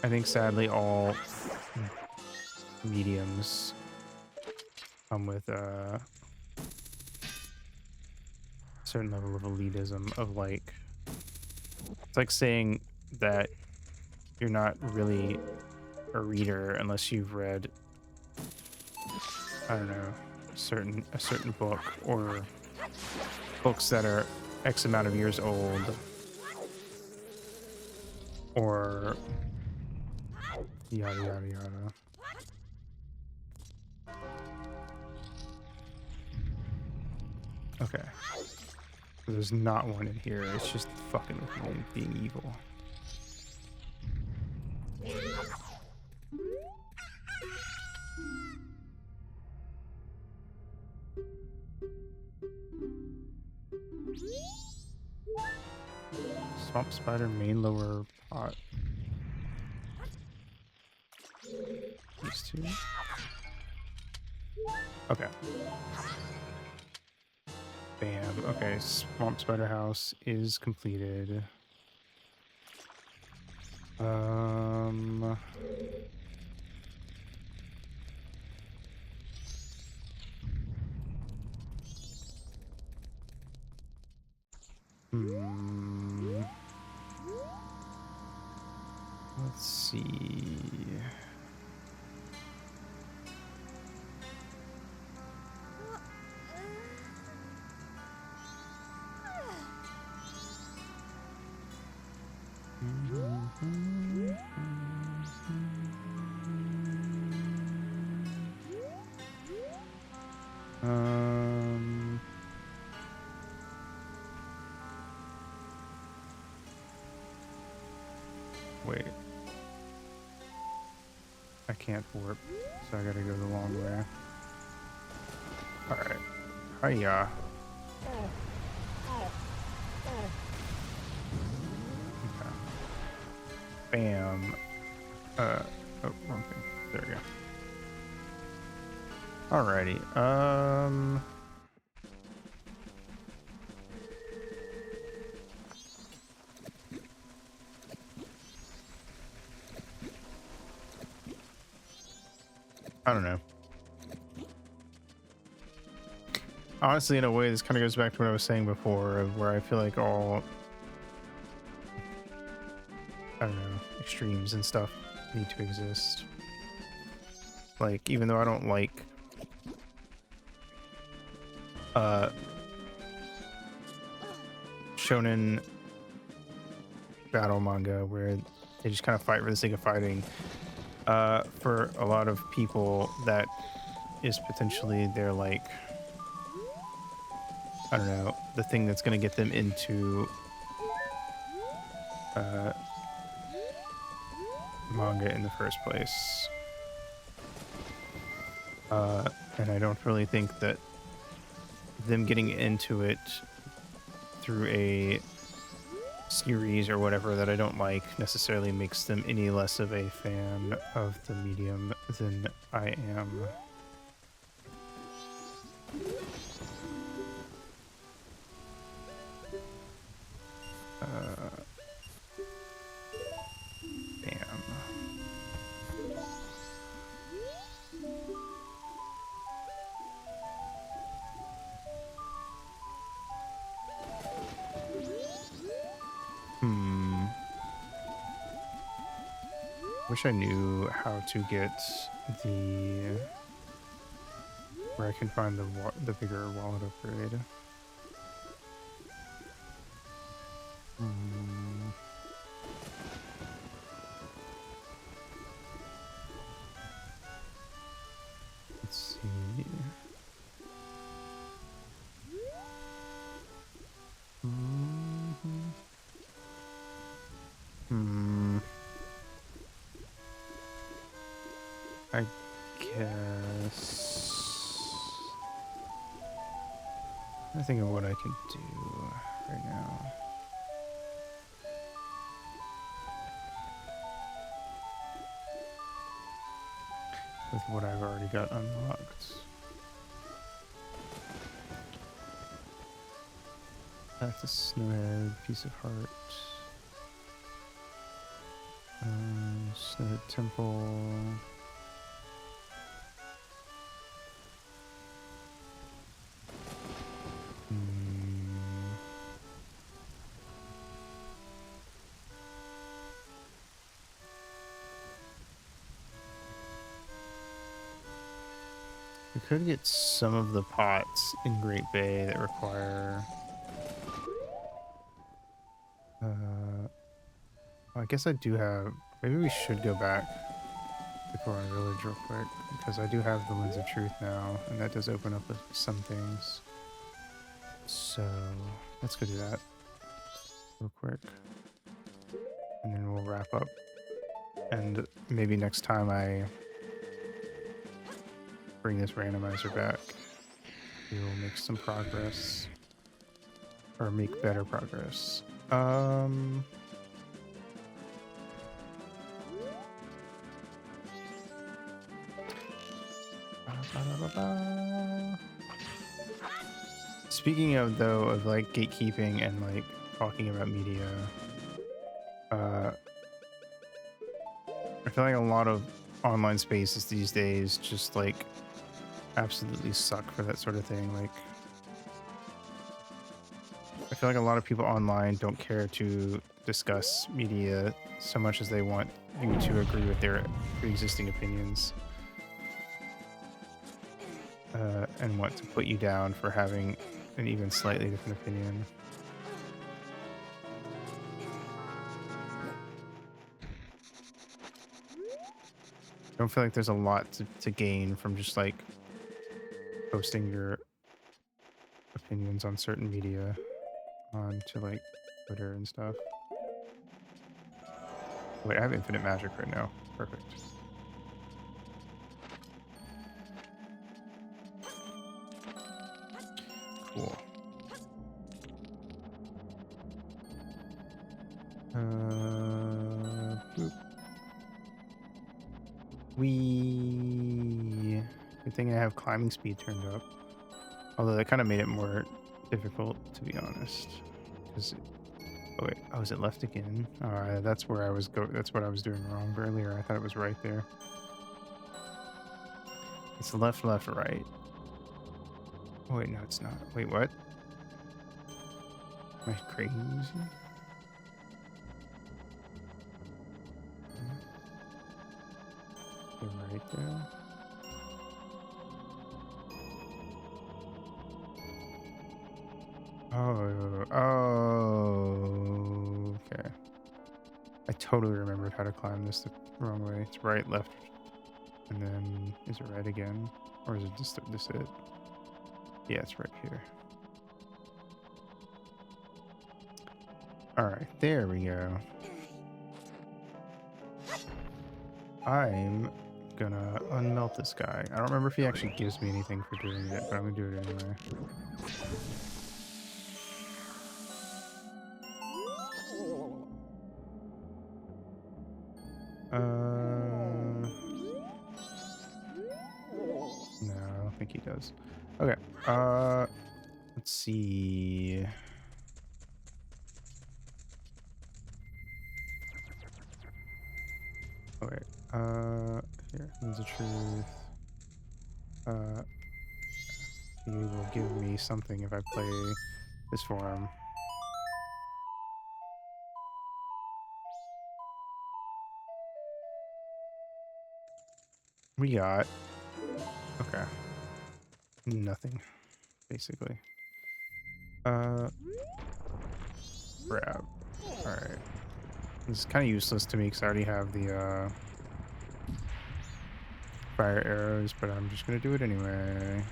A: I think sadly all mediums come with a certain level of elitism of like, it's like saying that you're not really a reader unless you've read, I don't know, a certain book or books that are X amount of years old, or yada yada yada. Okay. There's not one in here. It's just fucking with me being evil. Swamp spider, main lower pot. These two. Okay. Bam. Okay, swamp spider house is completed. Let's see. Wait. I can't warp, so I gotta go the long way. Alright. Hiya. Okay. Bam. Oh, wrong thing. There we go. Alrighty. I don't know. Honestly, in a way, this kind of goes back to what I was saying before, of where I feel like all, I don't know, extremes and stuff need to exist. Like, even though I don't like shonen battle manga where they just kind of fight for the sake of fighting, for a lot of people that is potentially their like I don't know, the thing that's going to get them into manga in the first place. And I don't really think that them getting into it through a series or whatever that I don't like necessarily makes them any less of a fan of the medium than I am. Bam. Wish I knew how to get the where I can find the bigger wallet upgrade. Let's see. I guess I think of what I can do right now. With what I've already got unlocked. That's a snowhead, piece of heart. Snowhead temple. We could get some of the pots in Great Bay that require... I guess I do have... Maybe we should go back to Koran Village real quick, because I do have the Lens of Truth now, and that does open up some things. So, let's go do that real quick. And then we'll wrap up. And maybe next time I bring this randomizer back, we will make some progress. Or make better progress. Speaking of, though, of like gatekeeping and like talking about media, I feel like a lot of online spaces these days just like absolutely suck for that sort of thing. Like, I feel like a lot of people online don't care to discuss media so much as they want you to agree with their pre-existing opinions. And want to put you down for having an even slightly different opinion. I don't feel like there's a lot to gain from just like posting your opinions on certain media onto like Twitter and stuff. Wait, I have infinite magic right now. Perfect. Cool. Boop. Good thing I have climbing speed turned up. Although that kind of made it more difficult, to be honest. Because, oh wait, oh, is it left again? Oh, that's where I was that's what I was doing wrong earlier. I thought it was right there. It's left, left, right. Oh wait, no, it's not. Wait, what? Am I crazy? They're right there. Oh, okay. I totally remembered how to climb this the wrong way. It's right, left, and then is it right again? Or is it just this it? Yeah, it's right here. Alright, there we go. I'm gonna unmelt this guy. I don't remember if he actually gives me anything for doing it, but I'm gonna do it anyway. No, I don't think he does. Okay. Let's see. Okay. Here. Here's the truth. He will give me something if I play this for him. We got... Okay. Nothing, basically. Grab. Alright. This is kind of useless to me because I already have the, fire arrows, but I'm just gonna do it anyway.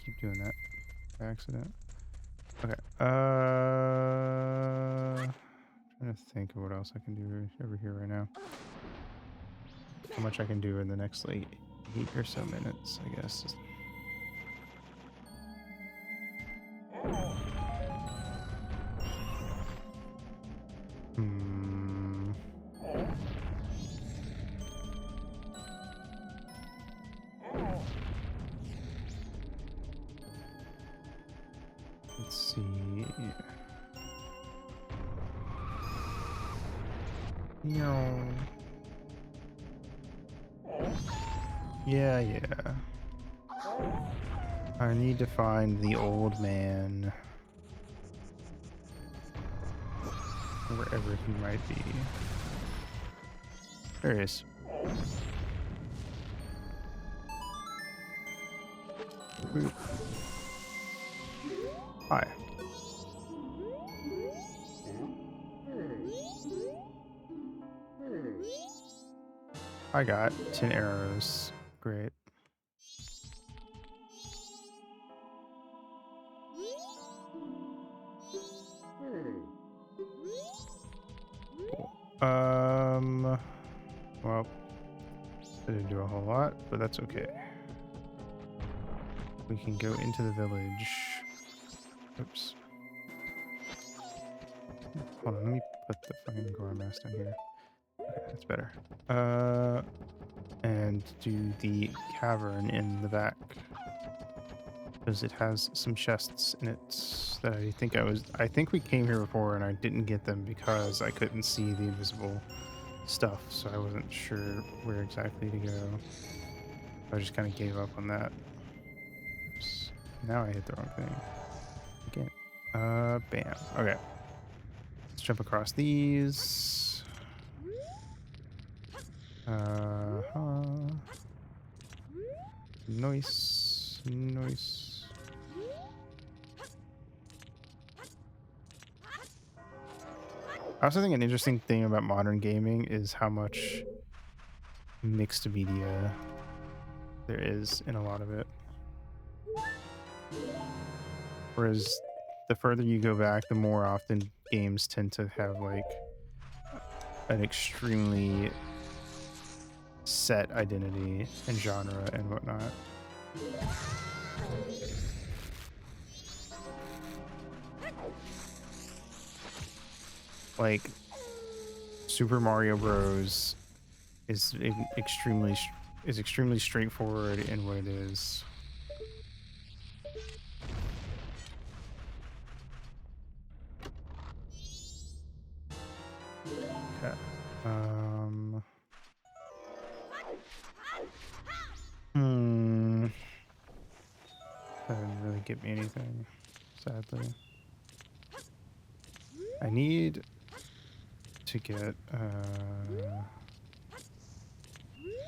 A: Keep doing that by accident. Okay. Trying to think of what else I can do over here right now. How much I can do in the next like 8 or so minutes, I guess. Let's see. No. Yeah. I need to find the old man. Wherever he might be. There he is. Boop. Hi. I got 10 arrows. Great. Cool. Well, I didn't do a whole lot, but that's okay. We can go into the village. Oops. Hold on, let me put the fucking Gormass down here. Okay, that's better. And do the cavern in the back. Because it has some chests in it that I think we came here before and I didn't get them because I couldn't see the invisible stuff, so I wasn't sure where exactly to go. I just kind of gave up on that. Oops. Now I hit the wrong thing. Again. Bam. Okay. Let's jump across these. Noise. I also think an interesting thing about modern gaming is how much mixed media there is in a lot of it. Whereas the further you go back, the more often games tend to have like an extremely set identity and genre and whatnot. Like Super Mario Bros. is extremely straightforward in what it is. Okay. That didn't really get me anything, sadly. I need to get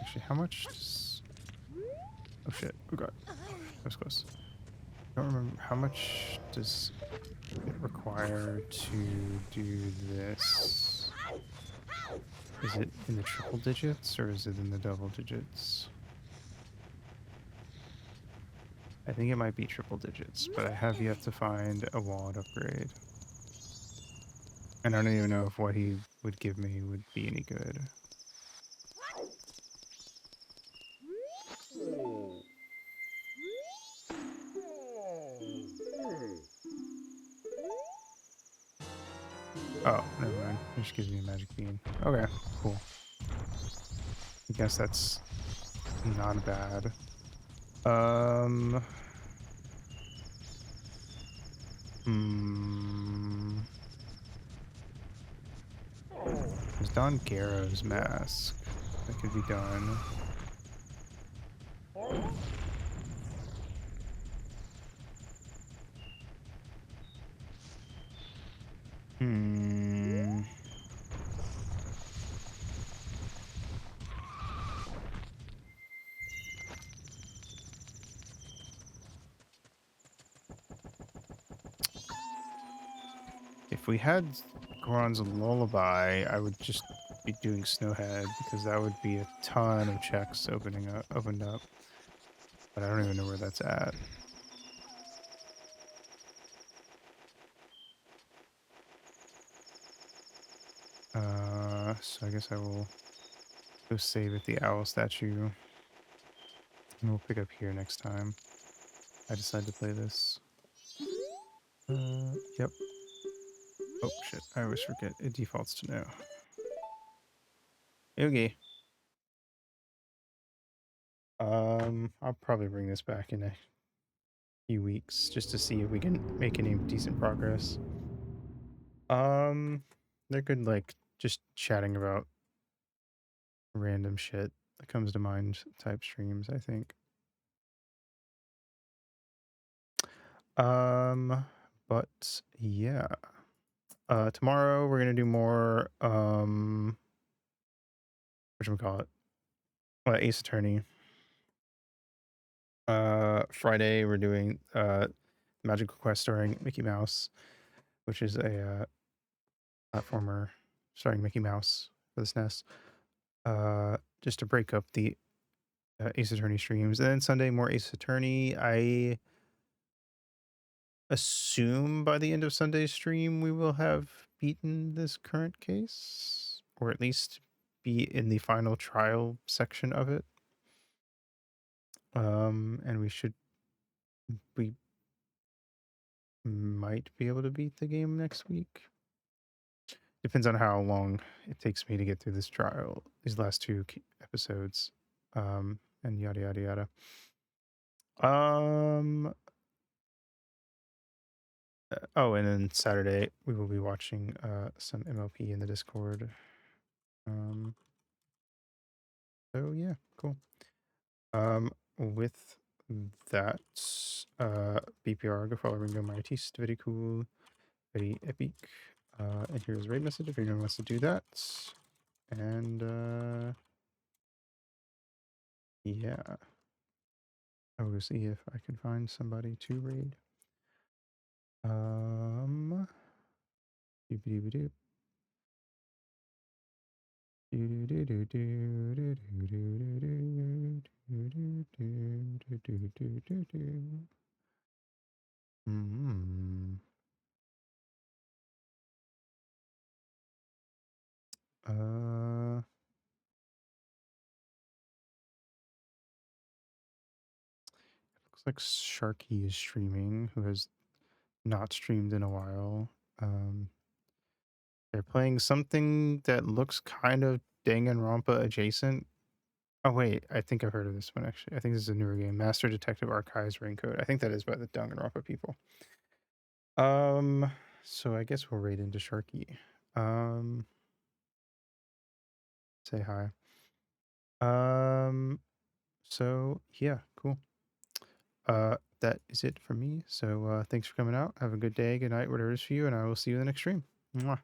A: actually, how much does... Oh shit, oh god, that was close. I don't remember, how much does it require to do this? Is it in the triple digits or is it in the double digits? I think it might be triple digits, but I have yet to find a wallet upgrade. And I don't even know if what he would give me would be any good. Oh, never mind. It just gives me a magic bean. Okay, cool. I guess that's not bad. Hmm. There's Don Garrow's mask that could be done. Hmm. If we had Goron's Lullaby, I would just be doing Snowhead because that would be a ton of checks opened up. But I don't even know where that's at. So I guess I will go save at the owl statue. And we'll pick up here next time I decide to play this. Yep. Oh shit, I always forget. It defaults to no. Okay. I'll probably bring this back in a few weeks just to see if we can make any decent progress. They're good, like, just chatting about random shit that comes to mind type streams, I think. But yeah. Tomorrow we're gonna do more, whatchamacallit? Ace Attorney. Friday we're doing, Magical Quest starring Mickey Mouse, which is a, platformer starring Mickey Mouse for the SNES. Just to break up the Ace Attorney streams. And then Sunday, more Ace Attorney. I assume by the end of Sunday's stream, we will have beaten this current case, or at least be in the final trial section of it. And we might be able to beat the game next week. Depends on how long it takes me to get through this trial, these last two episodes, and yada yada yada. Oh, and then Saturday we will be watching some MLP in the Discord. So yeah, cool. With that, BPR, go follow Ringo Martiste, very cool, very epic. And here's a raid message if anyone wants to do that. And yeah, I will see if I can find somebody to raid. Doop-a-doop-a-doop. Mm-hmm. Looks like Sharky is streaming, who has not streamed in a while. They're playing something that looks kind of Danganronpa adjacent. Oh wait, I think I've heard of this one actually. I think this is a newer game, Master Detective Archives Raincoat. I think that is by the Danganronpa people. So I guess we'll raid into Sharky. Say hi. So yeah, cool. That is it for me. So thanks for coming out. Have a good day, good night, whatever it is for you, and I will see you in the next stream. Mwah.